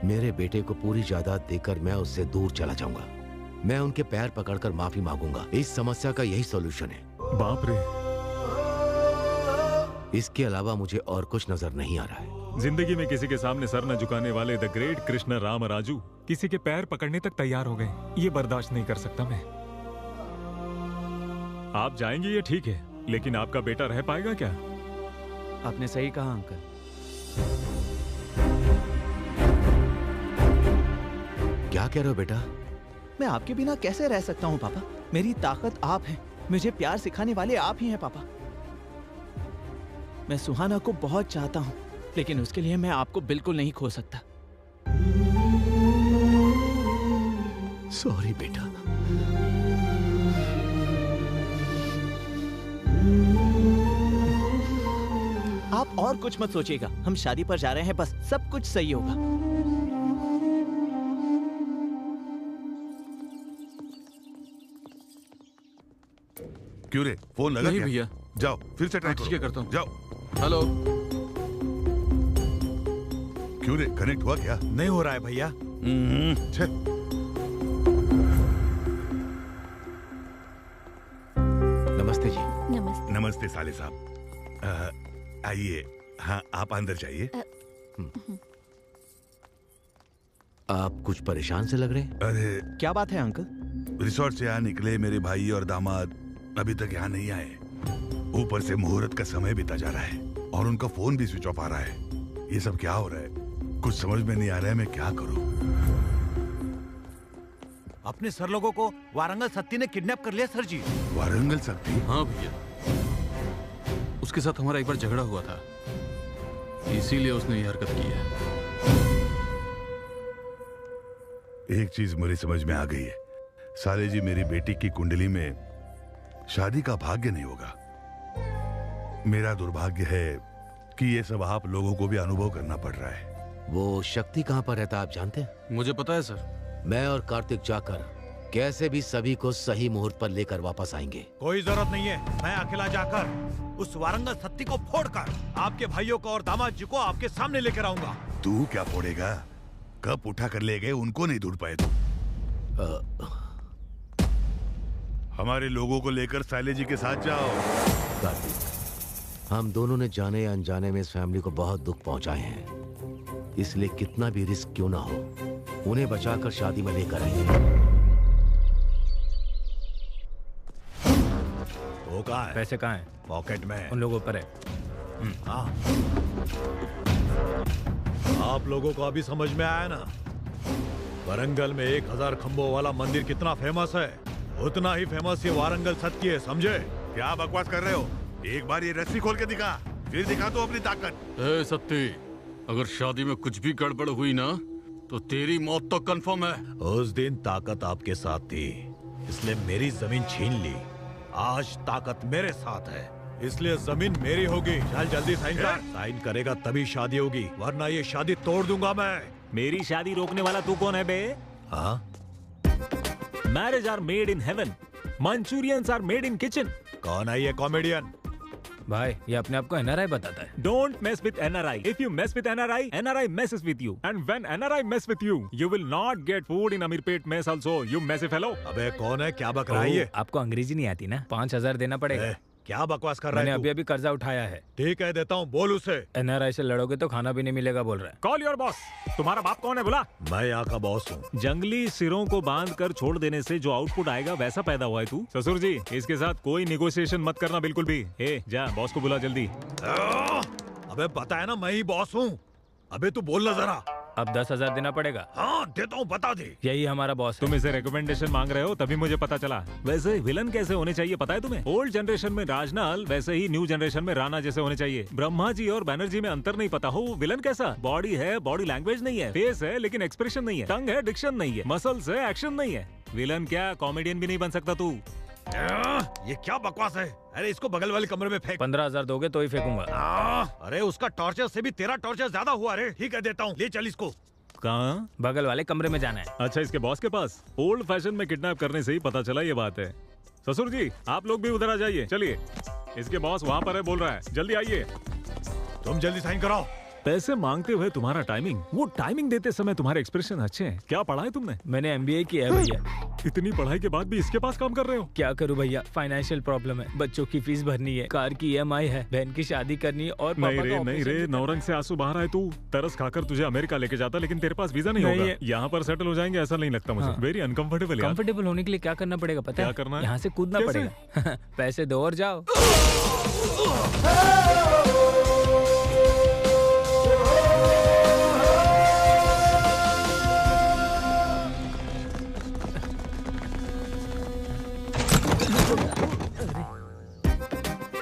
[SPEAKER 3] मेरे बेटे को पूरी जायदाद देकर मैं उससे दूर चला जाऊंगा। मैं उनके पैर पकड़कर माफी मांगूंगा। इस समस्या का यही सॉल्यूशन है।
[SPEAKER 10] बाप रे,
[SPEAKER 3] इसके अलावा मुझे और कुछ नजर नहीं आ रहा है।
[SPEAKER 10] जिंदगी में किसी के सामने सर न झुकाने वाले द ग्रेट कृष्ण राम राजू किसी के पैर पकड़ने तक तैयार हो गए। ये बर्दाश्त नहीं कर सकता मैं। आप जाएंगे ये ठीक है, लेकिन आपका बेटा रह पाएगा क्या?
[SPEAKER 4] आपने सही कहा अंकल।
[SPEAKER 3] क्या कह रहे हो बेटा?
[SPEAKER 4] मैं आपके बिना कैसे रह सकता हूँ पापा? मेरी ताकत आप हैं, मुझे प्यार सिखाने वाले आप ही हैं पापा। मैं सुहाना को बहुत चाहता हूँ, लेकिन उसके लिए मैं आपको बिल्कुल नहीं खो सकता।
[SPEAKER 3] सॉरी बेटा।
[SPEAKER 4] आप और कुछ मत सोचिएगा, हम शादी पर जा रहे हैं, बस सब कुछ सही होगा।
[SPEAKER 1] क्यों रे, फोन लगा
[SPEAKER 9] नहीं
[SPEAKER 1] क्या?
[SPEAKER 9] भैया।
[SPEAKER 1] जाओ फिर से ट्राई करो।
[SPEAKER 9] ठीक है, करता हूँ।
[SPEAKER 1] जाओ।
[SPEAKER 9] हेलो।
[SPEAKER 1] क्यों रे, कनेक्ट हुआ क्या?
[SPEAKER 12] नहीं हो रहा है भैया।
[SPEAKER 1] छे।
[SPEAKER 3] नमस्ते जी।
[SPEAKER 6] नमस्ते।
[SPEAKER 1] नमस्ते साले साहब। आइए। हाँ, आप अंदर जाइए।
[SPEAKER 3] आप कुछ परेशान से लग रहे हैं।
[SPEAKER 1] अरे
[SPEAKER 4] क्या बात है अंकल?
[SPEAKER 1] रिसोर्ट से यहाँ निकले मेरे भाई और दामाद अभी तक यहाँ नहीं आए। ऊपर से मुहूर्त का समय बीता जा रहा है और उनका फोन भी स्विच ऑफ आ रहा है। ये सब क्या हो रहा है? कुछ समझ में नहीं आ रहा है, मैं क्या करूं?
[SPEAKER 12] अपने सर लोगों को वारंगल सत्ती ने किडनैप कर लिया सर जी।
[SPEAKER 1] वारंगल सत्ती?
[SPEAKER 9] हाँ भैया, उसके साथ हमारा एक बार झगड़ा हुआ था, इसीलिए उसने ये हरकत की है।
[SPEAKER 1] एक चीज मेरी समझ में आ गई है, साले जी, मेरी बेटी की कुंडली में शादी का भाग्य नहीं होगा। मेरा दुर्भाग्य है कि ये सब आप लोगों को भी अनुभव करना पड़ रहा है।
[SPEAKER 3] वो शक्ति कहाँ पर रहता आप जानते हैं?
[SPEAKER 9] मुझे पता है सर।
[SPEAKER 3] मैं और कार्तिक जाकर कैसे भी सभी को सही मुहूर्त पर लेकर वापस आएंगे।
[SPEAKER 12] कोई जरूरत नहीं है, मैं अकेला जाकर उस वारंगल सत्ती को फोड़कर आपके भाइयों को और दामाद जी को आपके सामने लेकर आऊंगा।
[SPEAKER 1] तू क्या फोड़ेगा? कब उठा कर ले गए उनको नहीं ढूंढ पाए तुम। हमारे लोगों को लेकर साले जी के साथ जाओ।
[SPEAKER 3] कार्तिक, हम दोनों ने जाने या अनजाने में इस फैमिली को बहुत दुख पहुंचाए हैं, इसलिए कितना भी रिस्क क्यों ना हो उन्हें बचाकर शादी में लेकर आएंगे।
[SPEAKER 12] वो कहाँ है?
[SPEAKER 7] पैसे कहाँ हैं?
[SPEAKER 12] पॉकेट में।
[SPEAKER 7] उन लोगों पर है।
[SPEAKER 12] हाँ। आप लोगों को अभी समझ में आया ना? वारंगल में 1000 खंभों वाला मंदिर कितना फेमस है, उतना ही फेमस ये वारंगल सत्ती है, समझे?
[SPEAKER 1] क्या बकवास कर रहे हो? एक बार ये रस्सी खोल के दिखा, फिर दिखा तो अपनी ताकत।
[SPEAKER 9] ए सत्ती, अगर शादी में कुछ भी गड़बड़ हुई ना तो तेरी मौत तो कंफर्म है।
[SPEAKER 12] उस दिन ताकत आपके साथ थी, इसलिए मेरी जमीन छीन ली। आज ताकत मेरे साथ है, इसलिए जमीन मेरी होगी। चल जल्दी साइन कर। साइन करेगा तभी शादी होगी, वरना ये शादी तोड़ दूंगा मैं।
[SPEAKER 10] मेरी शादी रोकने वाला तू कौन है बे?
[SPEAKER 12] हाँ?
[SPEAKER 10] Marriage are made in heaven, manchurians are made in kitchen.
[SPEAKER 12] कौन है ये कॉमेडियन?
[SPEAKER 7] भाई ये अपने आप को एनआरआई बताता है।
[SPEAKER 10] Don't mess with NRI. If you mess with NRI, NRI messes with you. And when NRI mess with you, you will not get food in Amirpet mess also. You messy fellow.
[SPEAKER 12] अबे कौन है? क्या बक रहा है ये?
[SPEAKER 7] आपको अंग्रेजी नहीं आती ना? 5000 देना पड़ेगा।
[SPEAKER 12] क्या बकवास कर रहा है?
[SPEAKER 7] मैंने अभी कर्जा उठाया है।
[SPEAKER 12] ठीक है, देता हूँ, बोल उसे।
[SPEAKER 7] एनआरआई से लड़ोगे तो खाना भी नहीं मिलेगा बोल रहा है।
[SPEAKER 10] Call your boss. तुम्हारा बाप कौन है बोला?
[SPEAKER 12] मैं यहाँ का बॉस हूँ।
[SPEAKER 10] जंगली सिरों को बांध कर छोड़ देने से जो आउटपुट आएगा वैसा पैदा हुआ है तू। ससुर जी, इसके साथ कोई निगोशिएशन मत करना बिल्कुल भी। ए, जा बॉस को बुला जल्दी।
[SPEAKER 12] अबे पता है ना मैं ही बॉस हूँ। अबे तू बोल ना जरा।
[SPEAKER 7] अब 10,000 देना पड़ेगा।
[SPEAKER 12] हाँ देता हूँ, बता दे।
[SPEAKER 7] यही हमारा बॉस।
[SPEAKER 10] तुम इसे रिकमेंडेशन मांग रहे हो तभी मुझे पता चला। वैसे विलन कैसे होने चाहिए पता है तुम्हें? ओल्ड जनरेशन में राजनाल, वैसे ही न्यू जनरेशन में राणा जैसे होने चाहिए। ब्रह्मा जी और बैनर्जी में अंतर नहीं पता हो, वो विलन कैसा? बॉडी है, बॉडी लैंग्वेज नहीं है, फेस है लेकिन एक्सप्रेशन नहीं है, टंग है, डिक्शन नहीं है, मसल्स है, एक्शन नहीं है। विलन क्या कॉमेडियन भी नहीं बन सकता तू।
[SPEAKER 12] ये क्या बकवास है? अरे इसको बगल वाले कमरे में फेंक।
[SPEAKER 7] 15,000 दोगे तो ही फेंकूंगा।
[SPEAKER 12] अरे उसका टॉर्चर से भी तेरा टॉर्चर ज्यादा हुआ रे। ठीक है देता हूँ, ले चल इसको।
[SPEAKER 10] कहाँ?
[SPEAKER 7] बगल वाले कमरे में जाना है।
[SPEAKER 10] अच्छा, इसके बॉस के पास? ओल्ड फैशन में किडनैप करने से ही पता चला ये बात है। ससुर जी, आप लोग भी उधर आ जाइए। चलिए, इसके बॉस वहाँ पर है, बोल रहा है, जल्दी आइए।
[SPEAKER 12] तुम जल्दी साइन कराओ।
[SPEAKER 10] पैसे मांगते हुए तुम्हारा टाइमिंग, वो टाइमिंग देते समय तुम्हारे एक्सप्रेशन अच्छे हैं। क्या पढ़ा है तुमने?
[SPEAKER 7] मैंने MBA किया है भैया।
[SPEAKER 10] इतनी पढ़ाई के बाद भी इसके पास काम कर रहे हो?
[SPEAKER 7] क्या करूं भैया, फाइनेंशियल प्रॉब्लम है, बच्चों की फीस भरनी है, कार की EMI है, बहन की शादी करनी है और
[SPEAKER 10] नहीं रे, नौरंग से आंसू बाहर आए तू। तरस खाकर तुझे अमेरिका लेके जाता, लेकिन तेरे पास वीजा नहीं होगा। यहाँ पर सेटल हो जाएंगे ऐसा नहीं लगता मुझे। Very uncomfortable.
[SPEAKER 7] कंफर्टेबल होने के लिए क्या करना पड़ेगा पता है?
[SPEAKER 10] क्या करना है?
[SPEAKER 7] यहाँ से कूदना पड़ेगा। पैसे दो और जाओ।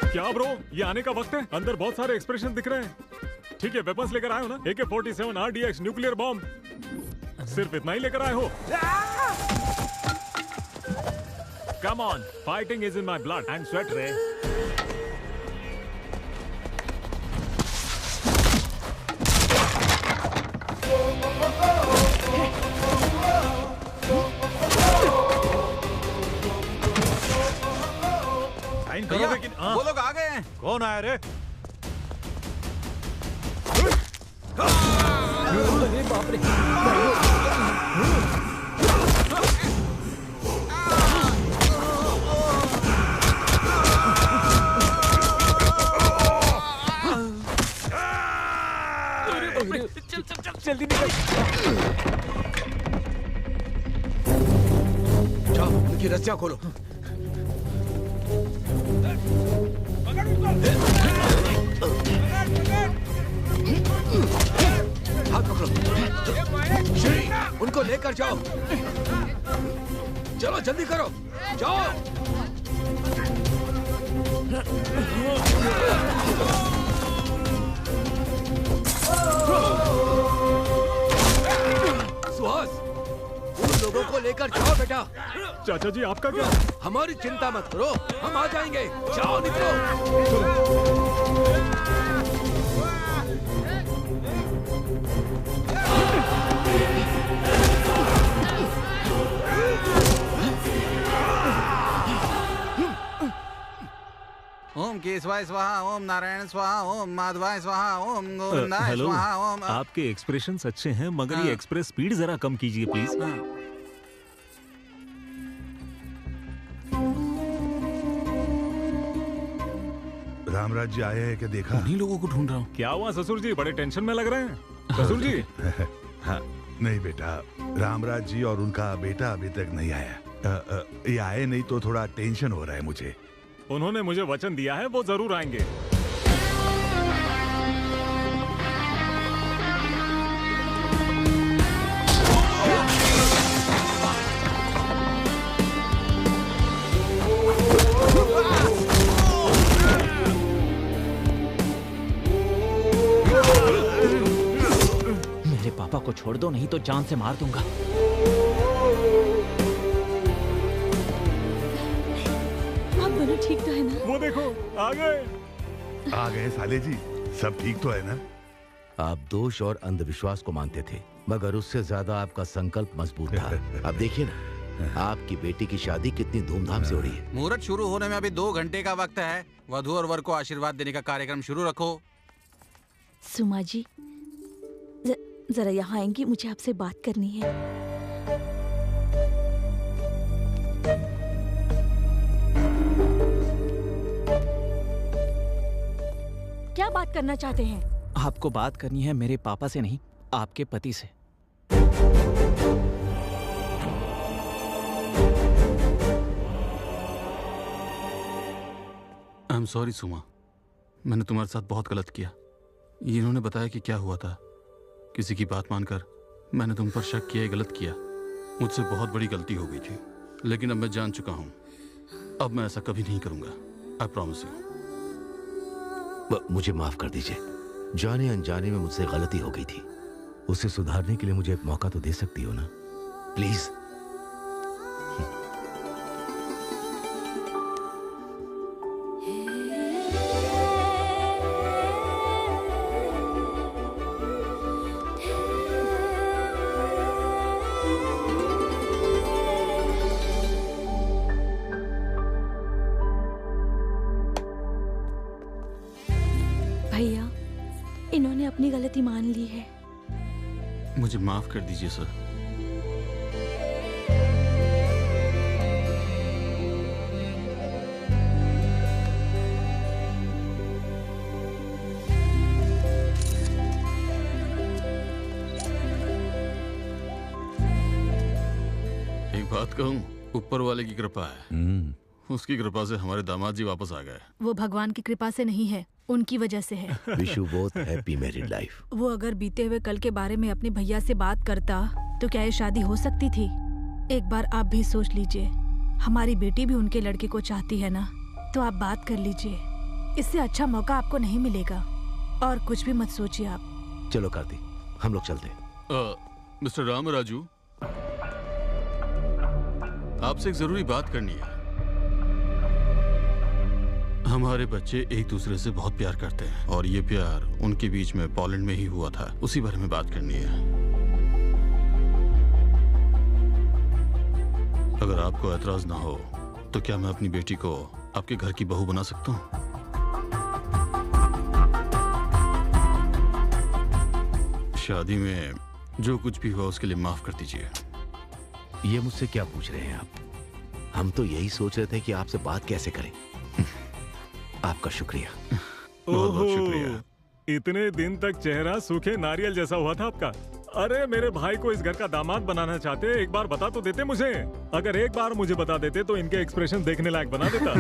[SPEAKER 10] क्या ब्रो, ये आने का वक्त है? अंदर बहुत सारे एक्सप्रेशन दिख रहे हैं। ठीक है, वेपन्स लेकर आए हो ना? AK-47 RDX न्यूक्लियर बॉम्ब, सिर्फ इतना ही लेकर आए हो? Come on, fighting is in my blood and sweat रे।
[SPEAKER 12] साइन करोगे कि?
[SPEAKER 4] वो लोग आ गए हैं।
[SPEAKER 12] कौन आया रे?
[SPEAKER 7] अरे बाप रे। चल जल्दी निकल।
[SPEAKER 11] जाओ, उनकी रस्सियां खोलो। हाथ पकड़ो। श्री, उनको लेकर जाओ। चलो जल्दी करो, जाओ। सुहास, उन लोगों को लेकर जाओ बेटा।
[SPEAKER 10] चाचा जी, आपका क्या?
[SPEAKER 11] हमारी चिंता मत करो, हम आ जाएंगे। जाओ, निकलो।
[SPEAKER 13] केशवाय स्वाहा, ओम नारायण स्वाहा, ओम माधवाय स्वाहा, ओम गोविंदाय
[SPEAKER 10] हेलो,
[SPEAKER 13] स्वाहा, ओम
[SPEAKER 10] आपके एक्सप्रेशंस अच्छे हैं मगर ये एक्सप्रेस स्पीड जरा कम कीजिए प्लीज।
[SPEAKER 1] रामराज जी आए हैं क्या देखा?
[SPEAKER 13] उन्हीं लोगों को ढूंढ रहा हूँ।
[SPEAKER 10] क्या हुआ ससुर जी, बड़े टेंशन में लग रहे हैं ससुर जी?
[SPEAKER 1] हाँ, नहीं बेटा, रामराज जी और उनका बेटा अभी तक नहीं आया। ये आए नहीं तो थोड़ा टेंशन हो रहा है मुझे।
[SPEAKER 10] उन्होंने मुझे वचन दिया है वो जरूर आएंगे।
[SPEAKER 4] मेरे पापा को छोड़ दो, नहीं तो जान से मार दूंगा।
[SPEAKER 6] आप दोनों ठीक तो है ना?
[SPEAKER 10] वो देखो आ गए
[SPEAKER 1] साले जी, सब ठीक तो है ना?
[SPEAKER 3] आप दोष और अंधविश्वास को मानते थे, मगर उससे ज्यादा आपका संकल्प मजबूत था। अब देखिए ना, आपकी बेटी की शादी कितनी धूमधाम से हो रही है।
[SPEAKER 13] मुहूर्त शुरू होने में अभी 2 घंटे का वक्त है। वधू और वर को आशीर्वाद देने का कार्यक्रम शुरू रखो।
[SPEAKER 6] सुमा जी, जरा यहाँ आएंगी, मुझे आपसे बात करनी है। क्या बात करना चाहते हैं?
[SPEAKER 4] आपको बात करनी है मेरे पापा से नहीं, आपके पति से।
[SPEAKER 9] आई एम सॉरी सुमा, मैंने तुम्हारे साथ बहुत गलत किया। इन्होंने बताया कि क्या हुआ था, किसी की बात मानकर मैंने तुम पर शक किया, गलत किया। मुझसे बहुत बड़ी गलती हो गई थी, लेकिन अब मैं जान चुका हूँ। अब मैं ऐसा कभी नहीं करूंगा। I promise you.
[SPEAKER 3] मुझे माफ कर दीजिए, जाने अनजाने में मुझसे गलती हो गई थी। उसे सुधारने के लिए मुझे एक मौका तो दे सकती हो ना, प्लीज।
[SPEAKER 6] भैया, इन्होंने अपनी गलती मान ली है।
[SPEAKER 9] मुझे माफ कर दीजिए सर। एक बात कहूँ, ऊपर वाले की कृपा है। उसकी कृपा से हमारे दामाद जी वापस आ गए।
[SPEAKER 8] वो भगवान की कृपा से नहीं है, उनकी वजह से है।
[SPEAKER 3] Wish you both happy married life.
[SPEAKER 8] वो अगर बीते हुए कल के बारे में अपने भैया से बात करता तो क्या ये शादी हो सकती थी? एक बार आप भी सोच लीजिए, हमारी बेटी भी उनके लड़के को चाहती है ना, तो आप बात कर लीजिए। इससे अच्छा मौका आपको नहीं मिलेगा। और कुछ भी मत सोचिए आप।
[SPEAKER 3] चलो कार्तिक, हम लोग चलते हैं।
[SPEAKER 9] मिस्टर राम राजू, आपसे एक जरूरी बात करनी है। हमारे बच्चे एक दूसरे से बहुत प्यार करते हैं और ये प्यार उनके बीच में पोलैंड में ही हुआ था। उसी बारे में बात करनी है। अगर आपको एतराज ना हो तो क्या मैं अपनी बेटी को आपके घर की बहू बना सकता हूँ? शादी में जो कुछ भी हुआ उसके लिए माफ कर दीजिए।
[SPEAKER 3] ये मुझसे क्या पूछ रहे हैं आप? हम तो यही सोच रहे थे कि आपसे बात कैसे करें। आपका शुक्रिया।
[SPEAKER 9] बहुत बहुत शुक्रिया।
[SPEAKER 10] इतने दिन तक चेहरा सूखे नारियल जैसा हुआ था आपका। अरे मेरे भाई को इस घर का दामाद बनाना चाहते, एक बार बता तो देते मुझे। अगर एक बार मुझे बता देते तो इनके एक्सप्रेशन देखने लायक बना देता।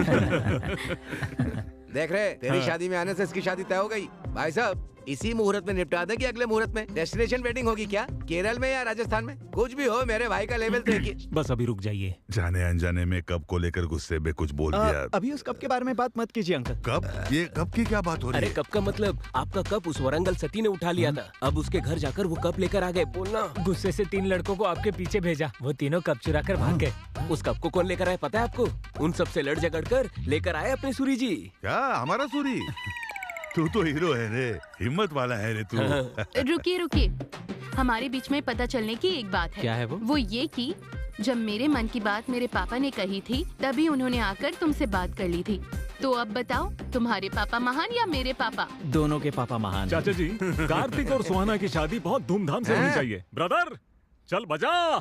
[SPEAKER 11] देख रहे, तेरी शादी में आने से इसकी शादी तय हो गई। भाई साहब, इसी मुहूर्त में निपटा दे कि अगले मुहूर्त में? डेस्टिनेशन वेडिंग होगी क्या, केरल में या राजस्थान में? कुछ भी हो, मेरे भाई का लेवल देखिए।
[SPEAKER 10] बस अभी रुक जाइए।
[SPEAKER 1] जाने अनजाने में कप को लेकर गुस्से में कुछ बोल दिया।
[SPEAKER 4] अभी उस कप के बारे में बात मत कीजिए अंकल।
[SPEAKER 1] कप? ये कप की क्या बात हो रही
[SPEAKER 2] अरे
[SPEAKER 1] है?
[SPEAKER 2] कप का मतलब आपका कप उस वरंगल सती ने उठा लिया था। अब उसके घर जाकर वो कप लेकर आ गए। बोलना।
[SPEAKER 7] गुस्से से 3 लड़कों को आपके पीछे भेजा, वो तीनों कप चुरा कर भाग गए।
[SPEAKER 2] उस कप को कौन लेकर आया पता है आपको? उन सब से लड़ झगड़ कर लेकर आए अपने सूरी जी।
[SPEAKER 1] क्या हमारा सूरी? तू तो हीरो है रे, हिम्मत वाला है रे तू।
[SPEAKER 5] रुकिए रुकिए, हमारे बीच में पता चलने की एक बात है।
[SPEAKER 4] क्या है वो?
[SPEAKER 5] ये कि जब मेरे मन की बात मेरे पापा ने कही थी, तभी उन्होंने आकर तुमसे बात कर ली थी। तो अब बताओ, तुम्हारे पापा महान या मेरे पापा?
[SPEAKER 4] दोनों के पापा महान हैं।
[SPEAKER 10] चाचा जी, कार्तिक और सुहाना की शादी बहुत धूमधाम से होनी चाहिए। ब्रदर, चल बजा।